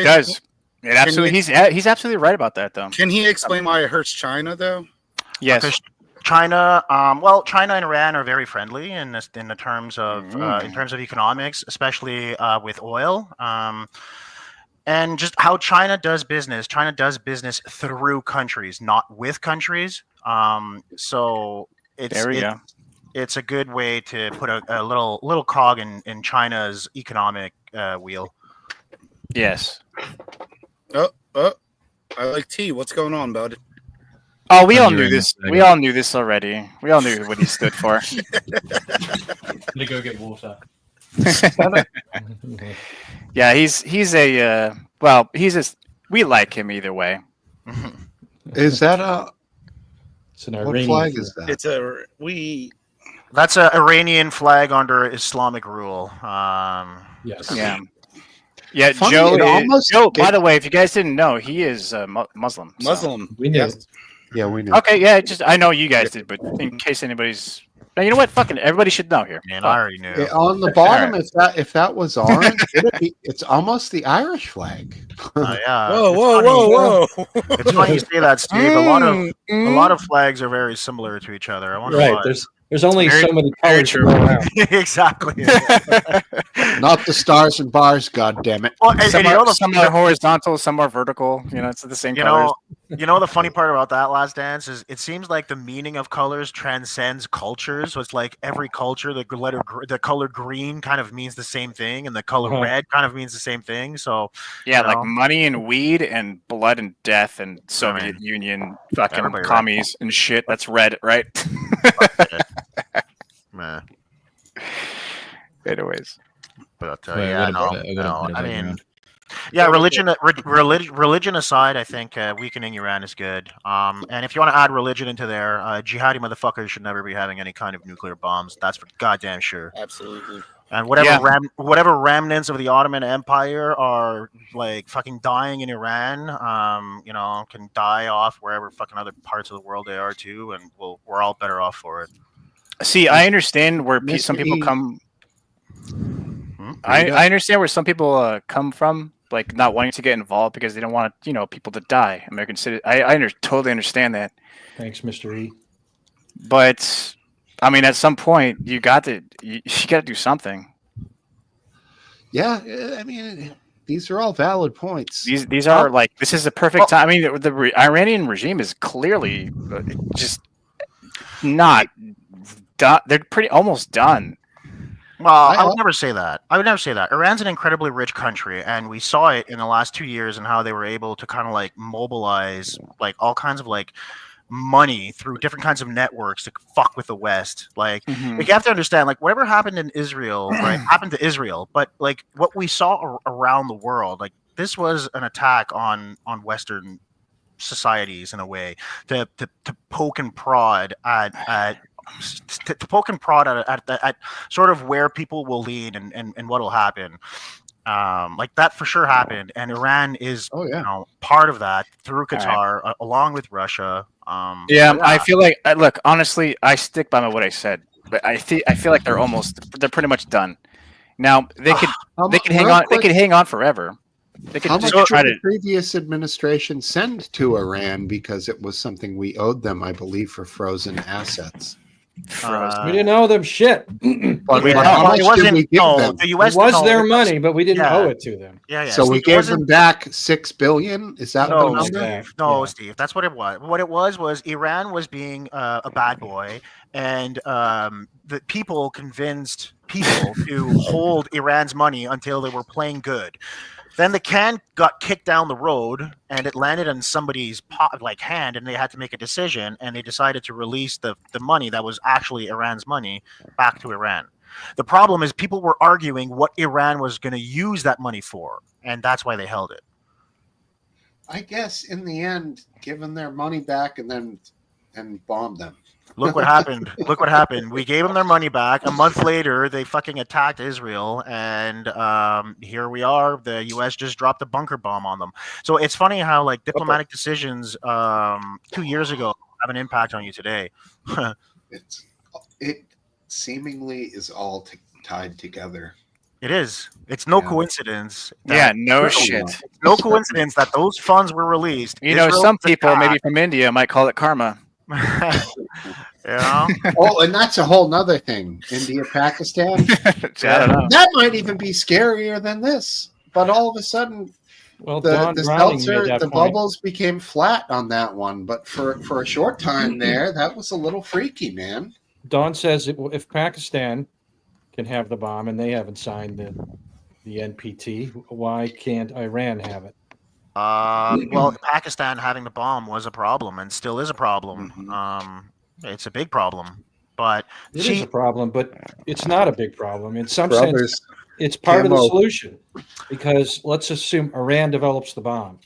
does. It absolutely. He's absolutely right about that, though. Can he explain why it hurts China, though? Yes. Because China, China and Iran are very friendly in the terms of economics, especially with oil, and just how China does business. China does business through countries, not with countries. So it's a good way to put a little cog in China's economic wheel. Yes. Oh, I like tea. What's going on, bud? Oh, we all knew this. We all knew this already. We all knew what he stood for. Gonna go get water. Yeah, he's we like him either way. Is that It's an what Iranian flag is that? That's an Iranian flag under Islamic rule. Yes. Yeah. Yeah, Funny, Joe. it almost- Joe. By the way, if you guys didn't know, he is Muslim. so- Muslim. We knew. Yes. Yeah, we knew. Okay, yeah. I know you guys did, but in case anybody's, now, you know what? Fucking everybody should know here. Man, I already knew. Yeah, on the bottom, if that was orange, it's almost the Irish flag. Yeah. Whoa. It's funny you say that, Steve. A lot of flags are very similar to each other. I wonder Right. why. There's only Very- so many very colors to true. go around. Exactly. Not the stars and bars, God damn it! Well, and Some, you know the some are horizontal, some are vertical. You know, it's the same colors. the funny part about that Last Dance is it seems like the meaning of colors transcends cultures. So it's like every culture, the color green kind of means the same thing, and the color red kind of means the same thing. So Yeah, you like know. money and weed and blood and death and Soviet Union fucking everybody red. commies and shit. That's red, right? meh. Anyways. But Wait, yeah, I got a better I mean, background. Yeah, religion aside, I think weakening Iran is good. And if you want to add religion into there, jihadi motherfuckers should never be having any kind of nuclear bombs. That's for goddamn sure. Absolutely. And whatever Yeah. whatever remnants of the Ottoman Empire are like fucking dying in Iran, can die off wherever fucking other parts of the world they are too, and we're all better off for it. See, I understand where Mr. some people E. come. I understand where some people come from, like not wanting to get involved because they don't want people to die. American citizens. Totally understand that. Thanks, Mr. E. But I mean, at some point, you got to do something. Yeah, I mean, these are all valid points. These are like, this is the perfect time. I mean, the Iranian regime is clearly just not done. They're almost done. Well, I would never say that. Iran's an incredibly rich country, and we saw it in the last 2 years and how they were able to kind of like mobilize like all kinds of like money through different kinds of networks to fuck with the West. Like, you have to understand, like, whatever happened in Israel, right, happened to Israel. But like what we saw around the world, like this was an attack on Western societies in a way to poke and prod at sort of where people will lean and what will happen. Like that for sure happened, and Iran is part of that through Qatar, along with Russia. I feel like look, honestly, I stick by what I said, but I feel like they're pretty much done. Now they can hang on. They can hang on forever. They can How just much try did to. the previous administration send to Iran because it was something we owed them, I believe, for frozen assets? We didn't owe them shit. But how much did we give them? The US it was their money, but we didn't owe it to them. Yeah. So we gave them back $6 billion. Is that No, the Steve. number? No, Steve. That's what it was. What it was Iran was being a bad boy, and the people convinced people to hold Iran's money until they were playing good. Then the can got kicked down the road, and it landed on somebody's hand, and they had to make a decision, and they decided to release the money that was actually Iran's money back to Iran. The problem is people were arguing what Iran was going to use that money for, and that's why they held it. I guess in the end, give them their money back and bomb them. Look what happened. Look what happened. We gave them their money back. A month later, they fucking attacked Israel, and here we are. The U.S. just dropped a bunker bomb on them. So it's funny how like diplomatic decisions 2 years ago have an impact on you today. It seemingly is all tied together. It is. It's no coincidence. No shit. It's no coincidence that those funds were released. Some people, maybe from India, might call it karma. Yeah. Oh, and that's a whole nother thing. India, Pakistan. I don't know. That might even be scarier than this. But all of a sudden, the bubbles became flat on that one. But for a short time there, that was a little freaky, man. Don says if Pakistan can have the bomb and they haven't signed the NPT, why can't Iran have it? Well, Pakistan having the bomb was a problem and still is a problem. It's a big problem, but it is a problem, but it's not a big problem. In some sense, it's part of the solution, because let's assume Iran develops the bomb.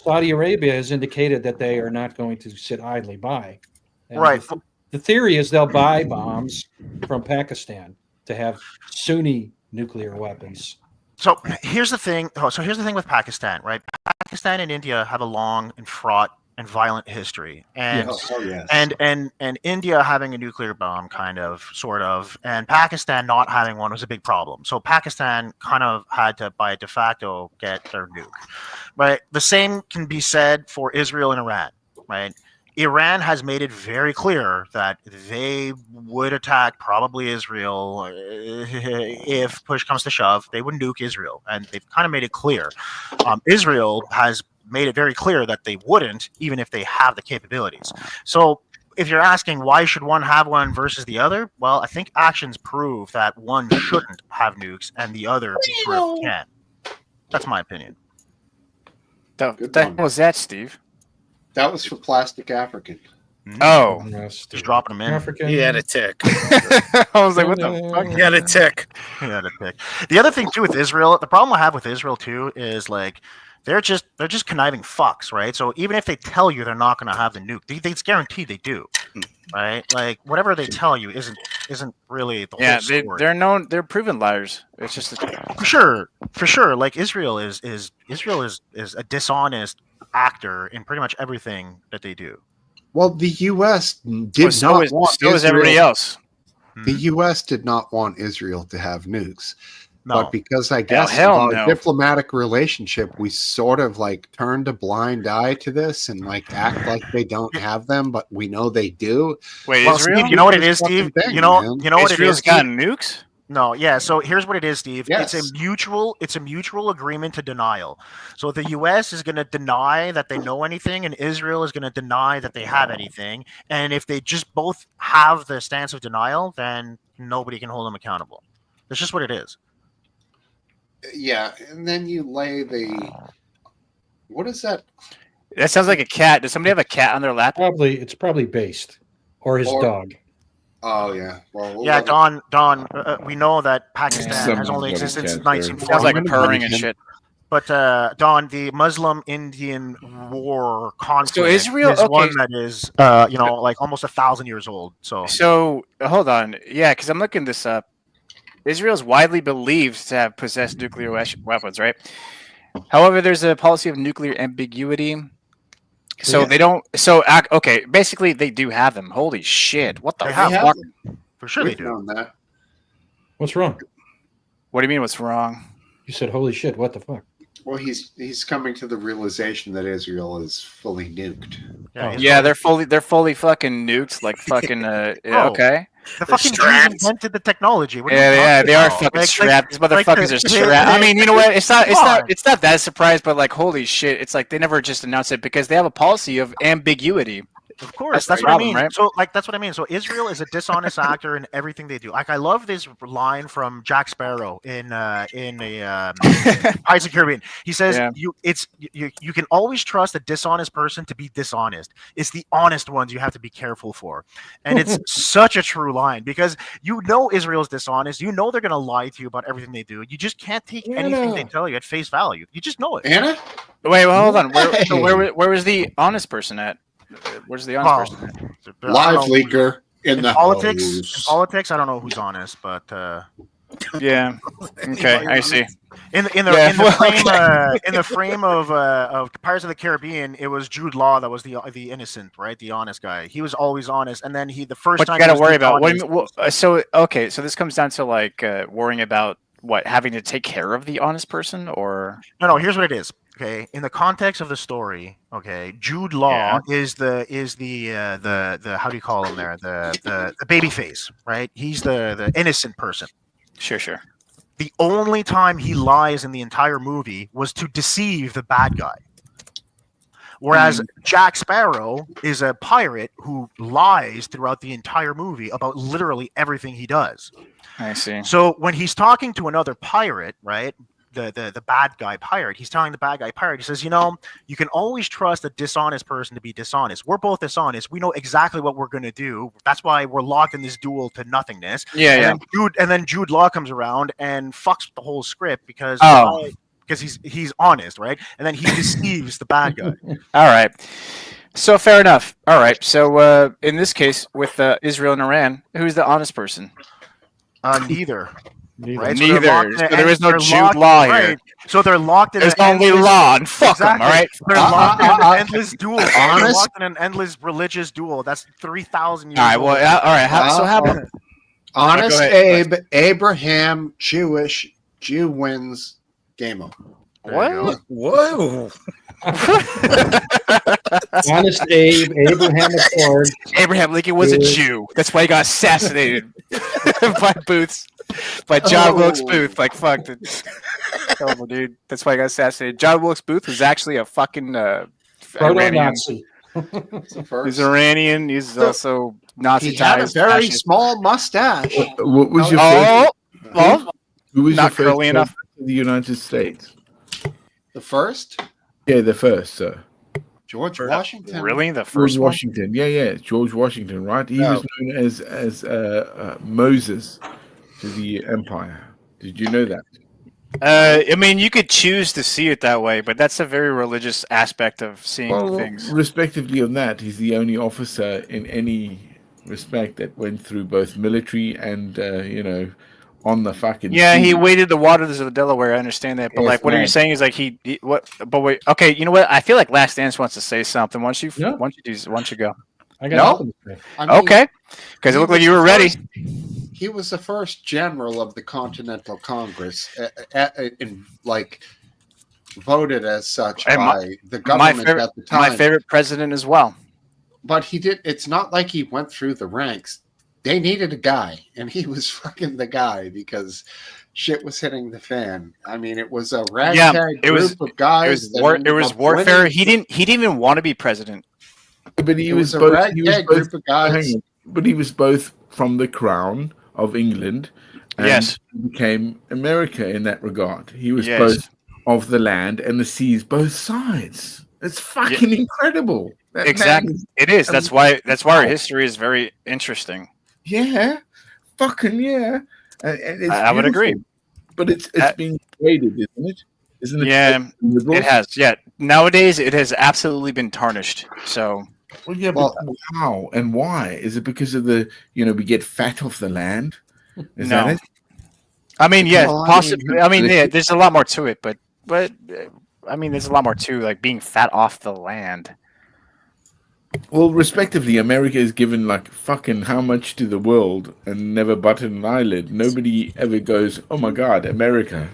Saudi Arabia has indicated that they are not going to sit idly by. And right. The theory is they'll buy bombs from Pakistan to have Sunni nuclear weapons. So here's the thing. Here's the thing with Pakistan, right? Pakistan and India have a long and fraught and violent history, and and India having a nuclear bomb, kind of, sort of, and Pakistan not having one was a big problem. So Pakistan kind of had to, by de facto, get their nuke. Right. The same can be said for Israel and Iran. Right. Iran has made it very clear that they would attack probably Israel if push comes to shove. They would nuke Israel, and they've kind of made it clear. Israel has made it very clear that they wouldn't, even if they have the capabilities. So if you're asking why should one have one versus the other, well, I think actions prove that one shouldn't have nukes and the other can. That's my opinion. What was that, Steve? That was for Plastic African. Oh, West, Just dropping them in. African. He had a tick. I was like, what the fuck? He had a tick. Yeah, the pick. The other thing too with Israel, the problem I have with Israel too is like they're just conniving fucks, right? So even if they tell you they're not going to have the nuke, it's guaranteed they do, right? Like whatever they tell you isn't really the Yeah, whole story. they're proven liars. It's just For sure. Like Israel is a dishonest actor in pretty much everything that they do. Well, the U.S. did so not is want so is everybody Israel- else. The U.S. did not want Israel to have nukes. No. But because I guess hell of our no. diplomatic relationship, we sort of like turned a blind eye to this and like act like they don't have them, but we know they do. Wait, Well, Israel? Steve, you know what it is, Fucking Steve? thing, You know man. what it Israel's is, got Steve? nukes? No, yeah. So here's what it is, Steve. Yes. It's a mutual agreement to denial. So the U.S. is going to deny that they know anything, and Israel is going to deny that they have anything. And if they just both have the stance of denial, then nobody can hold them accountable. That's just what it is. Yeah, and then you lay the what is that? That sounds like a cat. Does somebody have a cat on their lap? It's probably based, or his Or- dog. Oh yeah, well, we'll Yeah, let it- Don. We know that Pakistan has Someone's only got a existed since cat there. 1940. Sounds like Well, purring and him- shit. But Don, the Muslim-Indian war conflict Israel- is okay. one that is, like almost 1,000 years old. So hold on, yeah, because I'm looking this up. Israel's widely believed to have possessed nuclear weapons, right? However, there's a policy of nuclear ambiguity. So Yeah. they don't. Okay, basically they do have them. Holy shit! What the They fuck? have For sure, they We've do. known that. What's wrong? What do you mean? What's wrong? You said, "Holy shit! What the fuck?" Well, he's coming to the realization that Israel is fully nuked. Yeah, Yeah, they're fully fucking nuked. Like fucking. Yeah, Oh. okay. The fucking Jews strapped. invented the technology. What are you Yeah, talking they are about? fucking strapped. These motherfuckers the- are strapped. I mean, you know what? It's not Come that surprised, but like, holy shit! It's like they never just announced it because they have a policy of ambiguity. Of course, That's that's the what I problem, mean. right? So, that's what I mean. So, Israel is a dishonest actor in everything they do. Like, I love this line from Jack Sparrow in Pirates of the Caribbean. He says, Yeah. "You can always trust a dishonest person to be dishonest. It's the honest ones you have to be careful for." And it's such a true line because Israel's dishonest. You know they're going to lie to you about everything they do. You just can't take anything they tell you at face value. You just know it. Anna, Wait, well, hold on. Hey. Where was the honest person at? Where's the honest person? I don't live know. leaker in In the politics, hose. I don't know who's honest, but Yeah. Okay, I see. in the frame of Pirates of the Caribbean, it was Jude Law that was the innocent, right? The honest guy. He was always honest, and then the first What time you got to he was worry about? What do dishonest- you mean, so okay, so this comes down to like worrying about what having to take care of the honest person, or No, here's what it is. Okay, in the context of the story, okay, Jude Law is the how do you call him there? The baby face, right? He's the innocent person. sure. The only time he lies in the entire movie was to deceive the bad guy. Whereas Jack Sparrow is a pirate who lies throughout the entire movie about literally everything he does. I see. So when he's talking to another pirate, right? The bad guy pirate, he's telling the bad guy pirate, he says, you can always trust a dishonest person to be dishonest. We're both dishonest. We know exactly what we're going to do. That's why we're locked in this duel to nothingness. Yeah. And then Jude Law comes around and fucks the whole script because he's honest, right? And then he deceives the bad guy. All right. So fair enough. All right. So in this case, with Israel and Iran, who's the honest person? Neither. Neither. Right? Neither. they're locked in So there is no they're Jude locked- Law here. right. So they're locked in There's an only endless- law, and fuck them. Exactly. All right. They're locked in an uh, endless duel. They're honest- locked in an endless religious duel. That's 3,000 years All right. old. Well. All right. So how about Honest Go ahead. Abe, Abraham, Jewish, Jew wins. Game over. There you Whoa. Honest Abe, Abraham Accord. Abraham Lincoln was a Yeah. Jew? That's why he got assassinated by Booths, by John Wilkes Booth. Like fuck, terrible dude. That's why he got assassinated. John Wilkes Booth was actually a fucking Iranian. Proto-Nazi. It's the first. He's Iranian. He's also Nazi He had a ties. very fascist. small mustache. What was your Oh, first? well, Who was your not first curly enough. president of the United States? The first, Yeah, the first, sir. George Washington. Really, the George first one? Washington. Yeah, George Washington, right? He Yeah. was known as Moses to the empire. Did you know that? I mean, you could choose to see it that way, but that's a very religious aspect of seeing Well, things. respectively on that, he's the only officer in any respect that went through both military and on the fucking Yeah, he sea. waded the waters of Delaware. I understand that, but Yes, like, what are you man. saying is like he what? But wait, okay, you know what? I feel like Last Dance wants to say something. Why don't you? No. Why don't you go? I got No? nothing to say. I mean, Okay, because it he looked like was you were the ready. first- He was the first general of the Continental Congress, and like voted as such And by the government favorite- at the time. My favorite president as well. But he did. It's not like he went through the ranks. They needed a guy, and he was fucking the guy because shit was hitting the fan. I mean, it was a ragtag it was- group of guys. It was that war. It ended was up warfare. winning. He didn't even want to be president. But he It was was a both. He was ragtag both. group of guys. hang on. But he was both from the crown of England. And Yes. became America in that regard. He was Yes. both of the land and the seas, both sides. It's fucking incredible. That man Exactly. is- It is. That's why our history is very interesting. Yeah, fucking yeah. And it's I would agree. beautiful. But it's Uh, being graded, isn't it? Isn't it? Yeah, liberal? it has. Yeah. Nowadays, it has absolutely been tarnished. So Well, yeah, Well- but how and why? Is it because of the we get fat off the land? Is No. that it? I mean, yeah, Well, I possibly. mean, I mean, yeah, there's a lot more to it, but I mean, there's a lot more to like being fat off the land. Well, respectively, America is given like fucking how much to the world and never butted an eyelid. Nobody ever goes, "Oh my God, America."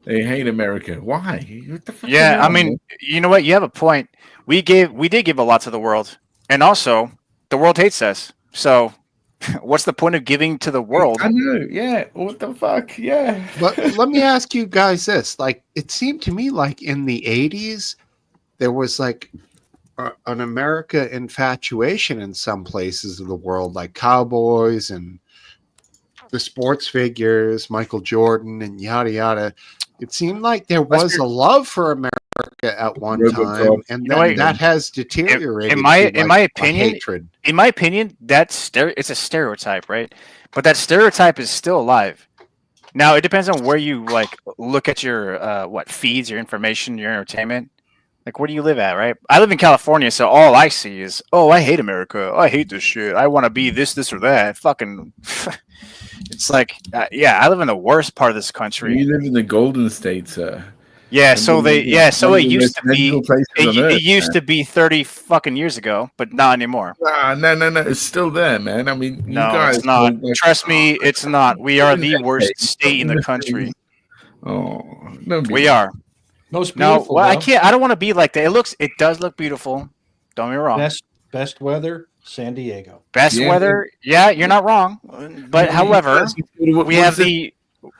They hate America. Why? What the fuck is Yeah, I wrong, mean, man? you know what? You have a point. We did give a lot to the world, and also the world hates us. So, what's the point of giving to the world? I know. Yeah. What the fuck? Yeah. But let me ask you guys this: like, it seemed to me like in the '80s there was like an America infatuation in some places of the world, like cowboys and the sports figures, Michael Jordan and yada yada. It seemed like there was a love for America at one Robocop. time, and You know then what? that has deteriorated. in my- to, in like, my a opinion, hatred. In my opinion, it's a stereotype, right? But that stereotype is still alive. Now it depends on where you like look at your feeds, your information, your entertainment. Like, where do you live at, right? I live in California, so all I see is, oh, I hate America. I hate this shit. I want to be this, or that. Fucking, it's like, yeah, I live in the worst part of this country. You live in the Golden State, sir. Yeah, And so you they, live in yeah, so one it of the used to most be, magical places on Earth, it used man. to be 30 fucking years ago, but not anymore. No, it's still there, man. I mean, you No, guys it's not. like- Trust me, it's not. We are the Okay, worst state in the okay. country. Oh, don't be We are. Most No, beautiful. well, I though. can't. I don't want to be like that. It does look beautiful. Don't get me wrong. Best weather, San Diego. Best Yeah. weather. Yeah, you're not wrong. But however, we have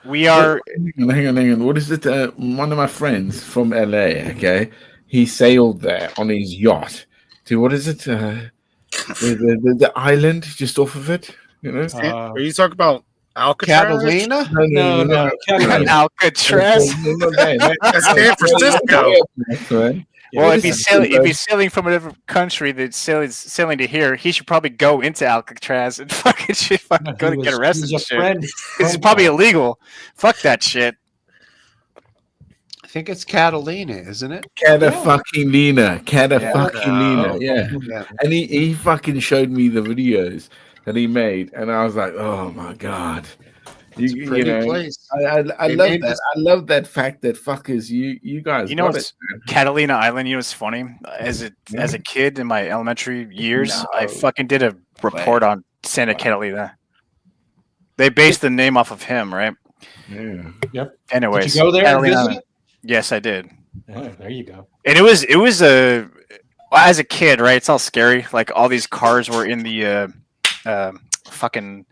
we are. Hang on. What is it? One of my friends from LA. Okay, he sailed there on his yacht to what is it? The island just off of it. You know. Are you talking about Alcatraz? Catalina? No, Catalina. Alcatraz. That's San Francisco. Well, if he's sailing from another country that's sailing to here, he should probably go into Alcatraz and fucking go to get arrested. He was a friend. It's probably illegal. Fuck that shit. I think it's Catalina, isn't it? Catalina. Oh, Yeah. yeah. And he fucking showed me the videos that he made, and I was like, oh my God. It's a pretty place. I They love made that. this- I love that fact that fuckers, you guys. You know got what's it, man. Catalina Island? You know what's funny? As a kid in my elementary years, I fucking did a report on Santa Catalina. They based the name off of him, right? Yeah. Yep. Anyways, Did you go there and Catalina visit Island. it? Yes, I did. Oh, there you go. And it was well, as a kid, right? It's all scary. Like all these cars were in the fucking.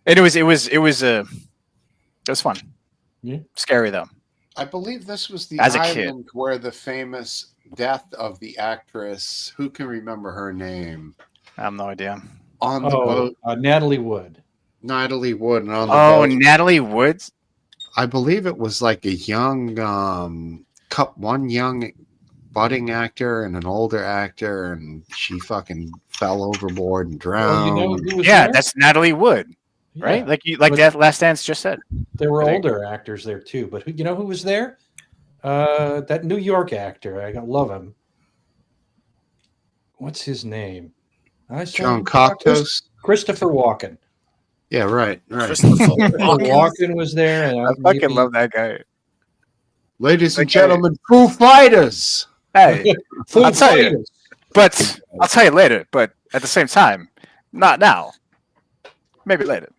And it was fun. Yeah. Scary though. I believe this was the As a kid. island where the famous death of the actress, who can remember her name, I have no idea. on the Oh, boat, Natalie Wood. Natalie Wood, and on the Oh, boat. Natalie Woods. I believe it was like a young budding actor and an older actor, and she fucking fell overboard and Well, drowned. you know who was Yeah, there? that's Natalie Wood, right? Yeah. Like But- that Last Dance just said. There were I think. older actors there too, but you know who was there? That New York actor. I love him. What's his name? John Cocteau. Christopher Walken. Yeah, right. Christopher Walken was there, and I fucking love that guy. Ladies and That guy- gentlemen, Foo Fighters. Hey, Foo I'll tell you, Fighters. but I'll tell you later. But at the same time, not now. Maybe later.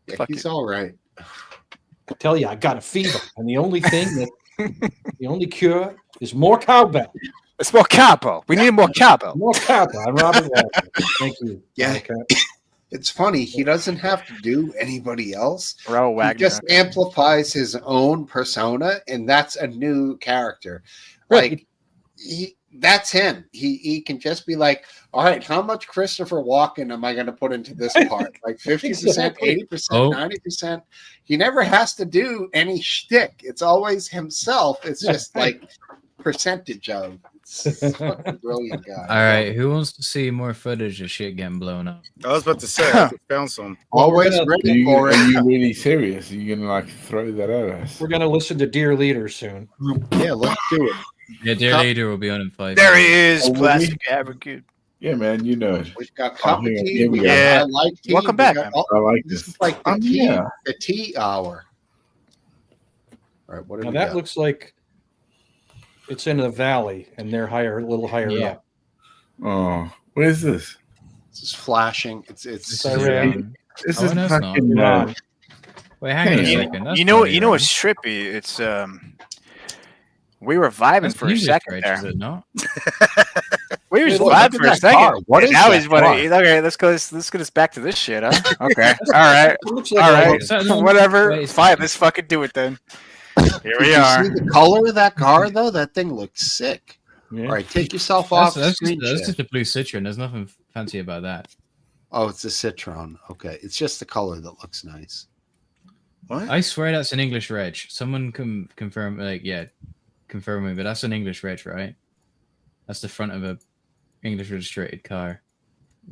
Yeah, Fuck he's you. all right. I tell you, I got a fever, and the only thing the only cure is more cowbell. It's more capo. We need more capo. More cowbell. I'm Robert Walker. Thank you. Yeah. Okay. It's funny. He doesn't have to do anybody else. Raoul He Wagner. just amplifies his own persona, and that's a new character. Right. Like that's him. He can just be like, all right, how much Christopher Walken am I going to put into this part? Like 50%, Exactly. 80%, Oh. 90%. He never has to do any shtick. It's always himself. It's just like percentage of. It's fucking brilliant guy. All right, who wants to see more footage of shit getting blown up? I was about to say, I found some. Always We're Are ready you, for are it. you really serious? Are you gonna like throw that at us? We're gonna listen to Dear Leader soon. Yeah, let's do it. Yeah, Dear Cup- Leader will be on in 5 There minutes. he is, Oh, will plastic advocate. Yeah, man, you know it. We've got Oh, cup of hang on, tea. here we We go. got Yeah. I like tea. Welcome we back, got- man. oh, I like this this. is like the tea, Yeah. the tea hour. All right, what do Now we that got? looks like it's in the valley, and they're a little higher Yeah. up. Oh, what is this? This is flashing. It's This is, Iran. This Oh, is no, it's not. fucking. Iran. Wait, hang on a You- second. That's You know, not you know Iran. what's trippy? It's we were vibing That's for a English second Reg, there. is it not? We were Hey, just look, vibing look at for a that second. car. What And is now that he's what? car? Okay, let's get us back to this shit, huh? Okay, all right, It looks like all a- right, So- whatever. Wait, Fine, let's fucking do it then. Here Did we you are. see the color of that car though? That thing looks sick. Yeah. All right, take yourself That's, off the that's, screen just, that's share. just a blue Citroen. There's nothing fancy about that. Oh, it's a Citroen. Okay, it's just the color that looks nice. What? I swear that's an English reg. Someone can confirm, confirm me, but that's an English reg, right? That's the front of a English registered car.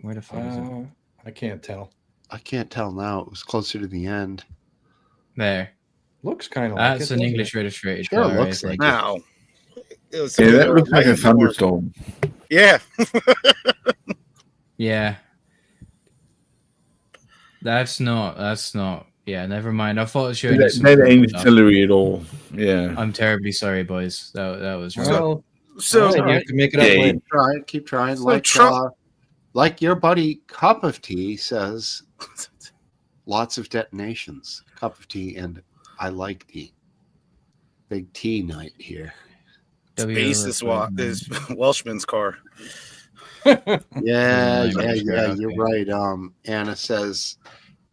Where the fuck is it? I can't tell. I can't tell now. It was closer to the end. There. Looks kind of like That's it, an doesn't English it? registered Sure, car. looks I like think. Now. It was Yeah, that looks like a nice and warm. thunderstorm. Yeah. Yeah. That's not. Yeah, never mind. I thought it showed you That, some that cool ain't stuff. Hillary at all. Yeah. I'm terribly sorry, boys. That was wrong. Well, So, all right, you have to make it up Yeah, later. Keep trying. So Like Trump- like your buddy Cup of Tea says, lots of detonations. Cup of tea, and I like tea. Big tea night here. Space is Welshman's car. Yeah, Yeah, you're right. Anna says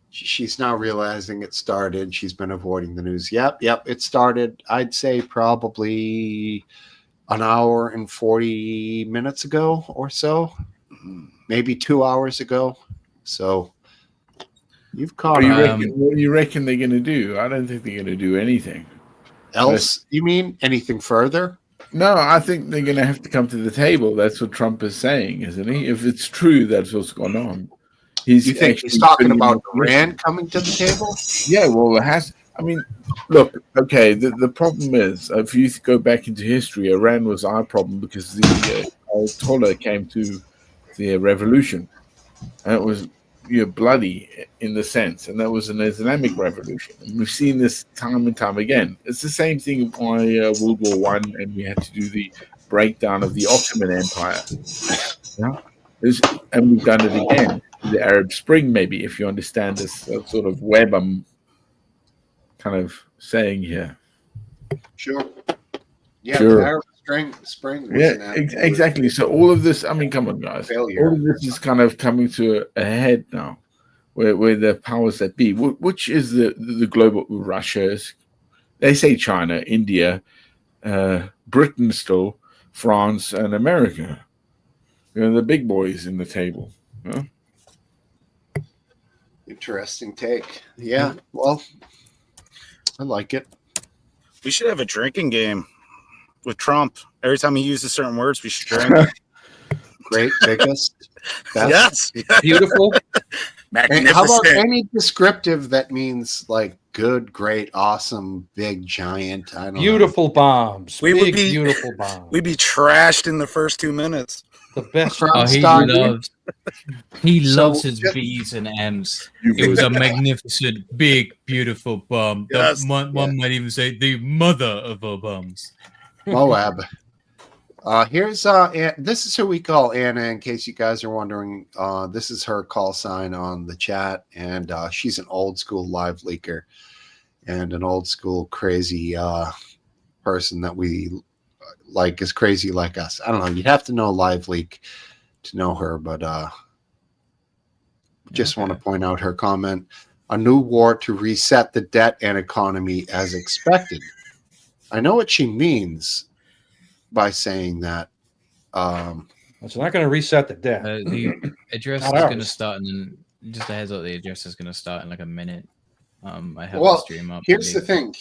she's now realizing it started. She's been avoiding the news. Yep, it started. I'd say probably an hour and 40 minutes ago or so, maybe 2 hours ago. So you've caught What do you reckon they're going to do? I don't think they're going to do anything. else. You mean anything further? No, I think they're going to have to come to the table. That's what Trump is saying, isn't he? If it's true, that's what's going on. You think he's actually talking putting about in- Iran coming to the table? Yeah, well, it has. I mean, look, okay, the problem is, if you go back into history, Iran was our problem because the Ayatollah came to the revolution. And it was bloody in the sense, and that was an Islamic revolution. And we've seen this time and time again. It's the same thing why World War One, and we had to do the breakdown of the Ottoman Empire. Yeah, and we've done it again. The Arab Spring, maybe, if you understand this sort of web I'm kind of saying here. Sure. Yeah, Sure. the Arab Spring was Yeah, an absolute exactly. So all of this, I mean, come on, guys. failure. All of this is kind of coming to a head now, where the powers that be, which is the global Russia is, they say China, India, Britain still, France, and America. The big boys in the table. Huh? Interesting take. Yeah, well, I like it. We should have a drinking game. with Trump. Every time he uses certain words, we should drink. Great, biggest, best. Yes. Beautiful. And how about Magnificent. any descriptive that means like good, great, awesome, big, giant? I don't know. Beautiful bombs. We would Big, be- beautiful bombs. We'd be trashed in the first 2 minutes. The best. From Oh, he Stein- loves. He So, loves his just- B's and M's. You It was would. a magnificent, big, beautiful bomb. Yes. One might even say the mother of all bombs. Moab. Here's this is who we call Anna, in case you guys are wondering. This is her call sign on the chat, and she's an old school live leaker and an old school crazy person that we like is crazy like us. I don't know. You'd have to know Live Leak to know her, but just want to point out her comment: a new war to reset the debt and economy as expected. I know what she means by saying that. It's not going to reset the debt. The address Not is going to ours. start in just a heads up. The address is going to start in like a minute. I have Well, the stream up. here's the thing: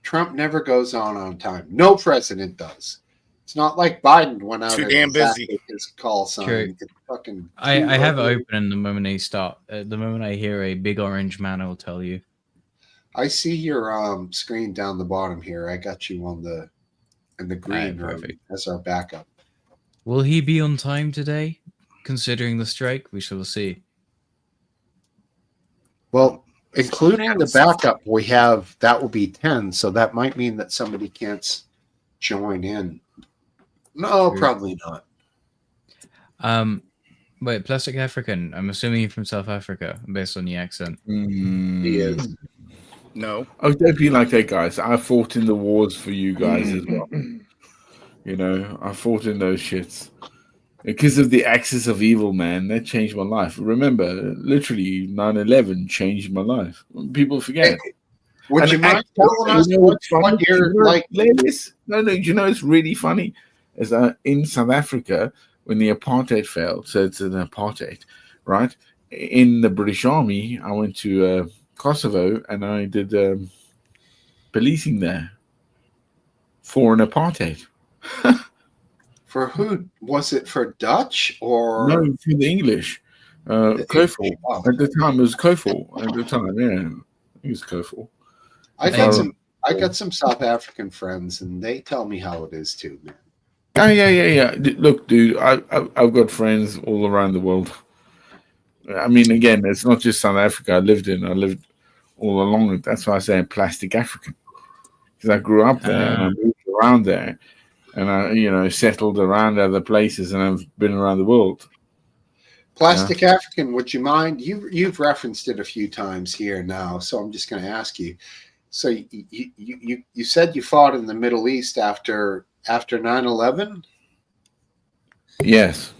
Trump never goes on time. No president does. It's not like Biden went out Too and damn busy. exacted his call sign. True. It's fucking. I have it open, and the moment they start, the moment I hear a big orange man, I'll tell you. I see your screen down the bottom here. I got you on the green room perfect. as our backup. Will he be on time today? Considering the strike, we shall see. Well, including the backup, we have that will be 10. So that might mean that somebody can't join in. No, True. probably not. Wait, Plastic African. I'm assuming you're from South Africa, based on the accent. He is. No. Oh, don't be like that, guys. I fought in the wars for you guys as well. You know, I fought in those shits. Because of the axis of evil, man, that changed my life. Remember, literally, 9/11 changed my life. People forget. Would And you mind actually, telling us you know what what's funny? you're You know, like? Ladies, no, do you know it's really funny? Is in South Africa, when the apartheid failed, so it's an apartheid, right? In the British Army, I went to Kosovo and I did policing there for an apartheid. For who was it? For Dutch or No, for the English. Kofol. Oh. At the time, it was Kofol. At the time, yeah. It was Kofol. I got Oh. some. I got some South African friends, and they tell me how it is too, man. Oh, yeah. Look, dude, I've got friends all around the world. I mean, again, it's not just South Africa I lived all along it. That's why I say I'm plastic African. Because I grew up there and I moved around there. And I, settled around other places and I've been around the world. Plastic African, would you mind? You've referenced it a few times here now, so I'm just going to ask you. So you said you fought in the Middle East after 9/11? Yes.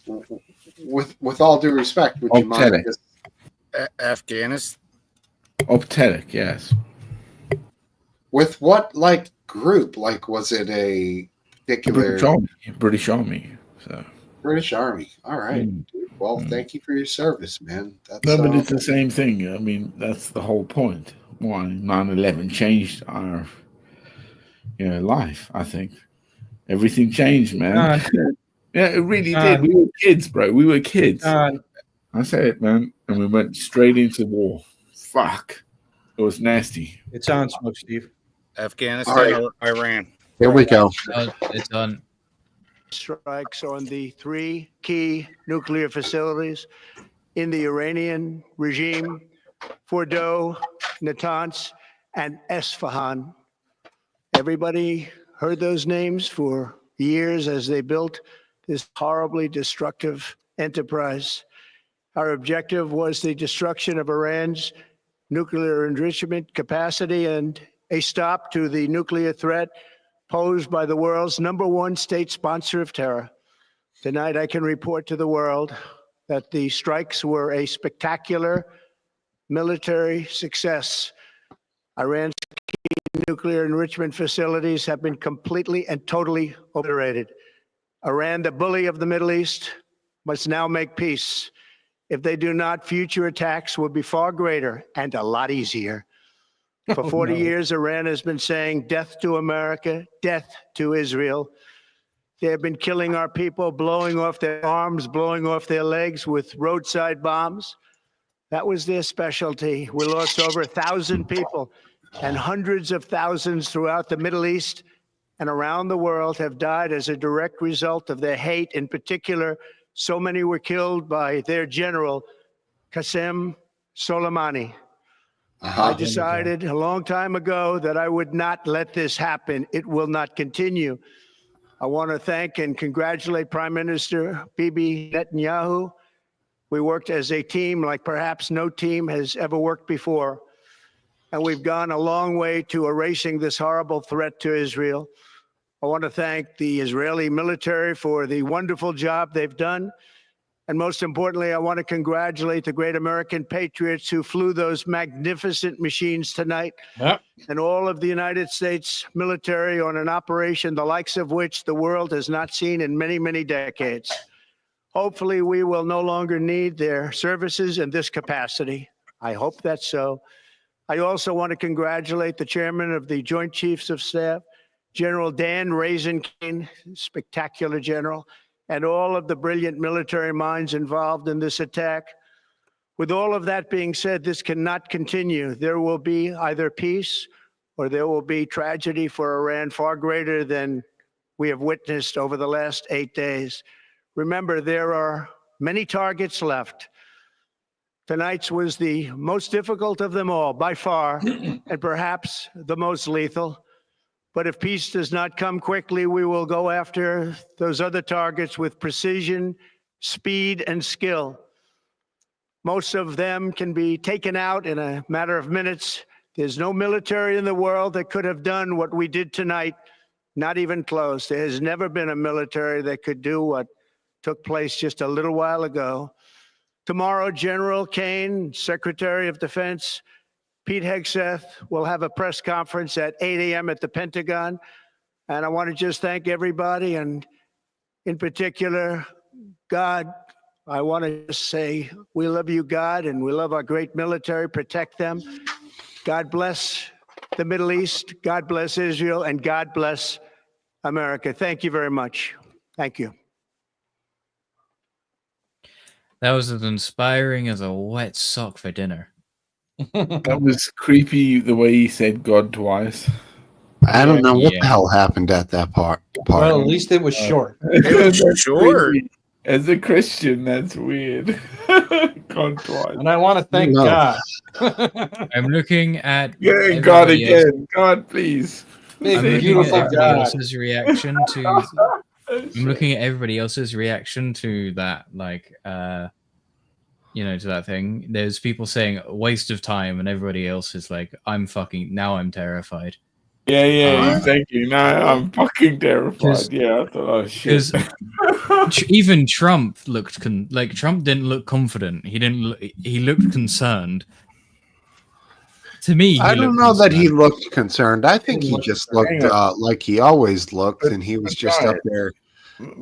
With all due respect, would you mind? Optetic. Just, Afghanistan. Optetic, yes. with what group? Like, was it a particular British Army. So. British Army? All right. Mm. Well, thank you for your service, man. That's, No, but it's the same thing. I mean, that's the whole point. Why 9/11 changed our, life. I think everything changed, man. Yeah, it really did. We were kids, bro. We were kids. I say it, man. And we went straight into war. Fuck, it was nasty. It's on, Smoke Steve. Afghanistan All right. or Iran. Here we go. It's done. Strikes on the 3 key nuclear facilities in the Iranian regime, Fordow, Natanz, and Esfahan. Everybody heard those names for years as they built this horribly destructive enterprise. Our objective was the destruction of Iran's nuclear enrichment capacity and a stop to the nuclear threat posed by the world's #1 state sponsor of terror. Tonight, I can report to the world that the strikes were a spectacular military success. Iran's key nuclear enrichment facilities have been completely and totally obliterated. Iran, the bully of the Middle East, must now make peace. If they do not, future attacks will be far greater and a lot easier. For 40 years, Iran has been saying death to America, death to Israel. They have been killing our people, blowing off their arms, blowing off their legs with roadside bombs. That was their specialty. We lost over 1,000 people, and hundreds of thousands throughout the Middle East and around the world have died as a direct result of their hate. In particular, so many were killed by their general, Qasem Soleimani. I decided a long time ago that I would not let this happen. It will not continue. I want to thank and congratulate Prime Minister Bibi Netanyahu. We worked as a team like perhaps no team has ever worked before. And we've gone a long way to erasing this horrible threat to Israel. I want to thank the Israeli military for the wonderful job they've done. And most importantly, I want to congratulate the great American patriots who flew those magnificent machines tonight, and all of the United States military on an operation the likes of which the world has not seen in many, many decades. Hopefully, we will no longer need their services in this capacity. I hope that's so. I also want to congratulate the chairman of the Joint Chiefs of Staff, General Dan Raisin-Kane, spectacular general, and all of the brilliant military minds involved in this attack. With all of that being said, this cannot continue. There will be either peace or there will be tragedy for Iran far greater than we have witnessed over the last 8 days. Remember, there are many targets left. Tonight's was the most difficult of them all, by far, and perhaps the most lethal. But if peace does not come quickly, we will go after those other targets with precision, speed, and skill. Most of them can be taken out in a matter of minutes. There's no military in the world that could have done what we did tonight, not even close. There has never been a military that could do what took place just a little while ago. Tomorrow, General Kane, Secretary of Defense, Pete Hegseth will have a press conference at 8 a.m. at the Pentagon. And I want to just thank everybody, and in particular, God. I want to just say we love you, God, and we love our great military. Protect them. God bless the Middle East. God bless Israel, and God bless America. Thank you very much. Thank you. That was as inspiring as a wet sock for dinner. That was creepy the way he said God twice. I don't know what the hell happened at that part. Well, at least it was short. It was short. creepy. As a Christian, that's weird. God twice. And I want to thank No. God. I'm looking at Yeah, God everybody else- again. God, please. Big, I'm looking at beautiful everybody God. else's reaction to. I'm looking at everybody else's reaction to that, like, to that thing. There's people saying waste of time, and everybody else is like, I'm terrified. Yeah, exactly. No, I'm fucking terrified. Yeah, I thought, oh shit. Because even Trump looked Trump didn't look confident. He looked concerned. To me, I don't know that he looked concerned. I think he just looked like he always looked, and he was just up there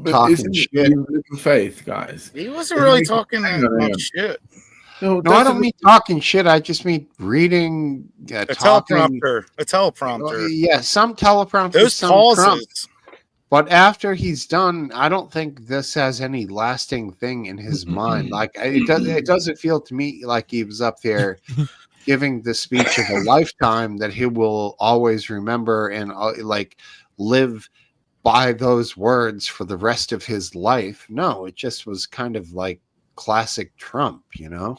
talking shit. Faith, guys. He wasn't really talking about shit. No, No, I don't mean talking shit. I just mean reading, A talking. teleprompter. A teleprompter. Yeah, some teleprompters, Those some pauses. Trump. But after he's done, I don't think this has any lasting thing in his mind. Like it doesn't feel to me like he was up there giving the speech of a lifetime that he will always remember and like live by those words for the rest of his life. No, it just was kind of like classic Trump, you know?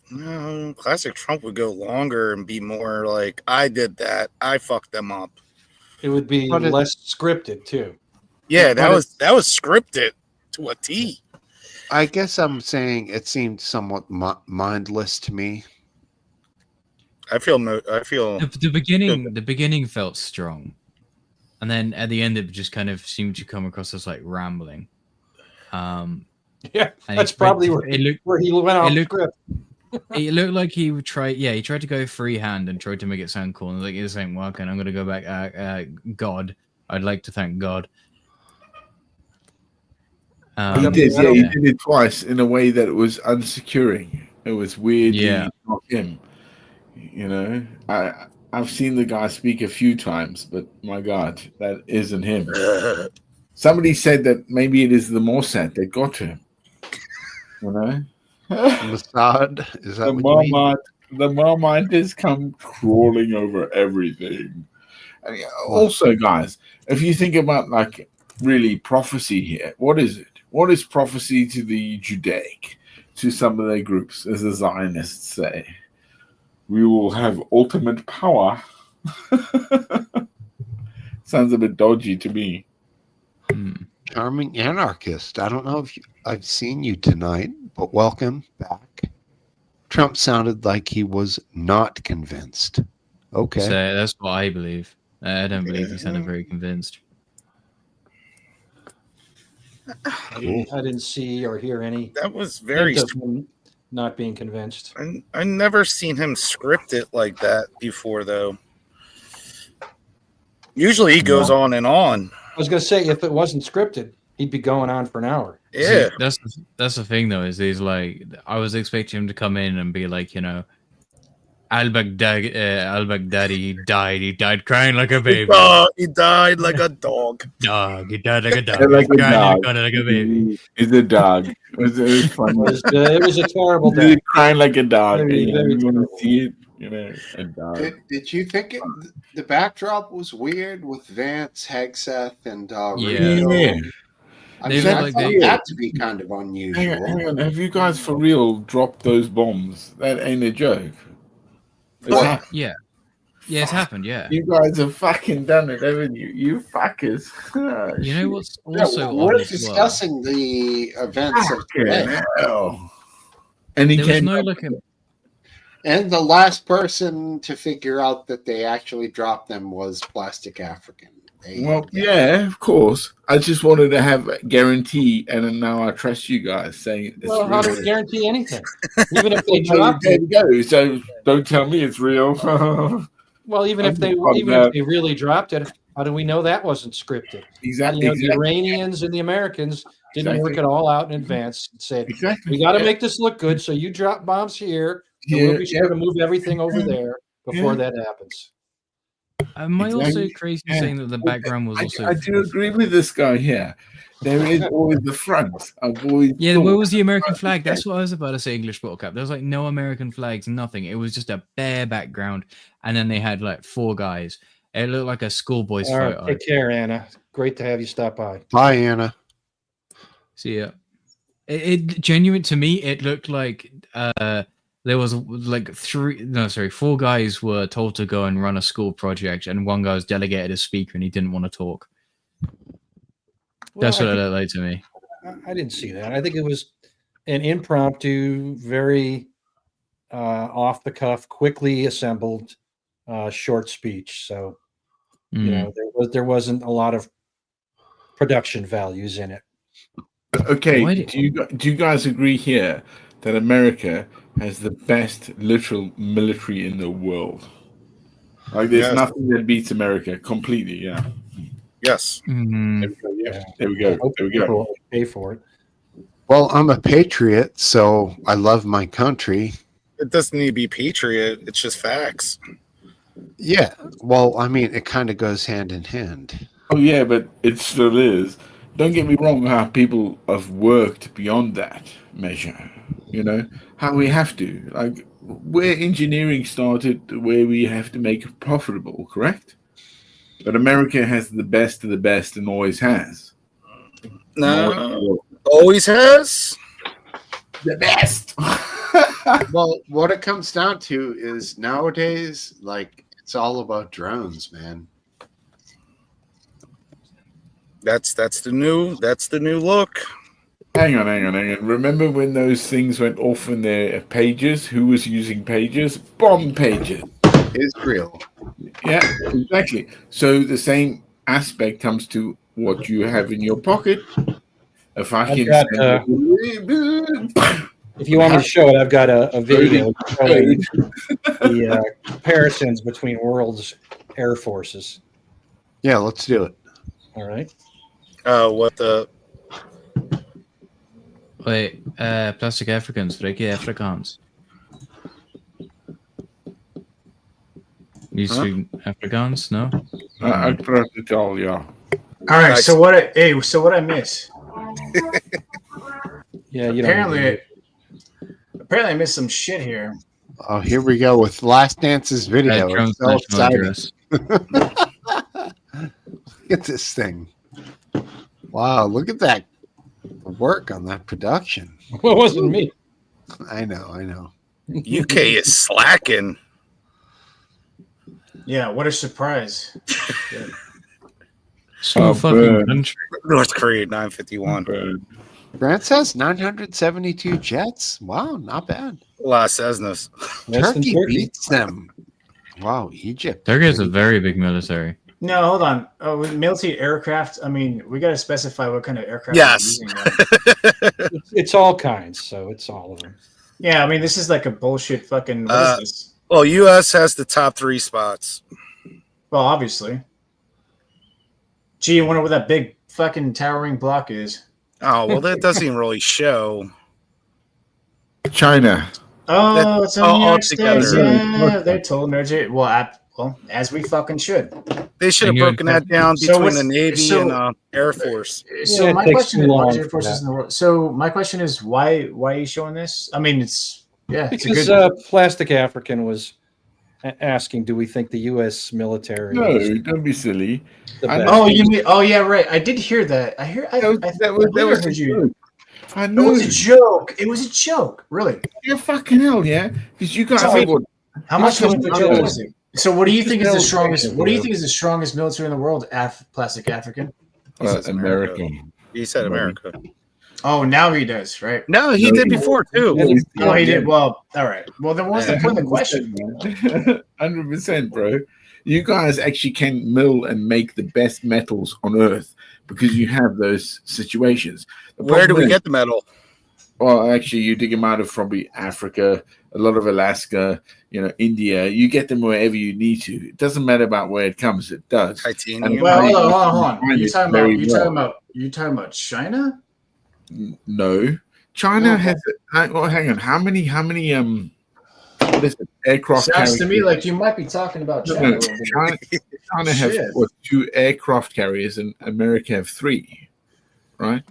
No, classic Trump would go longer and be more like, I did that. I fucked them up. It would be less scripted too. Yeah, that was scripted to a T. I guess I'm saying it seemed somewhat mindless to me. I feel the beginning felt strong, and then at the end it just kind of seemed to come across as like rambling. Yeah, and that's probably where he went off script. It looked like he would try. Yeah, he tried to go freehand and tried to make it sound cool. And like, this ain't working. I'm gonna go back. God, I'd like to thank God. He did. Yeah, he did it twice in a way that was unsecuring. It was weird. Yeah, not him. You know, I've seen the guy speak a few times, but my God, that isn't him. Somebody said that maybe it is the Mossad that got to him. You know, Mossad, is that the what you mean? Marmite has come crawling over everything. And also, guys, if you think about like really prophecy here, what is it? What is prophecy to the Judaic, to some of their groups, as the Zionists say? We will have ultimate power. Sounds a bit dodgy to me. Charming anarchist. I don't know if I've seen you tonight, but welcome back. Trump sounded like he was not convinced. Okay. So that's what I believe. I don't believe he sounded very convinced. I didn't see or hear any. That was very hint of him not being convinced. I never seen him script it like that before, though. Usually he goes on and on. I was going to say, if it wasn't scripted, he'd be going on for an hour. Yeah. See, that's the thing though, is he's like, I was expecting him to come in and be like, you know, al-Baghdadi died. He died crying like a baby. He died like a dog. He died like a dog. Like a Crying dog. like a baby. He's a dog. It was funny. It was a terrible He's death. crying like a dog. Very, very You want to see it? You know, a dog. Did you think the backdrop was weird with Vance, Hegseth, and Yeah. Rubio? I They mean, look I like thought they- that to be kind of unusual. Hang on. Have you guys for real dropped those bombs? That ain't a joke. It's What? happened. Yeah. Yeah, it's happened, yeah. You guys have fucking done it, haven't you? You fuckers. You know what's Yeah, also we're odd as well? discussing the events of today. And he There was came no up- looking. And the last person to figure out that they actually dropped them was Plastic African. Well, yeah, of course. I just wanted to have a guarantee, and then now I trust you guys saying it's Well, how do real. we guarantee anything? Even if they Well, dropped there it, we go. So don't tell me it's real. well, even if they really dropped it, how do we know that wasn't scripted? Exactly. How do you know the Iranians and the Americans didn't work it all out in advance and said, Exactly. we got to Yeah. make this look good, so you drop bombs here, and Yeah, we'll be sure yeah. to move everything over there before Yeah. that happens. Am I also Exactly. crazy Yeah. saying that the background was also? I do agree with this guy here. There is always the front. I've always Yeah, thought- where was the American flag? That's what I was about to say. English bottle cap. There was like no American flags, nothing. It was just a bare background, and then they had like 4 guys. It looked like a schoolboy's All right, photo. take care, Anna. Great to have you stop by. Bye, Anna. See ya. It genuine to me. It looked like there was like 4 guys were told to go and run a school project, and one guy was delegated as speaker, and he didn't want to talk. That's Well, what I it looked like to me. I didn't see that. I think it was an impromptu, very off the cuff, quickly assembled short speech. So you know there wasn't a lot of production values in it. Okay, do you guys agree here that America has the best literal military in the world? Like, there's Yes. nothing that beats America completely. Yeah. Yes. Mhm. There we go. Hope There we go. people will pay for it. Well, I'm a patriot, so I love my country. It doesn't need to be patriot. It's just facts. Yeah. Well, I mean, it kind of goes hand in hand. Oh yeah, but it still is. Don't get me wrong. How people have worked beyond that measure. You know how we have to. Like, where engineering started, where we have to make it profitable. Correct. But America has the best of the best and always has. No, always has. The best. Well, what it comes down to is nowadays, like, it's all about drones, man. That's the new look. Hang on. Remember when those things went off in their pages? Who was using pages? Bomb pages. Israel. Yeah, exactly. So the same aspect comes to what you have in your pocket. If I can got, send If you want me to show it, I've got a video showing the comparisons between world's air forces. Yeah, let's do it. All right. What the? Wait, Plastic Africans, Ricky Afrikaans. You speak Afrikaans? No. I praat het al, yeah. All right. So what? So what I miss? Yeah, you Apparently I missed some shit here. Oh, here we go with Last Dance's video. It's so exciting. Look at this thing. Wow, look at that work on that production. Well, it wasn't me. I know. UK is slacking. Yeah, what a surprise. Small fucking country. North Korea 951. France has 972 jets. Wow, not bad. A lot of Cessnas. Turkey beats them. Wow, Egypt. Turkey has a very big military. No, hold on. Oh, military aircraft. I mean, we got to specify what kind of aircraft. Yes. We're using, it's all kinds, so it's all of them. Yeah, I mean, this is like a bullshit fucking. What is this? Well, U.S. has the top 3 spots. Well, obviously. Gee, I wonder what that big fucking towering block is. Oh, well, that doesn't even really show. China. Oh, it's on the United together. States. Yeah, they told military. Well, as we fucking should. They should have broken that down So between what's- the Navy so- and Air Force. So Yeah, it my takes question too is, long large air for forces that. in the world. So my question is, why are you showing this? I mean, it's it's a Because good. Plastic African was asking, do we think the U.S. military? No, is don't be silly. the I best? know- Oh, you mean? Oh, yeah, right. I did hear that. I hear. I That was heard a you. joke. I It know. was a joke. It was a joke. Really. You're fucking hell, yeah? Because you guys So, have what? How much of a joke was it? So, what do you think is the Just strongest? What do you video. think is the strongest military in the world? Plastic African. America. He said America. Oh, now he does, right? No, he did before, too. Oh, he did. Well, all right. Well, then what's the point of the question? 100%, bro. You guys actually can mill and make the best metals on Earth because you have those situations. The Where do we problem get the metal? Well, actually, you dig them out of probably Africa, a lot of Alaska, India. You get them wherever you need to. It doesn't matter about where it comes. It does. Titanium. Well, hold on. Find You're it talking very about. well. You're talking about China. No, China has. Well, hang on. How many? What is it? Aircraft. Sounds to carriers? me like you might be talking about No, China. no, China have Shit. 2 aircraft carriers, and America have 3, right?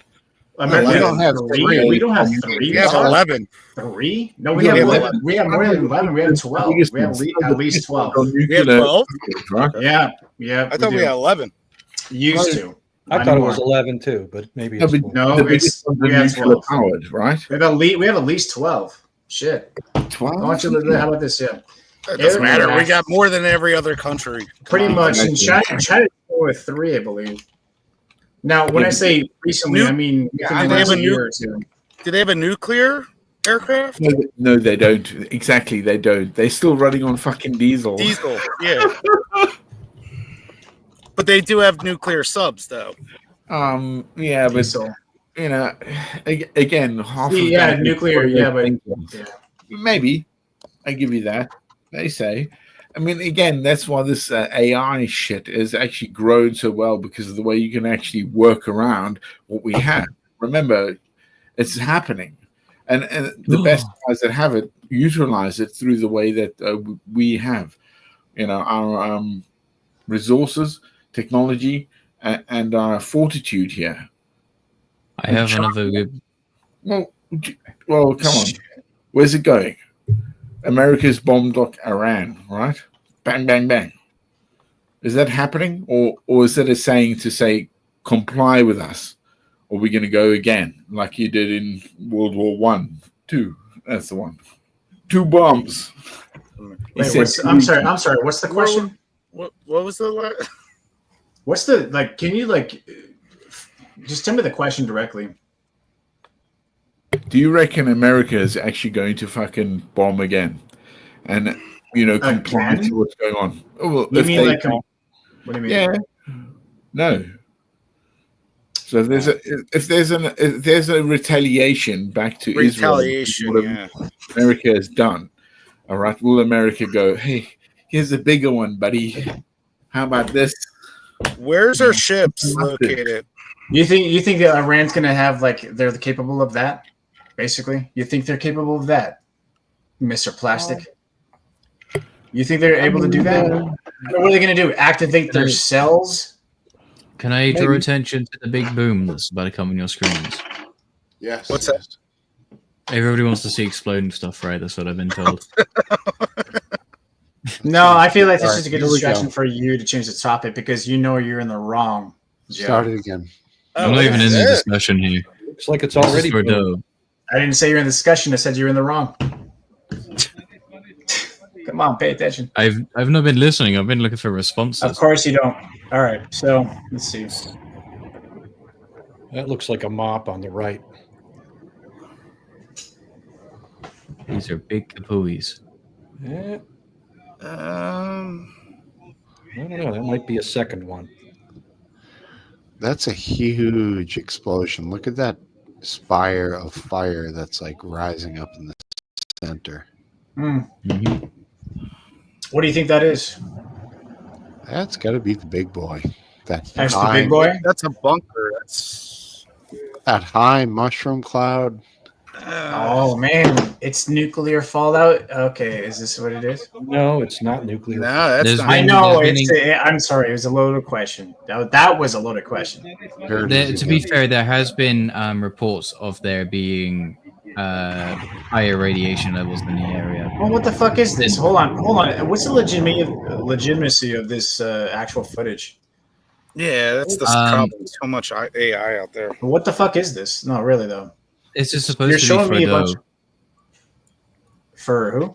America we don't have three. three. We don't have 3. We have 11. 3? No, we Yeah, have but- 11. We have more than 11. We have 12. We have at least 12. We have 12? Right? Yeah. I thought we had 11. Used to. I Not thought it anymore. was 11 too, but maybe No, it's but more. No, the it's biggest ones are we have nuclear 12. powered, right? We have at least 12. Shit. 12. I want you to how about this? Yeah. It doesn't Air- matter. We got more than every other country. Pretty Come on. much. In China's with 3, I believe. Now, when I say recently, I mean Yeah, within they the have last a year or two. Do they have a nuclear aircraft? No, they don't. Exactly, they don't. They're still running on fucking diesel. Diesel, yeah. But they do have nuclear subs, though. Yeah, but Diesel. Again, half. See, of yeah, that is nuclear, probably yeah, but things. yeah. Maybe I give you that. They say. I mean, again, that's why this AI shit has actually grown so well because of the way you can actually work around what we have. Remember, it's happening, and the best guys that have it utilize it through the way that we have, our resources, technology, and our fortitude here. I have another good. Well, come on. Where's it going? America's bombed Iran, right? Bang, bang, bang. Is that happening, or is that a saying to say comply with us, or we're going to go again like you did in World War One, 2? That's the one. 2 bombs. Wait, I'm sorry. What's the question? What was the last? What's the Can you just tell me the question directly? Do you reckon America is actually going to fucking bomb again, and comply Again? to what's going on? Oh, well, You if mean they- what do you mean? Yeah. No. So if there's a retaliation back to Retaliation, Israel, yeah. what America has done, all right, will America go, hey, here's a bigger one, buddy? How about this? Where's our ships located? You think that Iran's gonna have they're capable of that? Basically, you think they're capable of that, Mr. Plastic? You think they're able to do that? What are they going to do? Activate their cells? Can I draw Maybe. attention to the big boom that's about to come on your screens? Yes. What's that? Everybody wants to see exploding stuff, right? That's what I've been told. No, I feel like this All is a right, good here we distraction go. for you to change the topic because you know you're in the wrong. Joe. Start it again. I'm not even in the discussion here. Looks like it's This is already for boom. Doe. I didn't say you're in the discussion. I said you're in the wrong. Come on, pay attention. I've not been listening. I've been looking for responses. Of course you don't. All right, so let's see. That looks like a mop on the right. These are big kapuis. Yeah. I don't know. That might be a second one. That's a huge explosion. Look at that spire of fire that's like rising up in the center. Mm-hmm. What do you think that is? That's got to be the big boy. That's the big boy? That's a bunker. That's That high mushroom cloud. Oh man, it's nuclear fallout. Okay, is this what it is? No, it's not nuclear. No, that's There's not. been- I know. there's It's I'm sorry. It was a loaded question. That was a loaded question. Here it There, is to be again. fair, there has been reports of there being higher radiation levels in the area. Well, what the fuck is this? Hold on. What's the legitimacy of this actual footage? Yeah, that's the problem. So much AI out there. What the fuck is this? No, really though. It's just supposed You're to be showing for me a Doe. bunch. For who?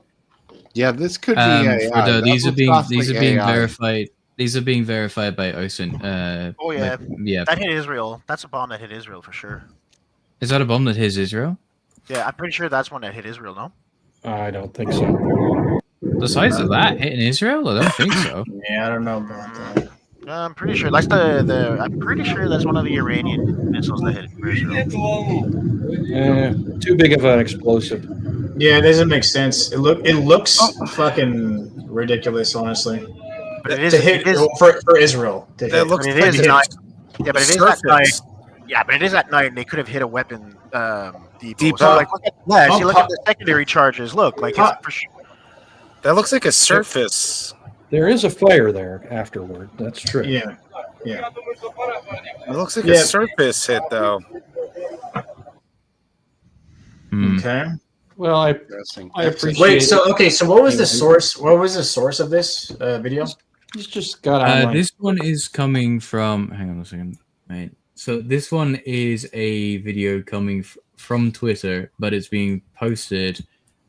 Yeah, this could be AI. For Doe. That These are looks being awfully AI. verified. These are being verified by OSINT. Oh yeah, yeah. that hit Israel. That's a bomb that hit Israel for sure. Is that a bomb that hits Israel? Yeah, I'm pretty sure that's one that hit Israel. No. I don't think so. The size of that hitting Israel? I don't think so. Yeah, I don't know about that. I'm pretty sure that's I'm pretty sure that's one of the Iranian missiles that hit Israel. Too big of an explosive. Yeah, it doesn't make sense. It looks fucking ridiculous, honestly. But it is to hit for Israel. To That hit. looks But it is like at night. it's Yeah, but it is surface. at night. Yeah, but it is at night, and they could have hit a weapon depot. Depot. So, like, look at that. You look at the secondary charges. Look, like, it's for sure. That looks like a surface. There is a fire there afterward. That's true. Yeah. It looks like Yeah. a surface hit, though. Okay. Well, I appreciate. Wait. So okay. So what was the source? What was the source of this video? He's just got online. This one is coming from. Hang on a second, mate. So this one is a video coming from Twitter, but it's being posted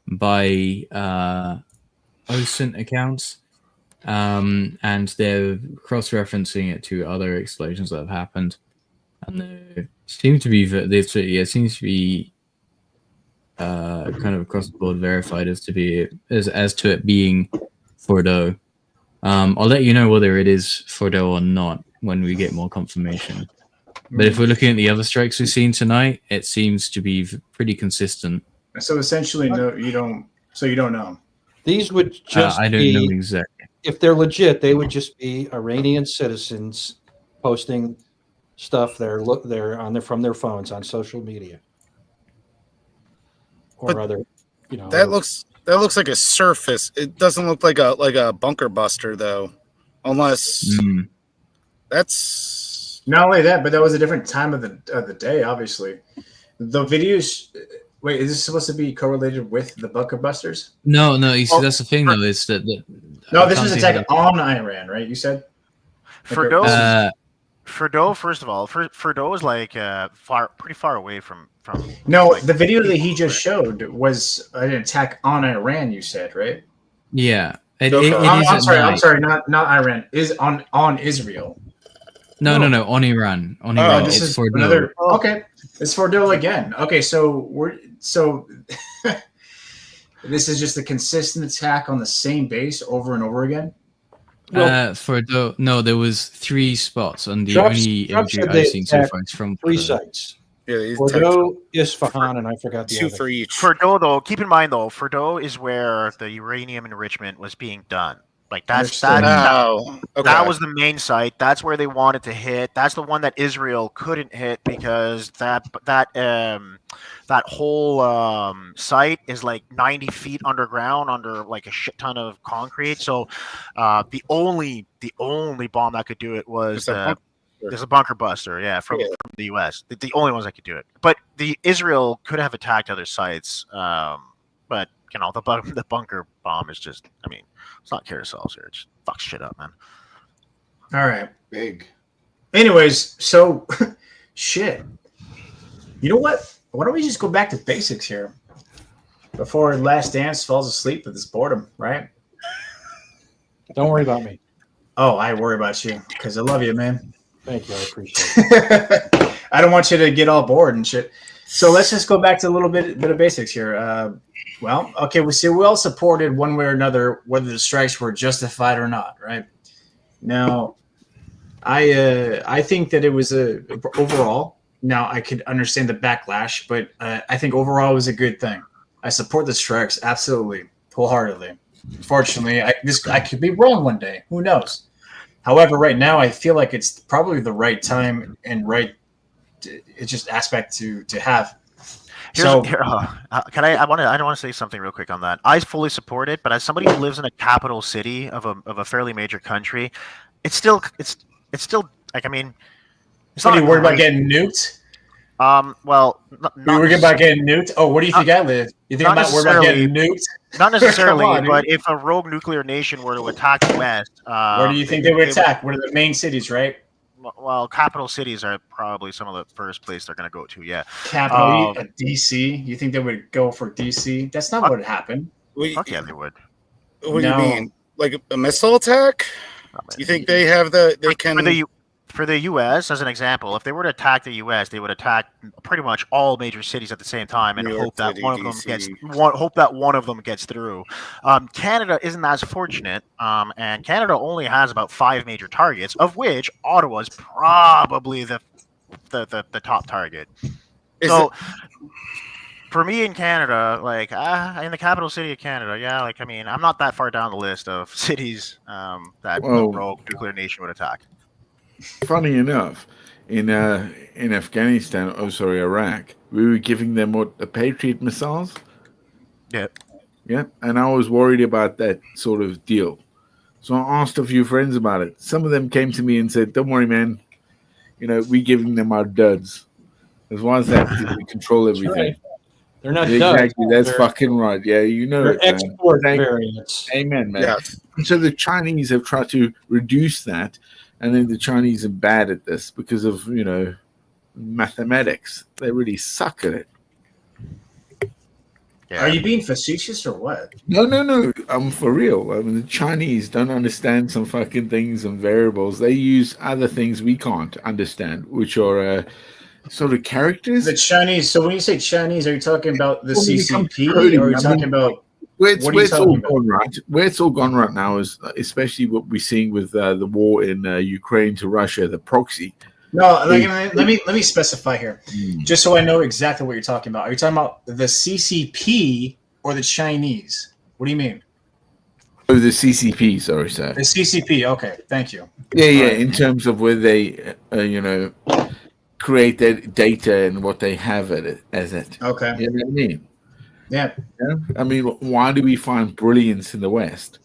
by OSINT accounts, and they're cross-referencing it to other explosions that have happened, and they seem to be. It seems to be kind of across the board verified as to it being Fordo. I'll let you know whether it is Fordo or not when we get more confirmation. But if we're looking at the other strikes we've seen tonight, it seems to be pretty consistent. So essentially, no, you don't. So you don't know. These would just I don't be, know exactly. if they're legit, they would just be Iranian citizens posting stuff they're on from their phones on social media or But other, That looks like a surface. It doesn't look like a bunker buster, though, unless that's. Not only that, but that was a different time of the day. Obviously, the videos. Wait, is this supposed to be correlated with the Bunker Busters? No. You see, that's the thing, though, is that. No, this was attack on Iran, right? You said. Fordo, first of all, Fordo is like pretty far away from. No, the video that he just showed was an attack on Iran. You said, right? Yeah. It I'm is sorry. at I'm night. sorry. Not Iran. Is on Israel. No, on Iran. On Oh, Iran. this It's is Fordo. another. Okay, it's Fordo again. Okay, so this is just a consistent attack on the same base over and over again. Fordo. No, there was 3 spots, and the Trump's- only Trump imagery said they I've seen so attacked far is from 3 Fordo. sites. Yeah, he's Fordo, Isfahan, and I forgot the other. each. Fordo, though, keep in mind though, Fordo is where the uranium enrichment was being done. Like that's Understood. that was the main site. That's where they wanted to hit. That's the one that Israel couldn't hit because that whole site is like 90 feet underground under like a shit ton of concrete. So the only bomb that could do it was there's a bunker buster, from the U.S. The only ones that could do it. But the Israel could have attacked other sites, but the bunker bomb is just, I mean, it's not carousels here. It just fucks shit up, man. All right. Big. Anyways, so shit. You know what? Why don't we just go back to basics here before Last Dance falls asleep with his boredom, right? Don't worry about me. Oh, I worry about you because I love you, man. Thank you. I appreciate it. I don't want you to get all bored and shit. So let's just go back to a little bit of basics here. Well, okay, we all supported one way or another whether the strikes were justified or not, right? Now, I think that it was overall. Now I could understand the backlash, but I think overall it was a good thing. I support the strikes absolutely, wholeheartedly. Unfortunately, I could be wrong one day. Who knows? However, right now I feel like it's probably the right time and it's just aspect to have. Can I want to say something real quick on that. I fully support it, but as somebody who lives in a capital city of a fairly major country, it's still like, I mean, it's What, not are you worried about getting nuked? Well, You're worried about getting nuked? Oh, where do you think I live? You think I'm not worried about getting nuked? Not necessarily, Come on, but dude. if a rogue nuclear nation were to attack the West, Where do you think they would attack? What are the main cities, right? Well, capital cities are probably some of the first place they're going to go to. Yeah, Capital, DC. You think they would go for DC? That's not what happened. Fuck yeah, they would. What do you mean? Like a missile attack? You think they have they can? For the U.S., as an example, if they were to attack the U.S., they would attack pretty much all major cities at the same time and hope that one of them gets through. Canada isn't as fortunate, and Canada only has about 5 major targets, of which Ottawa is probably the top target. For me in Canada, like in the capital city of Canada, like, I mean, I'm not that far down the list of cities that a rogue nuclear nation would attack. Funny enough, in Afghanistan, Iraq, we were giving them the Patriot missiles. Yeah. Yeah, and I was worried about that sort of deal. So I asked a few friends about it. Some of them came to me and said, "Don't worry, man. We're giving them our duds. As long as that we control everything." Right. They're not exactly. duds. That's fucking right. Yeah, they're export variants. Amen, man. Yes. And so the Chinese have tried to reduce that. And then the Chinese are bad at this because of, mathematics. They really suck at it. Yeah. Are you being facetious or what? No. I'm for real. I mean, the Chinese don't understand some fucking things and variables. They use other things we can't understand, which are sort of characters. The Chinese. So when you say Chinese, are you talking about the CCP? Or are you talking about... Where it's all gone right now is especially what we're seeing with the war in Ukraine to Russia, the proxy. No, let me specify here, just so I know exactly what you're talking about. Are you talking about the CCP or the Chinese? What do you mean? Oh, the CCP. Sorry, sir. The CCP. Okay, thank you. Yeah. In terms of where they, create that data and what they have as it. Okay. You know what I mean? Yeah. I mean, why do we find brilliance in the West?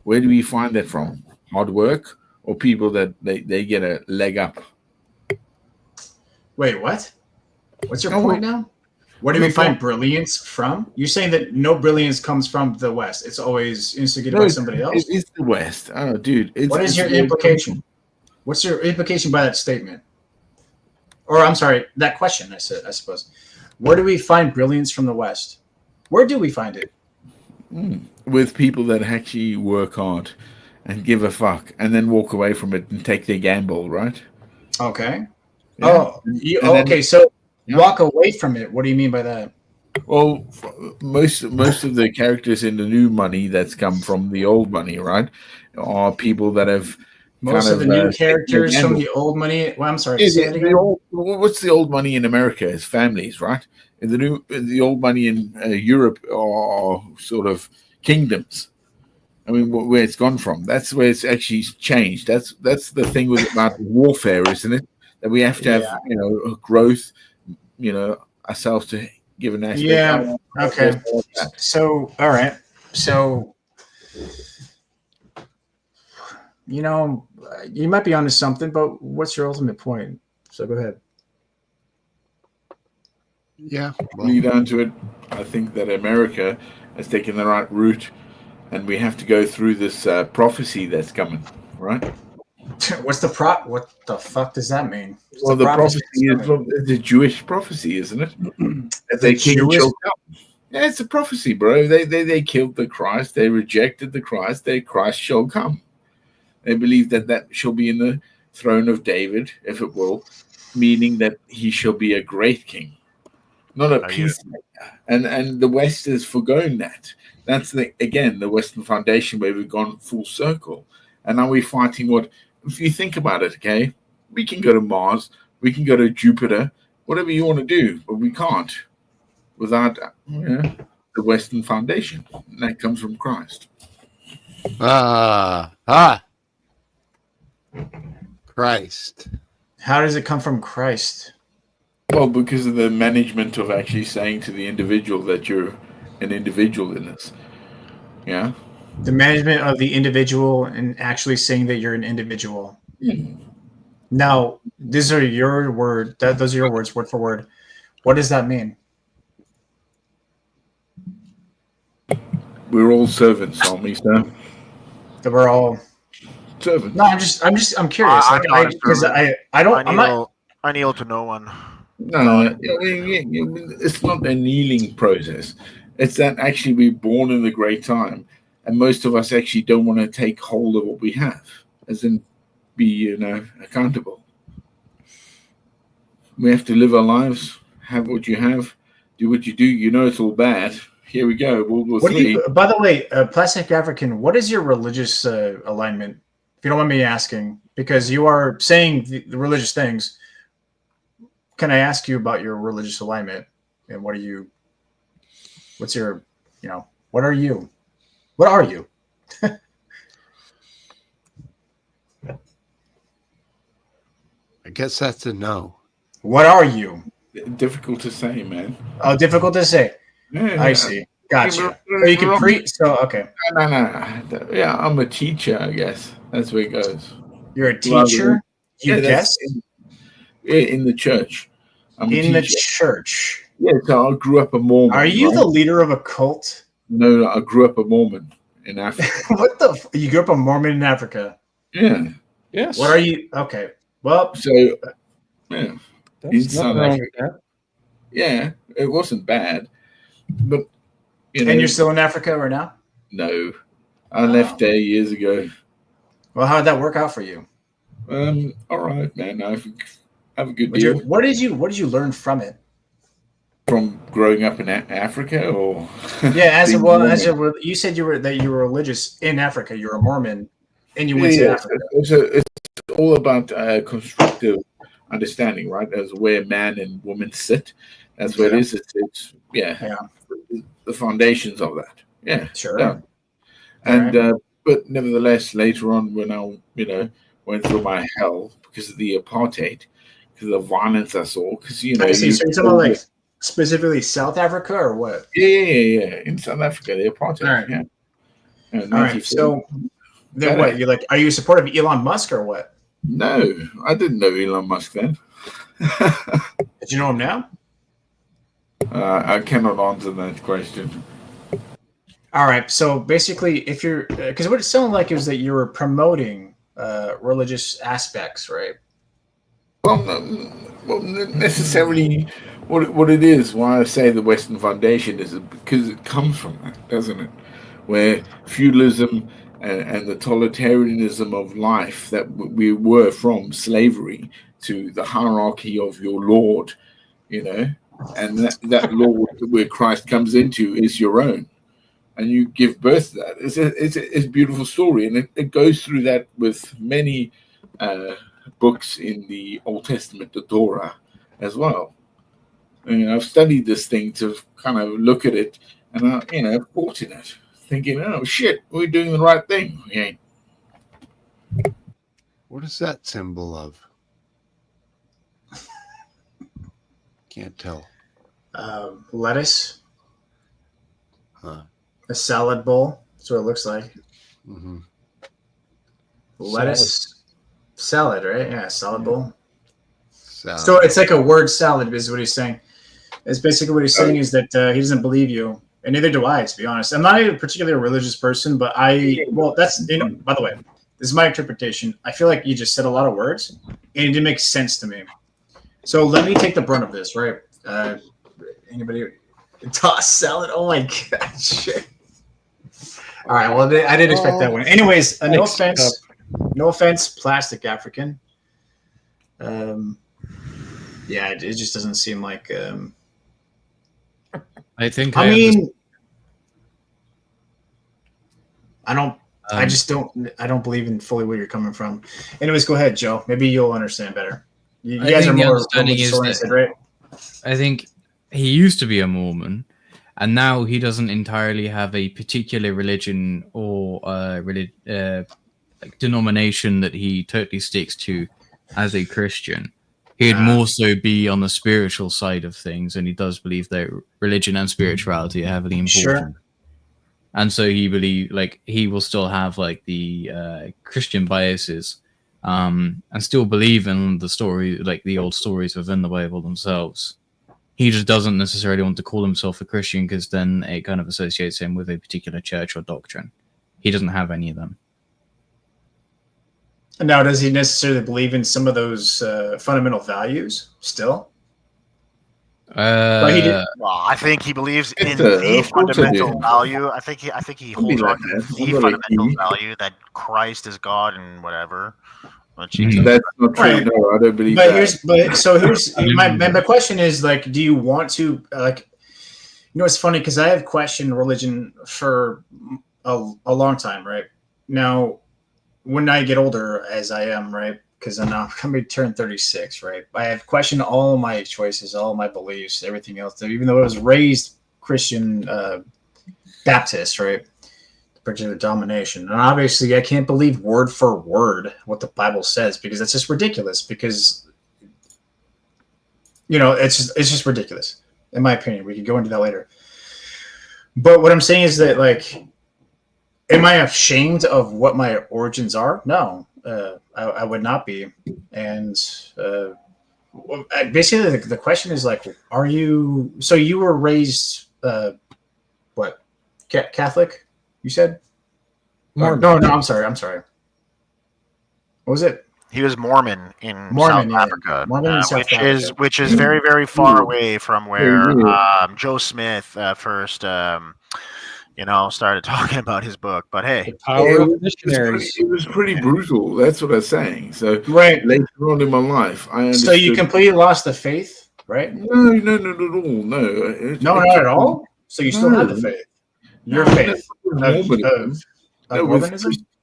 Where do we find that from? Hard work or people that they get a leg up? Wait, what? What's your point now? Where do we find brilliance from? You're saying that no brilliance comes from the West. It's always instigated by somebody else? It's the West. Oh, dude. What is your implication? What's your implication by that statement? Or, I'm sorry, that question, I suppose. Where do we find brilliance from the West? Where do we find it? With people that actually work hard and give a fuck and then walk away from it and take their gamble, right? Okay. Yeah. Okay. So walk away from it. What do you mean by that? Well, most of the characters in the new money that's come from the old money, right, are people that have most of the new characters from the old money. Well, I'm sorry. What's the old money in America? Is families, right? And the old money in Europe are sort of kingdoms, I mean, where it's gone from. That's where it's actually changed. That's the thing with about warfare, isn't it? That we have to have, a growth, ourselves to give an aspect. Yeah. Okay. So, all right. So, you might be onto something, but what's your ultimate point? So go ahead. Yeah. Lead on to it. I think that America has taken the right route, and we have to go through this prophecy that's coming, right? What the fuck does that mean? Well, the prophecy is the Jewish prophecy, isn't it? That they king shall come. Yeah, it's a prophecy, bro. They killed the Christ. They rejected the Christ. Their Christ shall come. They believe that shall be in the throne of David, if it will, meaning that he shall be a great king, not a peacemaker. And the West is forgoing that. That's the Western foundation where we've gone full circle. And now we're fighting what, if you think about it, okay, we can go to Mars, we can go to Jupiter, whatever you want to do, but we can't without the Western foundation. And that comes from Christ. Christ. How does it come from Christ? Well, because of the management of actually saying to the individual that you're an individual in this. Yeah. The management of the individual and actually saying that you're an individual. Now, these are your words. Those are your words, word for word. What does that mean? We're all servants, aren't we, sir? That we're all servants. No, I'm curious. I kneel to no one. No, it's not a kneeling process. It's that actually we're born in a great time, and most of us actually don't want to take hold of what we have, as in be accountable. We have to live our lives, have what you have, do what you do. It's all bad. Here we go. World War III. By the way, Plastic African, what is your religious alignment? If you don't mind me asking, because you are saying the religious things. Can I ask you about your religious alignment? And what are you? What are you? What are you? I guess that's a no. What are you? Difficult to say, man. Oh, difficult to say. Yeah, I see. Gotcha. So you can preach. So okay. No. Yeah, I'm a teacher. I guess that's where it goes. You're a teacher. You guess. In the church. I'm in the church. Yeah, so I grew up a Mormon. Are you the leader of a cult? No, I grew up a Mormon in Africa. What the? You grew up a Mormon in Africa? Yeah. Yes. What are you? Okay. Well. So, yeah. That's nothing wrong with that. Yeah, it wasn't bad, but And you're still in Africa right now? No, I left there years ago. Well, how did that work out for you? All right, man. I have a good deal. What did you learn from it? From growing up in Africa, or yeah, you said you were religious in Africa. You're a Mormon, and you went to Africa. It's all about constructive understanding, right? As where man and woman sit. That's where it is. It's the foundations of that. Yeah, sure. Yeah. And but nevertheless, later on, when I went through my hell because of the apartheid, because of the violence I saw, because so you're talking about like specifically South Africa or what? Yeah. In South Africa, the apartheid. Right. Yeah. All right. So then what? You're like, are you supportive of Elon Musk or what? No, I didn't know Elon Musk then. Did you know him now? I cannot answer that question. All right. So basically, if you're, because what it sounded like was that you were promoting religious aspects, right? Well, not necessarily what it is. Why I say the Western Foundation is because it comes from that, doesn't it? Where feudalism and the totalitarianism of life that we were from slavery to the hierarchy of your Lord, and that Lord where Christ comes into is your own, and you give birth to that. It's a beautiful story, and it goes through that with many books in the Old Testament, the Torah, as well. I've studied this thing to kind of look at it, and I've fought in it thinking, oh shit, we're doing the right thing. We ain't. What is that symbol of? Can't tell. Lettuce. Huh. A salad bowl. That's what it looks like. Mm-hmm. Lettuce. Salad, right? Yeah, salad bowl. Salad. So it's like a word salad is what he's saying. It's basically what he's saying is that he doesn't believe you. And neither do I, to be honest. I'm not a particularly religious person, but that's, by the way, this is my interpretation. I feel like you just said a lot of words and it didn't make sense to me. So let me take the brunt of this, right? Anybody toss salad? Oh my god, shit. All right, well, I didn't expect that one. Anyways, no offense, plastic African. Yeah, it just doesn't seem like. I think. I mean, I don't. I just don't. I don't believe in fully where you're coming from. Anyways, go ahead, Joe. Maybe you'll understand better. You guys are more religious-oriented, right? I think he used to be a Mormon, and now he doesn't entirely have a particular religion or like denomination that he totally sticks to as a Christian. He'd more so be on the spiritual side of things, and he does believe that religion and spirituality are heavily important. Sure. And so he will still have like the Christian biases, and still believe in the story, like the old stories within the Bible themselves. He just doesn't necessarily want to call himself a Christian because then it kind of associates him with a particular church or doctrine. He doesn't have any of them. Now, does he necessarily believe in some of those fundamental values still? Well, I think he believes in the fundamental value. I think he holds on to the fundamental value that Christ is God and whatever. That's not true. Right. No, I don't believe but that. Here's my question is like, do you want to like? You know, it's funny because I have questioned religion for a long time, right? Now, when I get older, as I am, right? Because I'm now going to turn 36, right? I have questioned all my choices, all my beliefs, everything else. Even though I was raised Christian Baptist, right? Particular domination, and obviously I can't believe word for word what the Bible says because that's just ridiculous. Because it's just ridiculous, in my opinion. We could go into that later. But what I'm saying is that, like, am I ashamed of what my origins are? No. I would not be. And basically the question is like, are you, so you were raised what, Catholic, you said? Mormon. No, I'm sorry. What was it? He was Mormon in South Africa, which is very, very far away from where Joe Smith first started talking about his book. But hey, it was pretty brutal. That's what I'm saying. So later on in my life, I understood. So you completely lost the faith, right? No, not at all. So you still have the faith. Your faith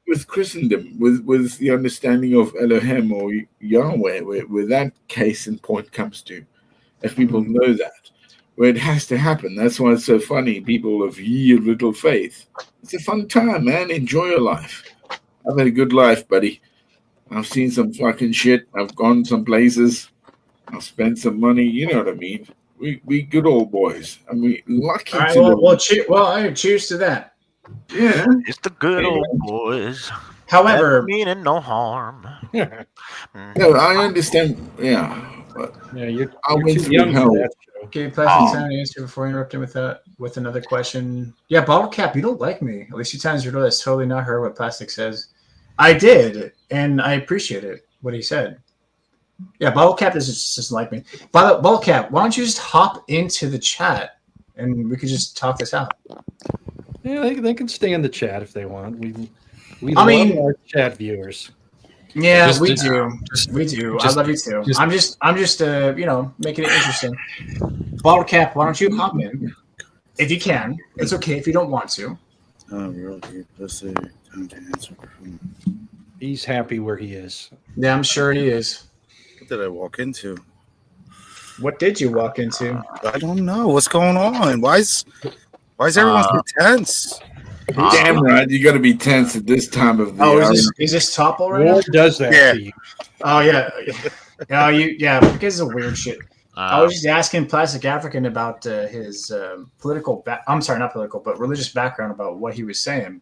with Christendom, with the understanding of Elohim or Yahweh, where that case in point comes to, if people know that. Where it has to happen. That's why it's so funny. People of ye of little faith. It's a fun time, man. Enjoy your life. I've had a good life, buddy. I've seen some fucking shit. I've gone some places. I've spent some money. You know what I mean? We good old boys. I mean, lucky. All right, cheers to that. Yeah, it's the good old boys. However, meaning no harm. No, I understand. Yeah, but you're went too young hell. for that. Okay, Plastic time to answer before interrupting with another question. Yeah, Bottle Cap, you don't like me. At least 2 times you know that's totally not heard what Plastic says. I did, and I appreciate it, what he said. Yeah, Bottle Cap just doesn't like me. Bottle Cap, why don't you just hop into the chat and we could just talk this out? Yeah, they can stay in the chat if they want. We love our chat viewers. Yeah, we do. I love you too. I'm just making it interesting. Bottle Cap, why don't you hop in? If you can. It's okay if you don't want to. He's happy where he is. Yeah, I'm sure he is. What did I walk into? What did you walk into? I don't know. What's going on? Why is everyone so tense? Damn right, you got to be tense at this time of the Oh, hour. is this topple right War now? does that Yeah. to you. Oh yeah, because of weird shit. I was just asking Plastic African about his political. I'm sorry, not political, but religious background about what he was saying.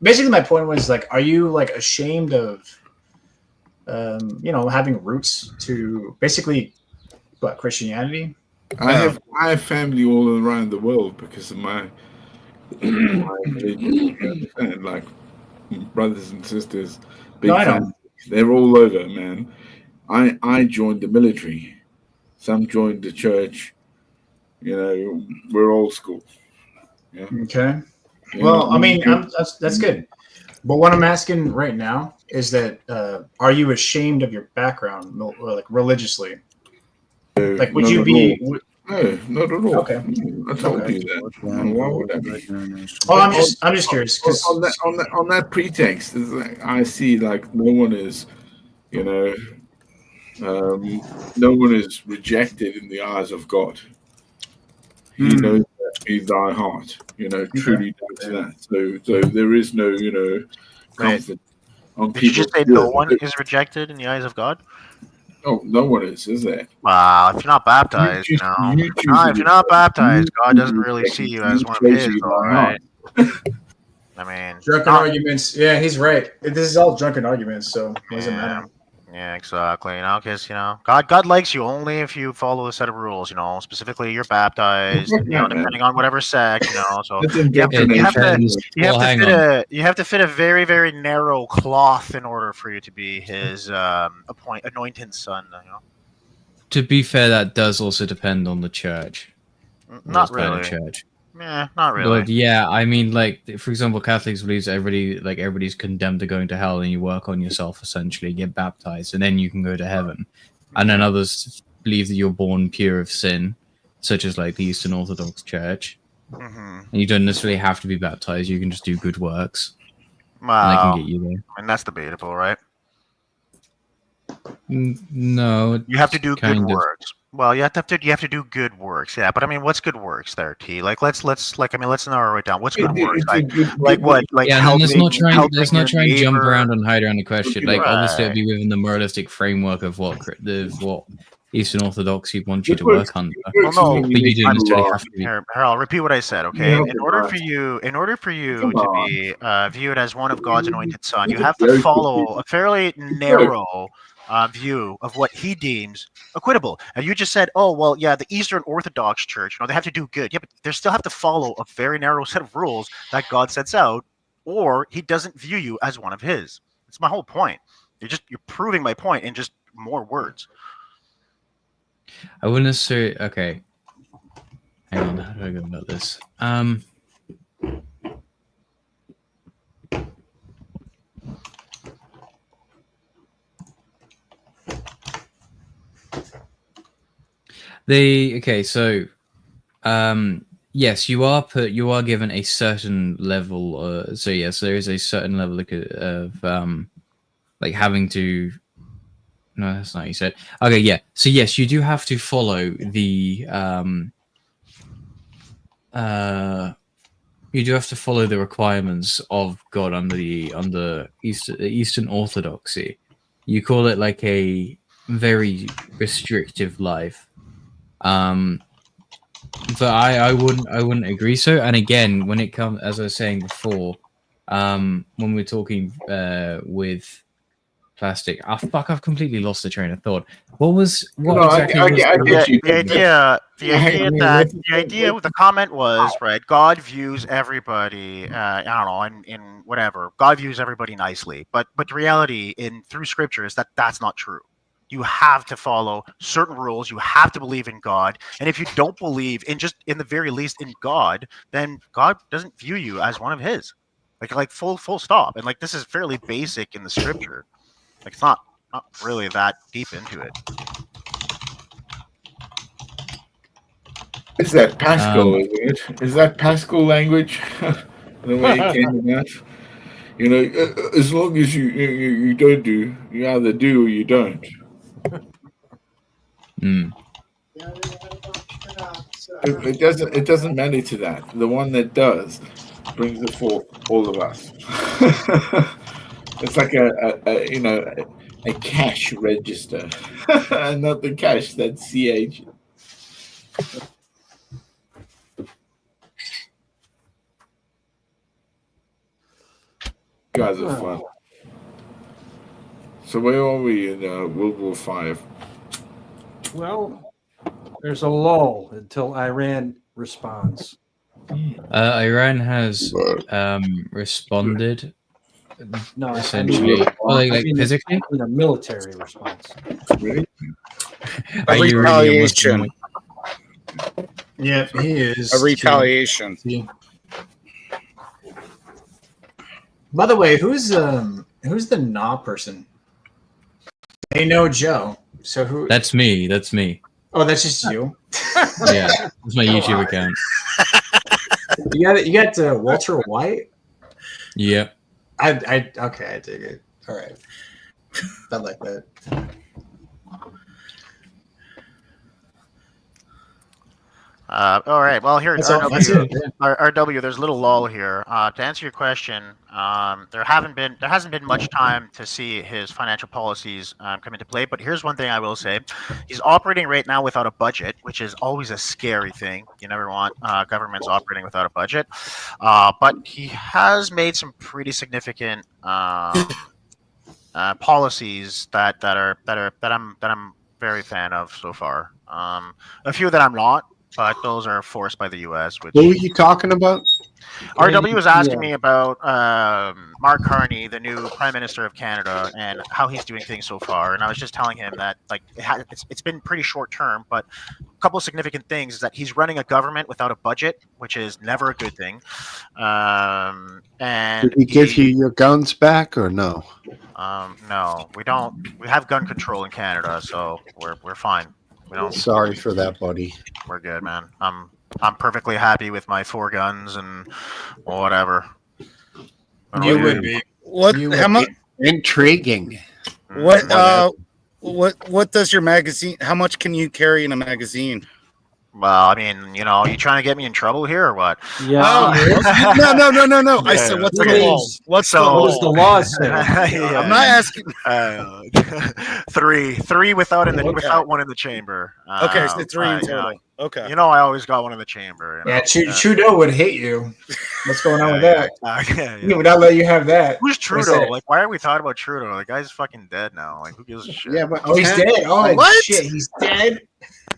Basically, my point was like, are you like ashamed of, having roots to basically what Christianity? I have family all around the world because of my religion, and like brothers and sisters, big No, I know. family. They're all over, man. I joined the military. Some joined the church. You know, we're old school. Yeah. Okay. You Well, know, I mean, that's good. But what I'm asking right now is that are you ashamed of your background, like religiously? Like, would not you at be? all. No, not at all. Okay. I told you that. Why would I be? Oh, I'm just curious because on that pretext, it's like, I see like no one is, no one is rejected in the eyes of God. He knows that he's thy heart, truly does that. So there is no, comfort on Did you people. just say no one is rejected in the eyes of God? Oh, no one is there? Wow, if you're not baptized, You choose to if you're not baptized, God doesn't really see you as one of His, all right? I mean, drunken arguments. Yeah, he's right. This is all drunken arguments, so it doesn't matter. Yeah, exactly. Because God likes you only if you follow a set of rules. Specifically, you're baptized. Depending on whatever sect. So you have to fit a very, very narrow cloth in order for you to be His anointed son. To be fair, that does also depend on the church. Not What kind of really. church. Yeah, not really. But yeah, I mean, like for example, Catholics believe everybody's condemned to going to hell, and you work on yourself essentially, get baptized, and then you can go to heaven. And then others believe that you're born pure of sin, such as like the Eastern Orthodox Church. And you don't necessarily have to be baptized; you can just do good works, and they can get you there. And that's debatable, right? No, You have to do good kind of. works. Well, you have to do good works, yeah. But I mean, what's good works there, T? Like, let's narrow it down. What's good works? Like what? Like yeah, and let's not try and helping jump your around and hide around the question. Like, obviously, it'll Right. be within the moralistic framework of what Eastern Orthodoxy wants you to work under. Well, no, but you don't necessarily have to be. Here, I'll repeat what I said. Okay, Yeah, in order for you Come to be viewed as one of God's anointed son, you have to follow a fairly narrow view of what He deems equitable. And you just said, "Oh, well, yeah, the Eastern Orthodox Church, they have to do good. Yeah, but they still have to follow a very narrow set of rules that God sets out, or He doesn't view you as one of His." That's my whole point. You're proving my point in just more words. I wouldn't necessarily. Okay, hang on. How do I go about this? So yes, you are given a certain level. So yes, there is a certain level of like having to. No, that's not what you said. Okay, yeah. So yes, you do have to follow the you do have to follow the requirements of God under Eastern Orthodoxy. You call it like a very restrictive life. But I wouldn't agree so. And again, when it comes, as I was saying before, when we're talking with Plastic, I've completely lost the train of thought. The comment was, right, God views everybody, I don't know, in whatever. God views everybody nicely, but the reality through Scripture is that that's not true. You have to follow certain rules. You have to believe in God, and if you don't believe in the very least in God, then God doesn't view you as one of His. Like full stop. And like this is fairly basic in the Scripture. Like it's not really that deep into it. Is that Pascal, isn't it? Is that Pascal language? The way it came about? As long as you don't do, you either do or you don't. It doesn't matter to that. The one that does brings it forth all of us. It's like a cash register, not the cash that's CH. You guys are fun. So where are we in World War V? Well, there's a lull until Iran responds. Iran has responded. No, essentially, physically, a military response. Really? Are you really a Muslim? Yeah, he is. A retaliation. By the way, who's the Nah person? They know Joe. So who? That's me. That's me. Oh, that's just you. Yeah, that's my YouTube account. You got Walter White. Yep. I okay, I dig it. All right, I like that. All right. Well, here at That's all- that's RW, it, yeah. RW, there's a little lull here. To answer your question, there hasn't been much time to see his financial policies come into play. But here's one thing I will say: he's operating right now without a budget, which is always a scary thing. You never want governments operating without a budget. But he has made some pretty significant policies that I'm very fan of so far. A few that I'm not. But those are forced by the U.S. Which Who are you talking about? RW was asking me about Mark Carney, the new Prime Minister of Canada, and how he's doing things so far. And I was just telling him that it's been pretty short term, but a couple of significant things is that he's running a government without a budget, which is never a good thing. And Did he give you your guns back or no? No, we don't. We have gun control in Canada, so we're fine. We don't. Sorry for that, buddy. We're good, man. I'm perfectly happy with my 4 guns and whatever. You would be. What? How much? Intriguing. What does your magazine? How much can you carry in a magazine? Well, I mean, you know, you trying to get me in trouble here or what? Yeah. No. I said, what's the law? What does the law say? Yeah. I'm not asking. 3 without one in the chamber. Okay, so 3 in you know, total. Okay. You know, I always got one in the chamber. You know? Yeah, Trudeau would hate you. What's going on with that? Yeah. He would not let you have that. Who's What's Trudeau? that? Like, why are we talking about Trudeau? The guy's fucking dead now. Like, who gives a shit? Yeah, but Oh, he's dead. Oh, What? shit, he's dead.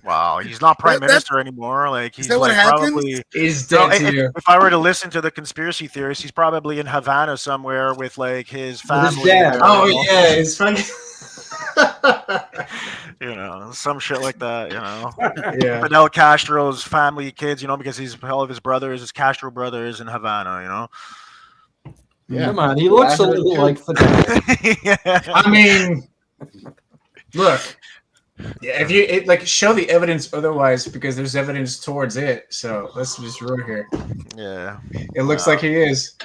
Wow, he's not prime That- minister anymore. Like, he's that what like happened? probably. He's No, dead too. if I were to listen to the conspiracy theorists, he's probably in Havana somewhere with like his family. His dad. there, Oh you know? yeah, it's funny. You know, some shit like that. You know, Yeah. Fidel Castro's family, kids. You know, because he's all of his brothers, his Castro brothers in Havana. You know. Yeah. Come on, he looks a little like Fidel. I mean, look. Yeah, if you like show the evidence otherwise, because there's evidence towards it. So let's just roll here. Yeah. It looks like he is.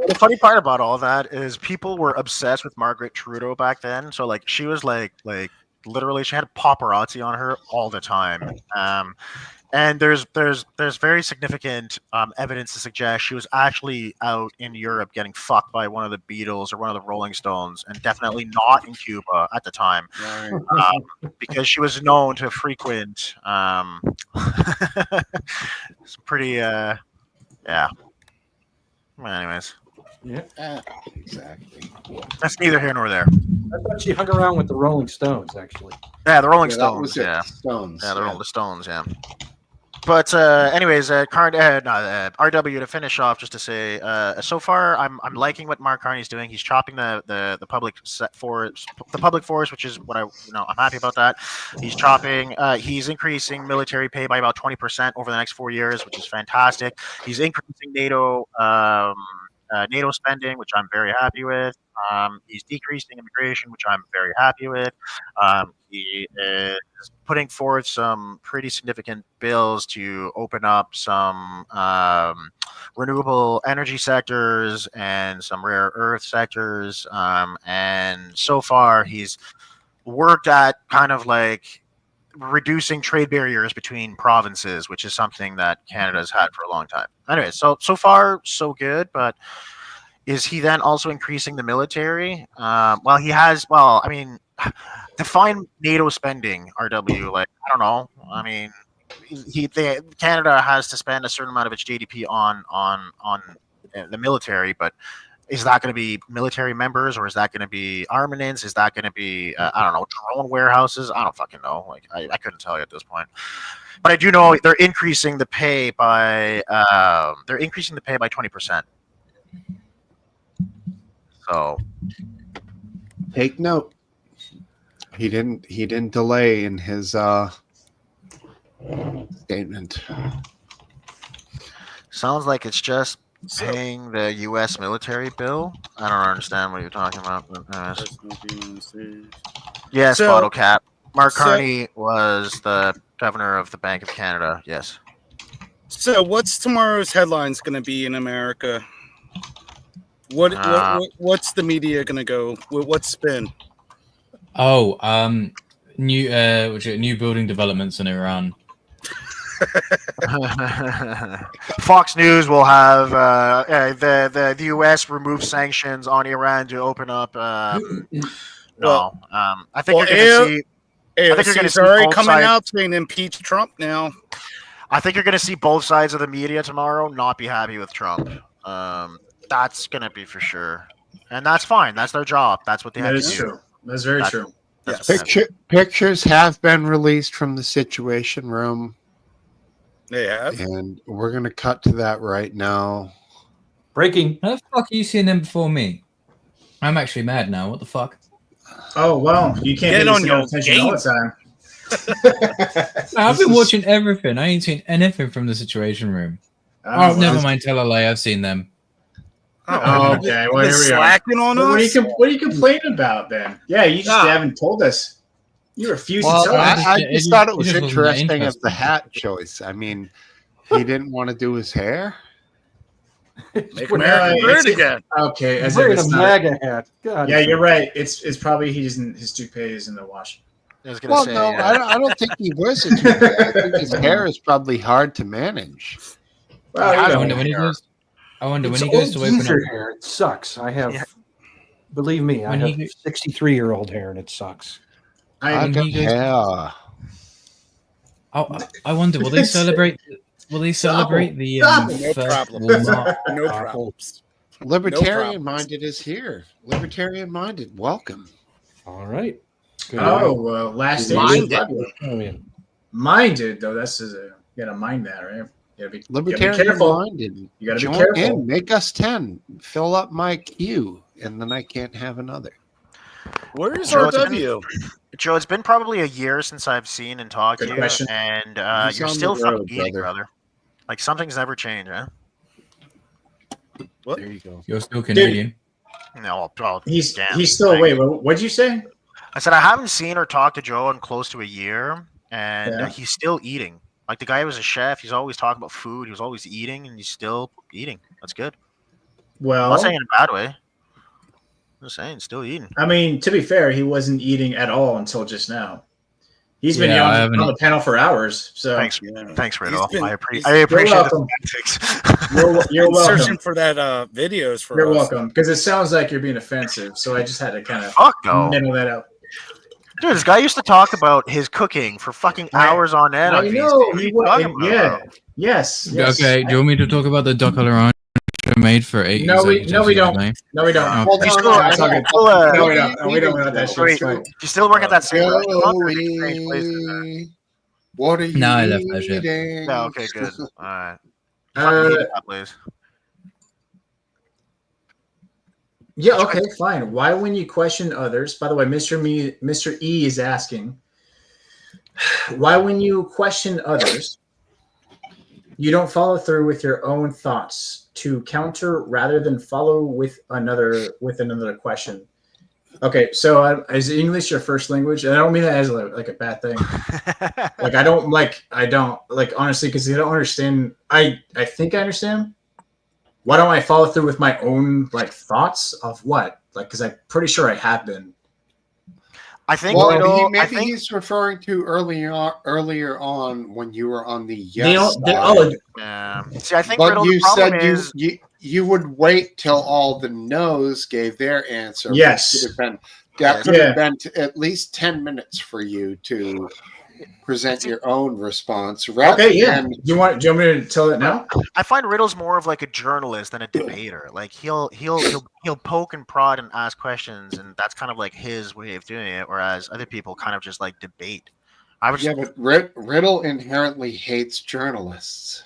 The funny part about all that is people were obsessed with Margaret Trudeau back then. So like she was like literally she had paparazzi on her all the time. And there's very significant evidence to suggest she was actually out in Europe getting fucked by one of the Beatles or one of the Rolling Stones, and definitely not in Cuba at the time, because she was known to frequent some pretty yeah. Well, anyways, Yeah. Exactly. that's neither here nor there. I thought she hung around with the Rolling Stones, actually. Yeah, the Rolling Yeah, that Stones. was it. Yeah. Stones. Yeah, the Rolling Stones, yeah. But anyways, RW to finish off, just to say, so far I'm liking what Mark Carney's doing. He's chopping the public forest, which is what I'm happy about that. He's chopping. He's increasing military pay by about 20% over the next 4 years, which is fantastic. He's increasing NATO spending, which I'm very happy with. He's decreasing immigration, which I'm very happy with. He is putting forth some pretty significant bills to open up some renewable energy sectors and some rare earth sectors. And so far, he's worked at kind of like reducing trade barriers between provinces, which is something that Canada's had for a long time. Anyway, so far so good, but is he then also increasing the military? Well, he has. Well, I mean, define NATO spending, RW. Like, I don't know. I mean, Canada has to spend a certain amount of its GDP on the military, but is that going to be military members, or is that going to be armaments? Is that going to be I don't know, drone warehouses? I don't fucking know. Like, I couldn't tell you at this point. But I do know they're increasing the pay by 20%. So take note. He didn't delay in his statement. Sounds like it's just paying the U.S. military bill. I don't understand what you're talking about. Yes, So- bottle cap. Mark so- Carney was the governor of the Bank of Canada. Yes. So, what's tomorrow's headlines going to be in America? What's the media going to go? What spin? Oh, new building developments in Iran. Fox News will have the U.S. remove sanctions on Iran to open up. I think you're going to see. I think you're going to AOC's see already both coming sides. out saying impeach Trump now. I think you're going to see both sides of the media tomorrow not be happy with Trump. That's going to be for sure, and that's fine. That's their job. That's what they have That to is do. true. That's very true. That's what they have to do. Pictures have been released from the Situation Room. They have. And we're going to cut to that right now. Breaking. How the fuck are you seeing them before me? I'm actually mad now. What the fuck? Oh well, you can't Get get on on your attention all the time. I've been watching everything. I ain't seen anything from the Situation Room. Oh, never mind. Tell a lie. I've seen them. Oh, okay, well, here we are. Slacking on What us? are you complaining about then? Yeah, you just haven't told us. You refuse to tell us. I just thought it was just wasn't interesting of interested. the hat choice. I mean, he didn't want to do his hair. Make America great again. Okay, as if Wearing it's a not. MAGA hat. God. Yeah, you're right. It's probably his toupee is in the wash. I was gonna Well, say, no, I don't think he was. I think his hair is probably hard to manage. Well, I wonder when he goes. I wonder when he goes to open up. geezer hair. It sucks. I have, believe me, I When have he- 63-year-old hair and it sucks. I when got he goes- hair. I wonder. Will they celebrate? Will they celebrate the No first problem. Walmart? No problems. Libertarian minded is here. Libertarian minded, welcome. All right. Good. Oh, last stage. Minded. Oh, man. Minded though. That's you gotta mind that, right? You gotta be Libertarian careful. minded. You gotta be Join careful. in, make us 10. Fill up my queue, and then I can't have another. Where's Joe, RW? Joe, it's been probably a year since I've seen and talked Good to you, question. and He's you're on the still fucking road, eating, brother. brother. Like, something's never changed, huh? What? There you go. You're still Canadian. No, well, He's damn, he's still thank wait. you. What'd you say? I said I haven't seen or talked to Joe in close to a year, and Yeah. he's still eating. Like, the guy was a chef. He's always talking about food. He was always eating, and he's still eating. That's good. I'm Well, not saying in a bad way. I'm just saying, still eating. I mean, to be fair, he wasn't eating at all until just now. He's been Yeah, I on haven't the panel for hours. So Thanks, Yeah. thanks, Riddle. been- I he's- appreciate the welcome. semantics. you're welcome. Searching for that videos for You're us. welcome. Because it sounds like you're being offensive. So I just had to kind of Fuck no. middle that out. Dude, this guy used to talk about his cooking for fucking hours on end. I on VC. know. What are He you was. talking about, Yeah. bro? Yes. Okay. Do you want me to talk about the duck orange I made for 8 No, we don't. No, we don't. Okay. No, we don't. You still, I'm talking- No, we don't. No, we don't want that shit. Wait, It's fine. you still work at that same restaurant? Or did you change places there? Joey, what are you No, I left that shit. eating? No, okay, good. All right. Uh, That place. Yeah, okay, fine. Why, when you question others, by the way, Mr. E is asking, why, when you question others, you don't follow through with your own thoughts to counter rather than follow with another question? Okay, so is English your first language? And I don't mean that as like a bad thing. Like I don't honestly, because you don't understand. I think I understand. Why don't I follow through with my own like thoughts of what? Like, because I'm pretty sure I have been. I think Well, Riddle. maybe he's referring to earlier on when you were on the They yes don't- they- side. oh, Yeah. See, I think But Riddle. you The problem said is, you would wait till all the no's gave their answer. which Yes. could have been, that could have been at least 10 minutes for you to present your own response. Rather Okay, yeah. than, Do you want me to tell it now? I find Riddle's more of like a journalist than a debater. Like he'll poke and prod and ask questions, and that's kind of like his way of doing it. Whereas other people kind of just like debate. yeah, but Riddle inherently hates journalists.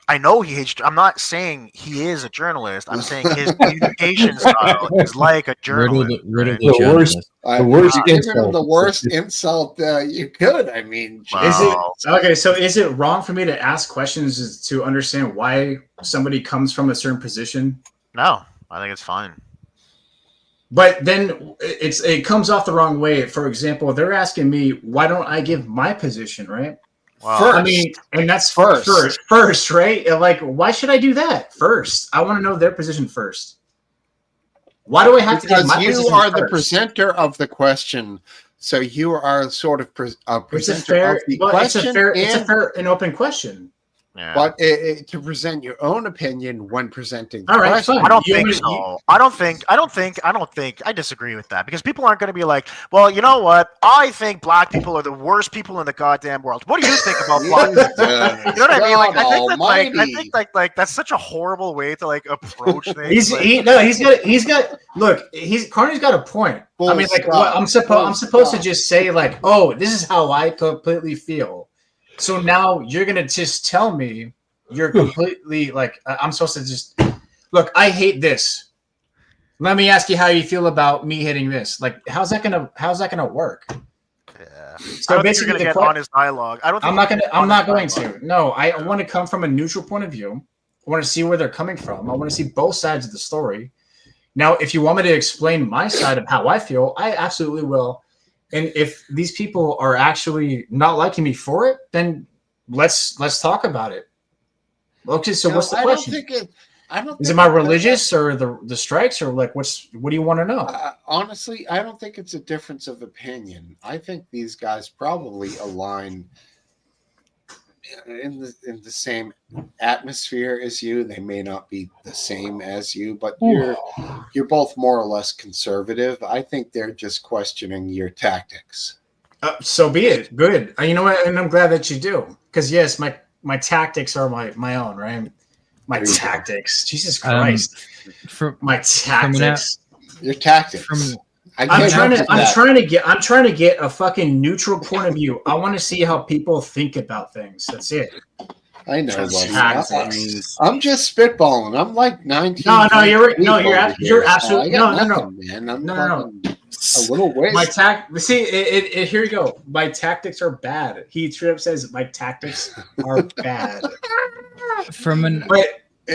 I know he hates. I'm not saying he is a journalist. I'm saying his communication style is like a journalist. Riddle right? the journalist. The worst insult. The worst insult you could. I mean, Is it okay? So is it wrong for me to ask questions to understand why somebody comes from a certain position? No, I think it's fine. But then it comes off the wrong way. For example, they're asking me why don't I give my position, right? Wow. I mean, and that's first, right? Like, why should I do that first? I want to know their position first. Why do I have to give my because you position are the first? presenter of the question, so you are sort of It's presenter a fair, of the well, question. it's a fair and open question. Yeah. But to present your own opinion when presenting the All right, question. fine. I don't You- think you- so. I don't think. I disagree with that because people aren't going to be like, well, you know what? I think black people are the worst people in the goddamn world. What do you think about black people? You know what I mean? Like, I think like that's such a horrible way to like approach things. He's got. Look, Carney's got a point. I mean, like, what, I'm supposed to just say like, oh, this is how I completely feel. So now you're gonna just tell me you're completely like I'm supposed to just look. I hate this. Let me ask you how you feel about me hitting this. Like, how's that gonna work? Yeah. So I don't think basically, you're going to get honest dialogue. I don't. Think I'm not going to. No, I want to come from a neutral point of view. I want to see where they're coming from. I want to see both sides of the story. Now, if you want me to explain my side of how I feel, I absolutely will. And if these people are actually not liking me for it, then let's talk about it. Okay, so what's the question? Is it my religious or the strikes or like what do you want to know? Honestly, I don't think it's a difference of opinion. I think these guys probably align in the same atmosphere as you. They may not be the same as you, but you're both more or less conservative. I think they're just questioning your tactics. So be it. Good. You know what? And I'm glad that you do. Because yes, my tactics are my own, right? My tactics. Jesus Christ. My tactics. Your tactics. I'm trying to get a fucking neutral point of view. I want to see how people think about things. That's it. I know. Tactics. I'm just spitballing. I'm like 19. No, you're absolutely no. Man. I'm No. a little waste. See, here you go. My tactics are bad. He straight up says my tactics are bad.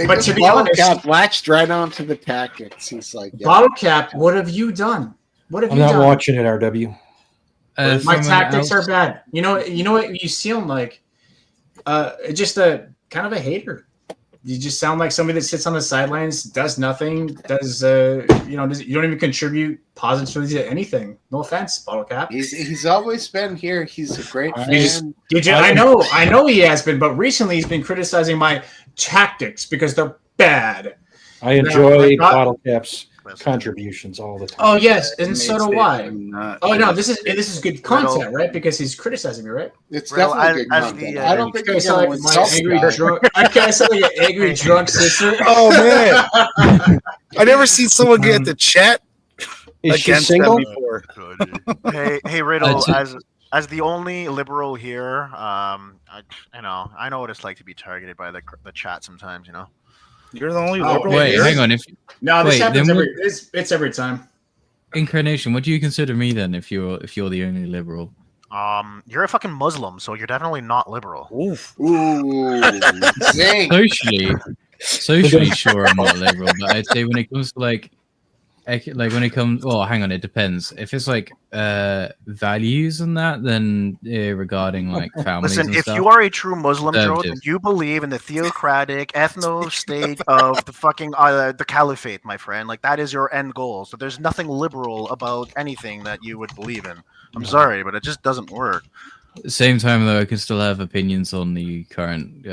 But to be honest, Cap latched right onto the tactics. He's like, Bottle Cap, what have you done? What have I'm you not done? watching it, RW. My tactics are bad. You know what you sound like? Just a kind of a hater. You just sound like somebody that sits on the sidelines, does nothing, you don't even contribute positively to anything. No offense, Bottle Cap. He's always been here. He's a great fan. I know he has been, but recently he's been criticizing my tactics because they're bad. I enjoy Bottle Cap's contributions all the time. Oh yes, and so do I. Oh no, this is good content, right? Because he's criticizing me, right? It's definitely good content. I don't think he's like my angry drunk. I can't sound like an angry drunk sister. Oh man, I never seen someone get the chat. Is she against single? them before. Hey, Riddle, as the only liberal here, I know what it's like to be targeted by the chat sometimes. You know. You're the only liberal. liberal. Wait, hang on. This happens it's every time. Incarnation, what do you consider me then? If you're the only liberal, you're a fucking Muslim, so you're definitely not liberal. Ooh, socially, sure, I'm not liberal, but I'd say when it comes to like like when it comes, well, hang on, it depends. If it's like values and that, then regarding like families Listen, and if stuff, you are a true Muslim, Joe, then conservative. you believe in the theocratic ethno state of the fucking the caliphate, my friend. Like that is your end goal. So there's nothing liberal about anything that you would believe in. I'm sorry, but it just doesn't work. Same time though, I can still have opinions on the current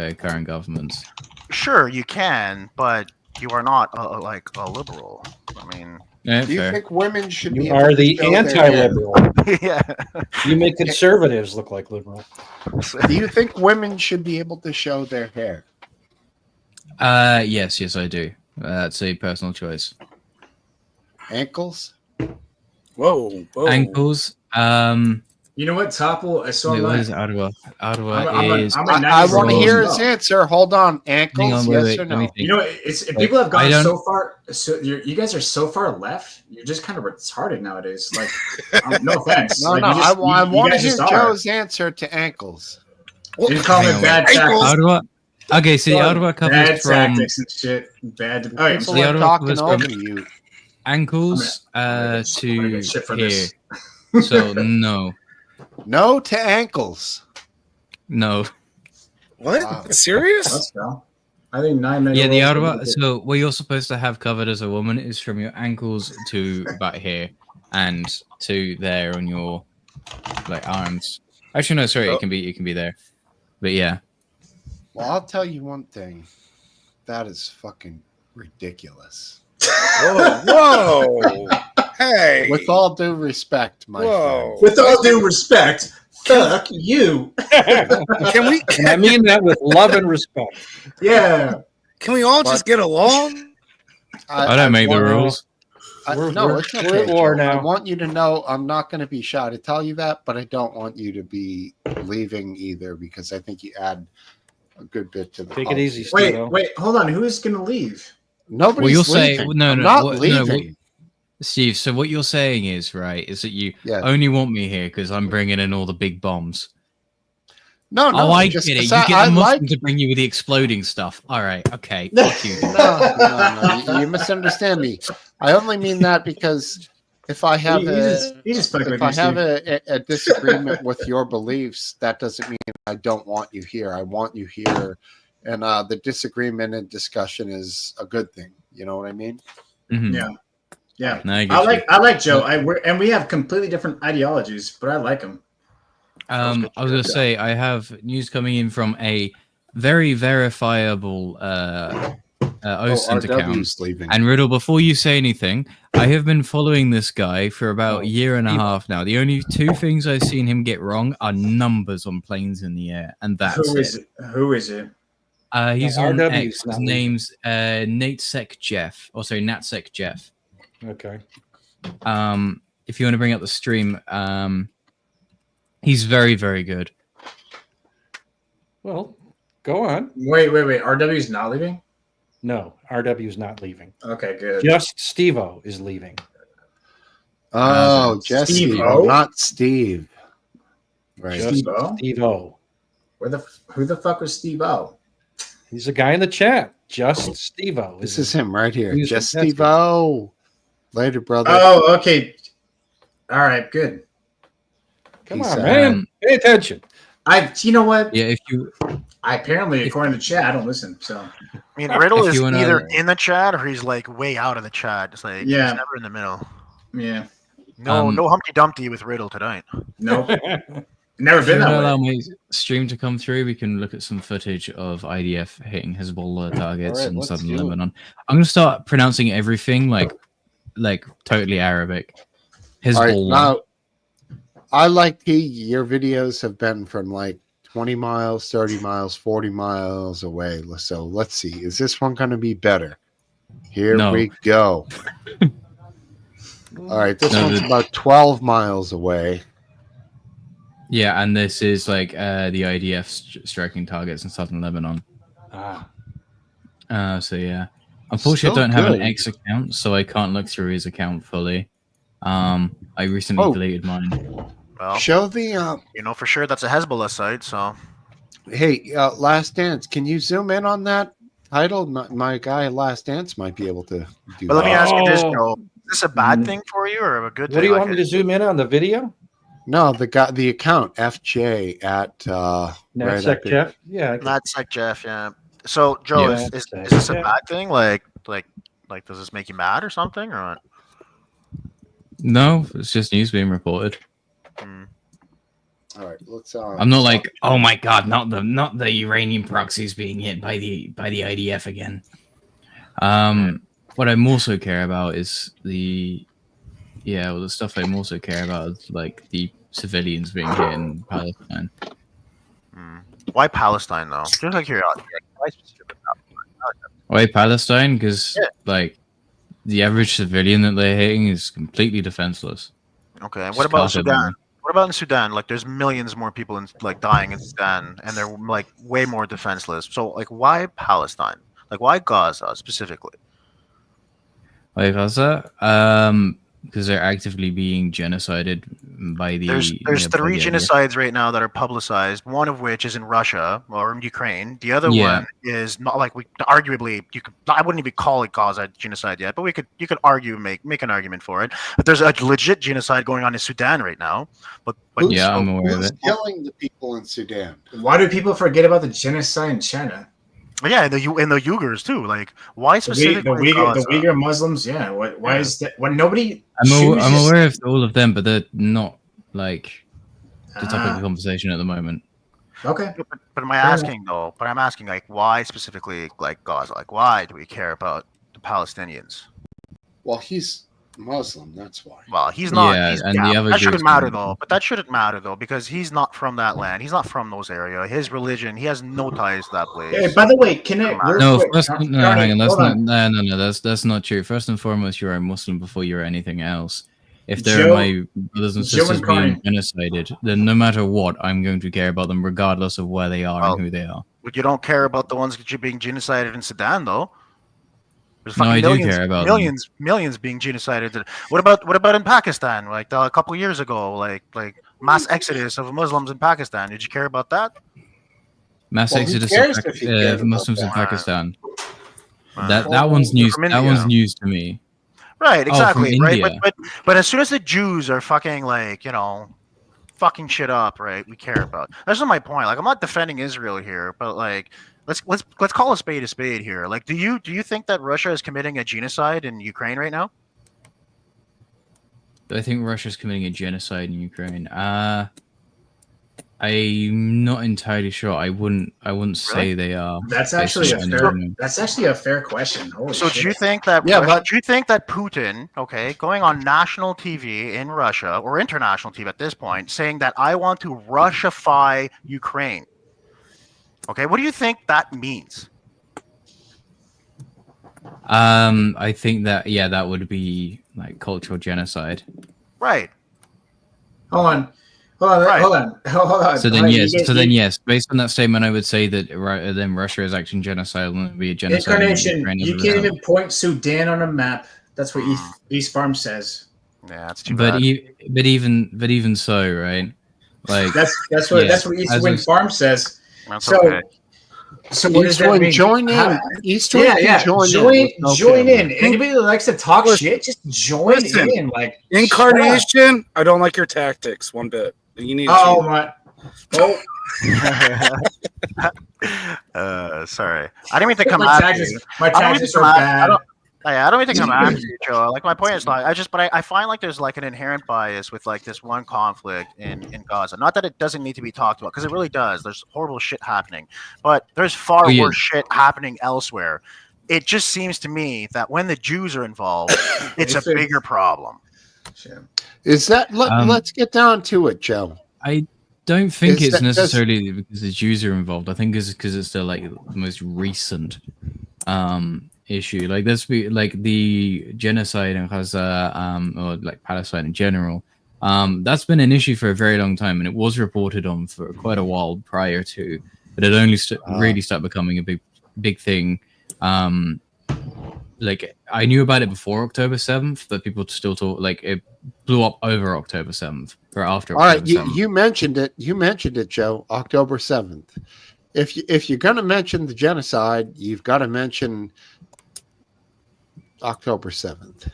governments. Sure, you can, but you are not like a liberal. I mean, Yeah, Do you fair. think women should be You able are to the show their hair? anti-liberal. yeah. You make conservatives look like liberal. Do you think women should be able to show their hair? Yes, I do. That's a personal choice. Ankles? Whoa, whoa. Ankles. You know what, Topple? I saw Wait, what mine. is Ottawa? Ottawa I'm is. a I want to 90-year-old hear as his well. answer. Hold on. Ankles, Hang on, yes wait, or let no? me think. You know, it's Like, people have I gone don't- so far. So you guys are so far left. You're just kind of retarded nowadays. Like, no offense. No, like, no. you just, I you want to guys hear just are. Joe's answer to ankles. You just call Hang it on, bad wait. tactics. Ottawa. Okay, so the Ottawa covers Bad from tactics and shit. Bad. All right, People the are Ottawa talking covers over from you. ankles I'm gonna to get shit for here. this. So no, No to ankles. no. What? Wow. Serious? Let's go. I think 9 minutes. Yeah, the Ottawa. So what you're supposed to have covered as a woman is from your ankles to about here, and to there on your like arms. Actually, no, sorry, it can be there. But yeah, Well, I'll tell you one thing. That is fucking ridiculous. Whoa, whoa. Hey. With all due respect, my Whoa. With all due respect, fuck you. Can we And I mean that with love and respect. Yeah. can we all just get along? friend. I don't make the wanna- rules. No, it's okay. we're at war Joe. I now. want you to know I'm not going to be shy to tell you that, but I don't want you to be leaving either because I think you add a good bit to the. Take it easy, policy. Steve. Wait, hold on. Who is gonna leave? Nobody's Well, you'll say leaving. no, I'm no, not what- no, leaving. what- Steve. So what you're saying is right is that you Yeah. only want me here because I'm bringing in all the big bombs. No, no. Oh, I just get it. You 'cause get I the Muslim like. to bring you with the exploding stuff. All right, okay. Fuck you. No, you misunderstand me. I only mean that because if I have He's just fucking with if I you, have Steve. a disagreement with your beliefs, that doesn't mean I don't want you here. I want you here, and the disagreement and discussion is a good thing. You know what I mean? Mhm. Yeah. Yeah. No, I get you. I like Joe. And we have completely different ideologies, but I like him. I was gonna say I have news coming in from a very verifiable OSINT account. RW's leaving. And Riddle, before you say anything, I have been following this guy for about a year and a half now. The only two things I've seen him get wrong are numbers on planes in the air, and that's Who is it. it? Who is it? He's No, on RW's X. not His name's Natesec Jeff. Oh, sorry, Natsec Jeff. Okay. If you want to bring up the stream, he's very, very good. Well, go on. Wait. RW's not leaving? No, RW is not leaving. Okay, good. Just Steve-O is leaving. Oh, Jesse, Steve-O? not Steve. Right. Just Steve-O? Steve-O. Who the fuck was Steve O? He's a guy in the chat. Just Steve-O. This is him right here. He's Just fantastic. Steve O. Later, brother. Oh, okay. All right, good. Come He's, on, man. Pay attention. You know what? Yeah, if you Apparently, according to chat, I don't listen. So I mean, Riddle If is you wanna- either in the chat or he's like way out of the chat. It's like Yeah. he's never in the middle. yeah, No, Um, no Humpty Dumpty with Riddle tonight. nope, never if you been want to that allow way. my stream to come through, we can look at some footage of IDF hitting Hezbollah targets All right, in let's southern do it. Lebanon. I'm going to start pronouncing everything like totally Arabic. All right, Hezbollah. now, I like your videos have been from like 20 miles, 30 miles, 40 miles away. So let's see. Is this one going to be better? Here No. we go. All right, this No, one's the- about 12 miles away. Yeah, and this is like the IDF striking targets in southern Lebanon. So yeah, unfortunately, Still I don't have an good. X account, so I can't look through his account fully. I recently Oh. deleted mine. Well, Show the you know for sure that's a Hezbollah site. So hey, Last Dance. Can you zoom in on that title? My guy, Last Dance, might be able to do but let me that. ask you this, Oh. Joe. this a bad thing for you or a good thing? What do you Like, want me to zoom in on the video? No, the account FJ at NatSec Jeff. Yeah. That's like Jeff. Yeah. So Joe, Yeah, is that's this a yeah. bad thing? Like, does this make you mad or something, or what? No, it's just news being reported. All right, let's. I'm not like, oh my god, not the Iranian proxies being hit by the IDF again. What I also care about is the stuff I also care about is like the civilians being hit in Palestine. Why Palestine though? Just like curiosity. Why specifically Palestine? Why Palestine? Because like the average civilian that they're hitting is completely defenseless. Okay, and Just what about part of Sudan? them. What about in Sudan? Like, there's millions more people dying in Sudan, and they're like way more defenseless. So, like, why Palestine? Like, why Gaza specifically? Why Gaza? Because they're actively being genocided by the. There's by three the IDF. genocides right now that are publicized. One of which is in Russia or in Ukraine. The other Yeah. one is not like arguably I wouldn't even call it Gaza genocide yet, but you could argue make an argument for it. But there's a legit genocide going on in Sudan right now. But Yeah, I'm aware of Who's it. killing the people in Sudan? Why do people forget about the genocide in China? Yeah, and the Uyghurs too. Like, why The specifically Gaza? Uyghur Muslims, yeah. Why is that? When nobody, I'm chooses- aware of all of them, but they're not like the topic of conversation at the moment. Okay. But am I asking though? But I'm asking like, why specifically like Gaza? Like, why do we care about the Palestinians? Well, he's Muslim. That's why. Well, he's not. Yeah, he's, and the other that shouldn't Jews matter can- though. But that shouldn't matter though, because he's not from that land. He's not from those areas. His religion, he has no ties to that place. Hey, by the way, can I? real No, quick, first, Carney, no, hang on. That's hold not. on. No. That's not true. First and foremost, you're a Muslim before you're anything else. If there Joe- are my brothers and Joe sisters and being Carney. genocided, then no matter what, I'm going to care about them regardless of where they are and who they are. But you don't care about the ones that you're being genocided in Sudan though. There's No, fucking I do millions, care about them. millions being genocided. What about in Pakistan? Like a couple years ago, like mass exodus of Muslims in Pakistan. Did you care about that? Mass Well, who exodus cares of if you care about Muslims in that? Pakistan. Well, That one's news. from That one's India. news to me. Right, Oh, from exactly. Right, India. but as soon as the Jews are fucking fucking shit up, right? We care about. That's not my point. Like, I'm not defending Israel here, but like, let's call a spade here. Like, do you think that Russia is committing a genocide in Ukraine right now? Do I think Russia's committing a genocide in Ukraine? I'm not entirely sure. I wouldn't say they are. That's based actually a on fair. anything. That's actually a fair question. Holy So shit. do you think that? Yeah, but- do you think that Putin, okay, going on national TV in Russia or international TV at this point, saying that I want to Russify Ukraine? Okay, what do you think that means? I think that that would be like cultural genocide. Right. Hold on. Hold on. So then Hold on, yes, you get- yes, based on that statement, I would say that then Russia is acting genocidal and it would be a genocide. in Incarnation, Ukraine as you a can't result. even point Sudan on a map. That's what East Farm says. Yeah, that's too But bad. even so, right? Like That's what yeah, that's what East as Wind is- Farm says. That's So, okay. so what does that Eastwind, mean? join in. How- Eastwind yeah, can yeah. join in. Join with no join camera. in. Anybody that likes to talk shit, just join Listen, in. Like Incarnation, I don't like your tactics one bit. You need. Oh to my. Oh. Sorry, I didn't mean to come My after taxes- you. my I don't mean to taxes come are after- bad. I don't mean to come after you, Joe. Like, my point is not. I find like there's like an inherent bias with like this one conflict in Gaza. Not that it doesn't need to be talked about, because it really does. There's horrible shit happening, but there's far Oh, yeah. worse shit happening elsewhere. It just seems to me that when the Jews are involved, it's a bigger problem. Is that? Let's get down to it, Joe. I don't think Is it's that- does- necessarily because the Jews are involved. I think it's because it's the like most recent issue. Like let's be like the genocide in Gaza or like Palestine in general. That's been an issue for a very long time, and it was reported on for quite a while prior to, but it only really started becoming a big thing. Like I knew about it before October 7th, but people still talk like it blew up over October 7th or after. All right, October 7th. you mentioned it. You mentioned it, Joe. October 7th. If you're going to mention the genocide, you've got to mention October 7th.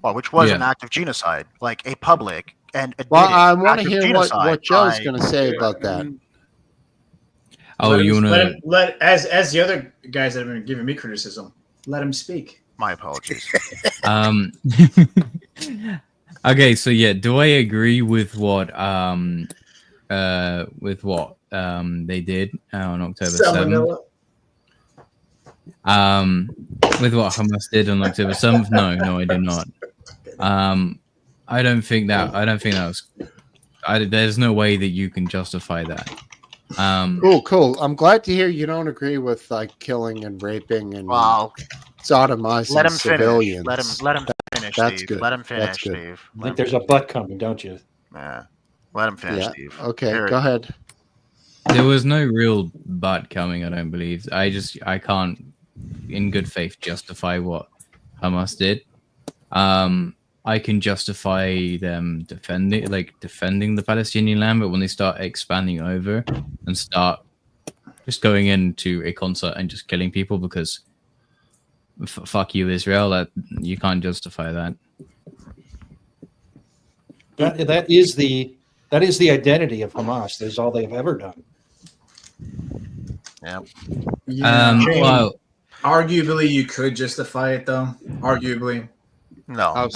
Well, which was an Yeah. act of genocide, like a public and Well, admitted I want act to of hear genocide what Joe's by- going to say about that. Oh, Let him- you want let to? him, let as the other guys that have been giving me criticism, let him speak. My apologies. Okay, so yeah, do I agree with what they did on October 7th? With what Hamas did on October 7th? No, I did not. I don't think that was. There's no way that you can justify that. Cool. I'm glad to hear you don't agree with like killing and raping and sodomizing Let him civilians. finish. Let him finish, That's Steve. good. Let him That's finish, good. Steve. I think there's a butt coming, don't you? Yeah. Let him finish, Yeah. Steve. Okay, Here- go ahead. There was no real butt coming. I don't believe. I can't, in good faith, justify what Hamas did. I can justify them defending the Palestinian land, but when they start expanding over and start just going into a concert and just killing people because fuck you, Israel, that you can't justify that. That is the identity of Hamas. That's all they've ever done. Yeah. Well, arguably you could justify it though. Arguably. No.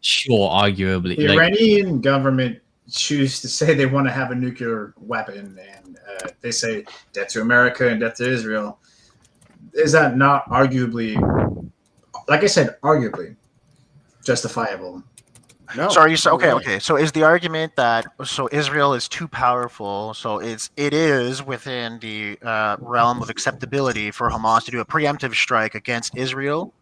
Sure, arguably. The like, Iranian government choose to say they want to have a nuclear weapon, and they say death to America and death to Israel. Is that not arguably, like I said, arguably justifiable? No. So are you okay? So is the argument that Israel is too powerful? So it is within the realm of acceptability for Hamas to do a preemptive strike against Israel?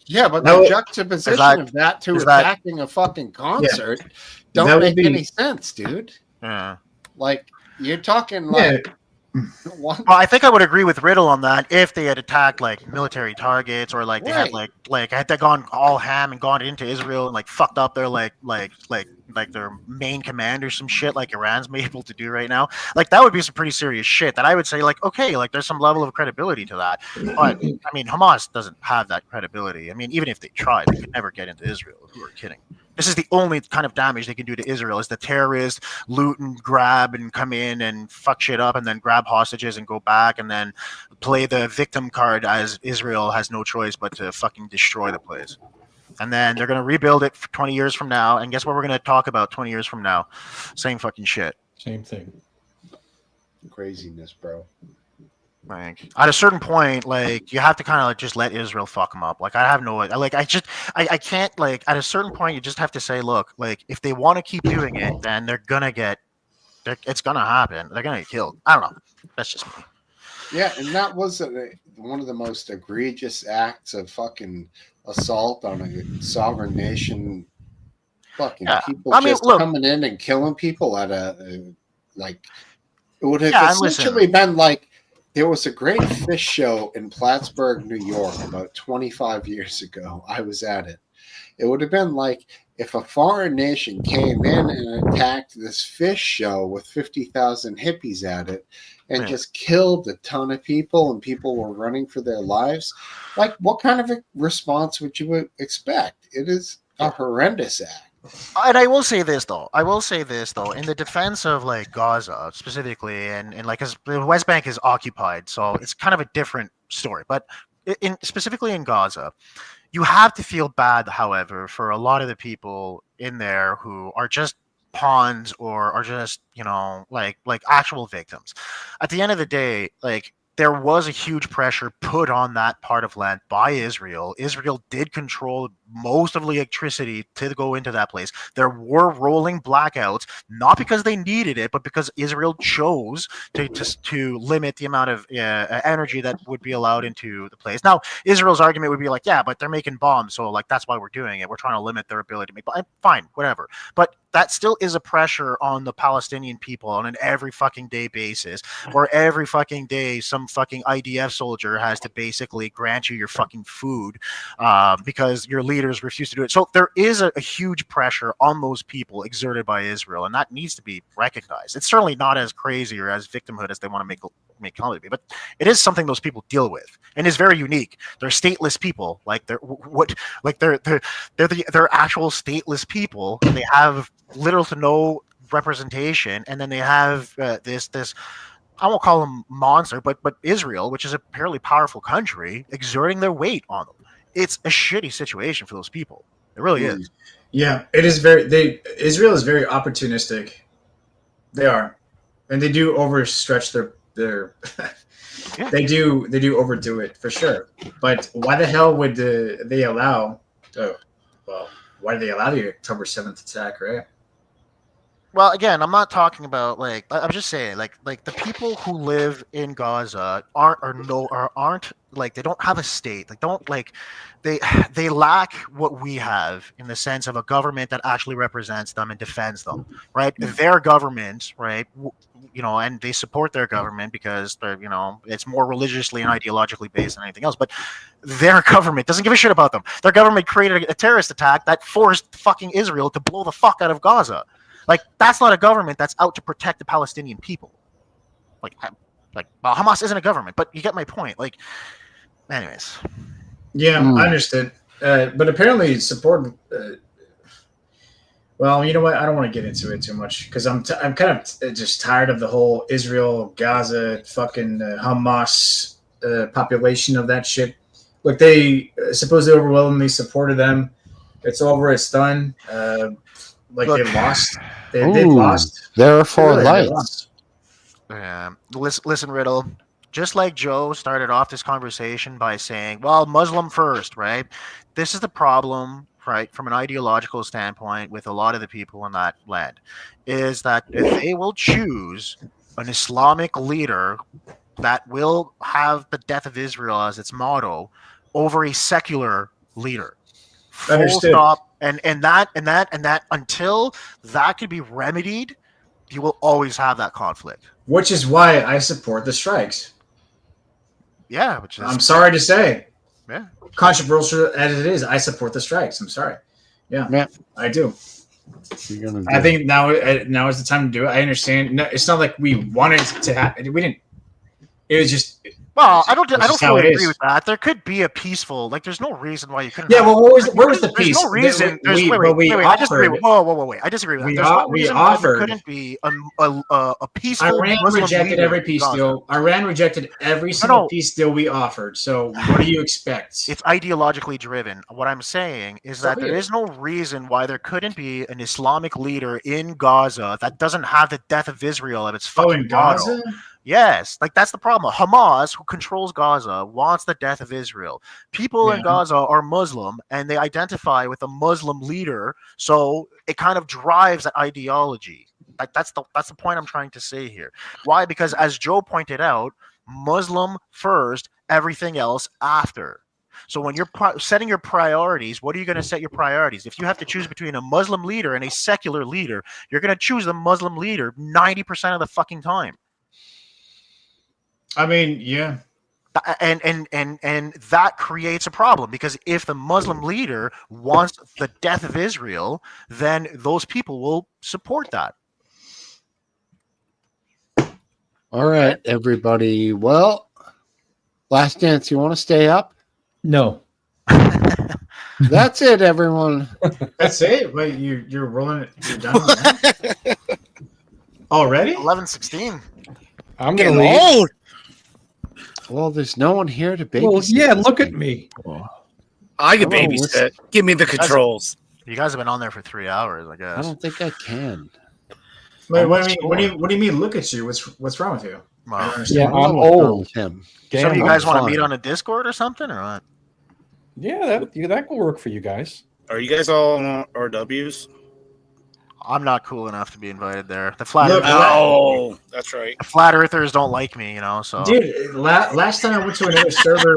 Yeah, but No, the juxtaposition of that to attacking a fucking concert That don't would make be- any sense, dude. Yeah. Like you're talking like one. Well, I think I would agree with Riddle on that if they had attacked like military targets or like they had like had they gone all ham and gone into Israel and like fucked up their like their main command or some shit like Iran's able to do right now. Like that would be some pretty serious shit that I would say like okay, like there's some level of credibility to that. But I mean Hamas doesn't have that credibility. I mean even if they tried, they could never get into Israel. Who are kidding? This is the only kind of damage they can do to Israel is the terrorists loot and grab and come in and fuck shit up and then grab hostages and go back and then play the victim card as Israel has no choice but to fucking destroy the place. And then they're going to rebuild it for 20 years from now. And guess what we're going to talk about 20 years from now? Same fucking shit. Same thing. Craziness, bro. Like at a certain point, like you have to kind of like just let Israel fuck them up. Like I have no, like I can't like at a certain point you just have to say, look, like if they want to keep doing it, then they're gonna get, it's gonna happen. They're gonna get killed. I don't know. That's just me. Yeah, and that was one of the most egregious acts of fucking assault on a sovereign nation. Fucking Yeah. people I mean, just look- coming in and killing people at a like. It would have Yeah, and listen. essentially been like there was a great fish show in Plattsburgh, New York, about 25 years ago. I was at it. It would have been like if a foreign nation came in and attacked this fish show with 50,000 hippies at it and Yeah. just killed a ton of people and people were running for their lives. Like, what kind of a response would you expect? It is a horrendous act. And I will say this though. In the defense of like Gaza specifically, and like 'cause the West Bank is occupied, so it's kind of a different story. But specifically in Gaza, you have to feel bad, however, for a lot of the people in there who are just pawns or are just like actual victims. At the end of the day, like there was a huge pressure put on that part of land by Israel. Israel did control most of the electricity to go into that place. There were rolling blackouts, not because they needed it, but because Israel chose to limit the amount of energy that would be allowed into the place. Now, Israel's argument would be like, yeah, but they're making bombs, so like that's why we're doing it. We're trying to limit their ability to make bombs. Fine, whatever. But that still is a pressure on the Palestinian people on an every fucking day basis, where every fucking day some fucking IDF soldier has to basically grant you your fucking food because your leaders refuse to do it. So there is a huge pressure on those people exerted by Israel, and that needs to be recognized. It's certainly not as crazy or as victimhood as they want to make make comedy be, but it is something those people deal with, and is very unique. They're stateless people, like they're actual stateless people. They have little to no representation, and then they have this I won't call them monster, but Israel, which is a fairly powerful country, exerting their weight on them. It's a shitty situation for those people. It really is. Yeah, it is Israel is very opportunistic. They are, and they do overstretch their Yeah. they do overdo it for sure. But why the hell would they allow? Why did they allow the October 7th attack? Right. Well, again, I'm not talking about I'm just saying like the people who live in Gaza aren't like, they don't have a state. They lack what we have in the sense of a government that actually represents them and defends them, right? Their government, right? And they support their government because they're, it's more religiously and ideologically based than anything else. But their government doesn't give a shit about them. Their government created a terrorist attack that forced fucking Israel to blow the fuck out of Gaza. Like, that's not a government that's out to protect the Palestinian people. Well, Hamas isn't a government, but you get my point. Like, anyways. Yeah, I understood. But apparently support. Well, you know what? I don't want to get into it too much because I'm kind of just tired of the whole Israel, Gaza, fucking Hamas population of that shit. Look, they supposedly overwhelmingly supported them. It's over. It's done. They lost. They lost. Therefore, Really, they lights. Listen, Riddle. Just like Joe started off this conversation by saying, well, Muslim first, right? This is the problem, right, from an ideological standpoint with a lot of the people in that land, is that if they will choose an Islamic leader that will have the death of Israel as its motto over a secular leader. Full Understood. stop. And that until that could be remedied, you will always have that conflict. Which is why I support the strikes. Yeah, which is, I'm sorry to say. Yeah. Controversial as it is, I support the strikes. I'm sorry. Yeah. I do. You're gonna I think now is the time to do it. I understand. No, it's not like we wanted to happen. We didn't. It was just. Well, I don't just how fully it agree is. with that. There could be a peaceful, there's no reason why you couldn't. Yeah, have- well, where was the There's peace? no reason. We I disagree. offered. Whoa! I disagree with that. We There's no we reason why there offered. couldn't be a peaceful. Iran Muslim rejected leader every in peace Gaza. deal. Iran rejected every single peace deal we offered. So what do you expect? It's ideologically driven. What I'm saying is that there is no reason why there couldn't be an Islamic leader in Gaza that doesn't have the death of Israel at its fucking in Gaza? motto. Yes, that's the problem. Hamas, who controls Gaza, wants the death of Israel. People in Gaza are Muslim, and they identify with a Muslim leader, so it kind of drives that ideology. That's the point I'm trying to say here. Why? Because as Joe pointed out, Muslim first, everything else after. So when you're setting your priorities, what are you going to set your priorities? If you have to choose between a Muslim leader and a secular leader, you're going to choose the Muslim leader 90% of the fucking time. I mean, yeah. And that creates a problem, because if the Muslim leader wants the death of Israel, then those people will support that. All right, everybody. Well, Last Dance, you want to stay up? No. That's it, everyone. That's it. Wait, you're rolling it. You're done with that? Already? 11:16. I'm gonna Getting leave. old. Well, there's no one here to babysit. Well, yeah, look at me. I can Come on, babysit. Give me the controls. You guys have been on there for 3 hours, I I guess. don't think I can. Wait, what do you mean? Look at you. What's wrong with you? I don't understand. Yeah, I'm What's wrong old. with him? So do you guys want to fine. meet on a Discord or something, or what? Yeah, that will work for you guys. Are you guys all on RWs? I'm not cool enough to be invited there. The flat Look, Oh, that's right. flat earthers don't like me, so. Dude, last time I went to another server,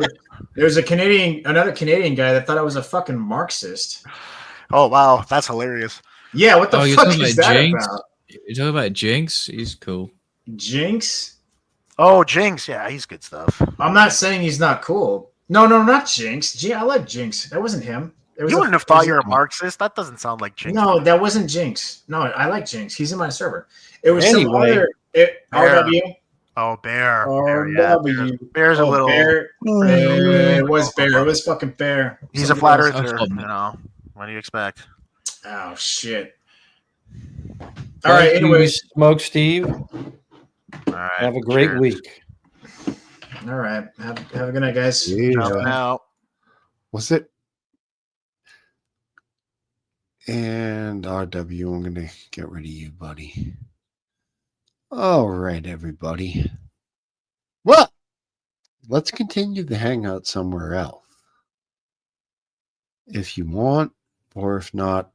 there was another Canadian guy that thought I was a fucking Marxist. Oh wow, that's hilarious. Yeah, what the Oh, you're fuck talking is about that Jinx? about? You're talking about Jinx? He's cool. Jinx? Oh, Jinx, yeah, he's good stuff. I'm not saying he's not cool. No, not Jinx. I like Jinx. That wasn't him. It was You a- wouldn't have it thought was you're a Marxist. That doesn't sound like Jinx. No, that wasn't Jinx. No, I like Jinx. He's in my server. It was Anyway. some other RW. Oh, Bear. RW. Bear's a Oh, little. Bear. It was Bear. It was fucking Bear. He's a flat earther. You know. What do you expect? Oh shit. All right. Thank you, Anyways, Smoke Steve. All right. Have a great cheers. week. all right. Have a good night, guys. Jumping Yeah. out. Was it? And RW, I'm going to get rid of you, buddy. All right, everybody. Well, let's continue the hangout somewhere else. If you want, or if not,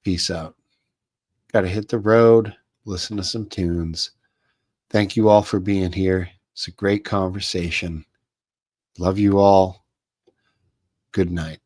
peace out. Got to hit the road, listen to some tunes. Thank you all for being here. It's a great conversation. Love you all. Good night.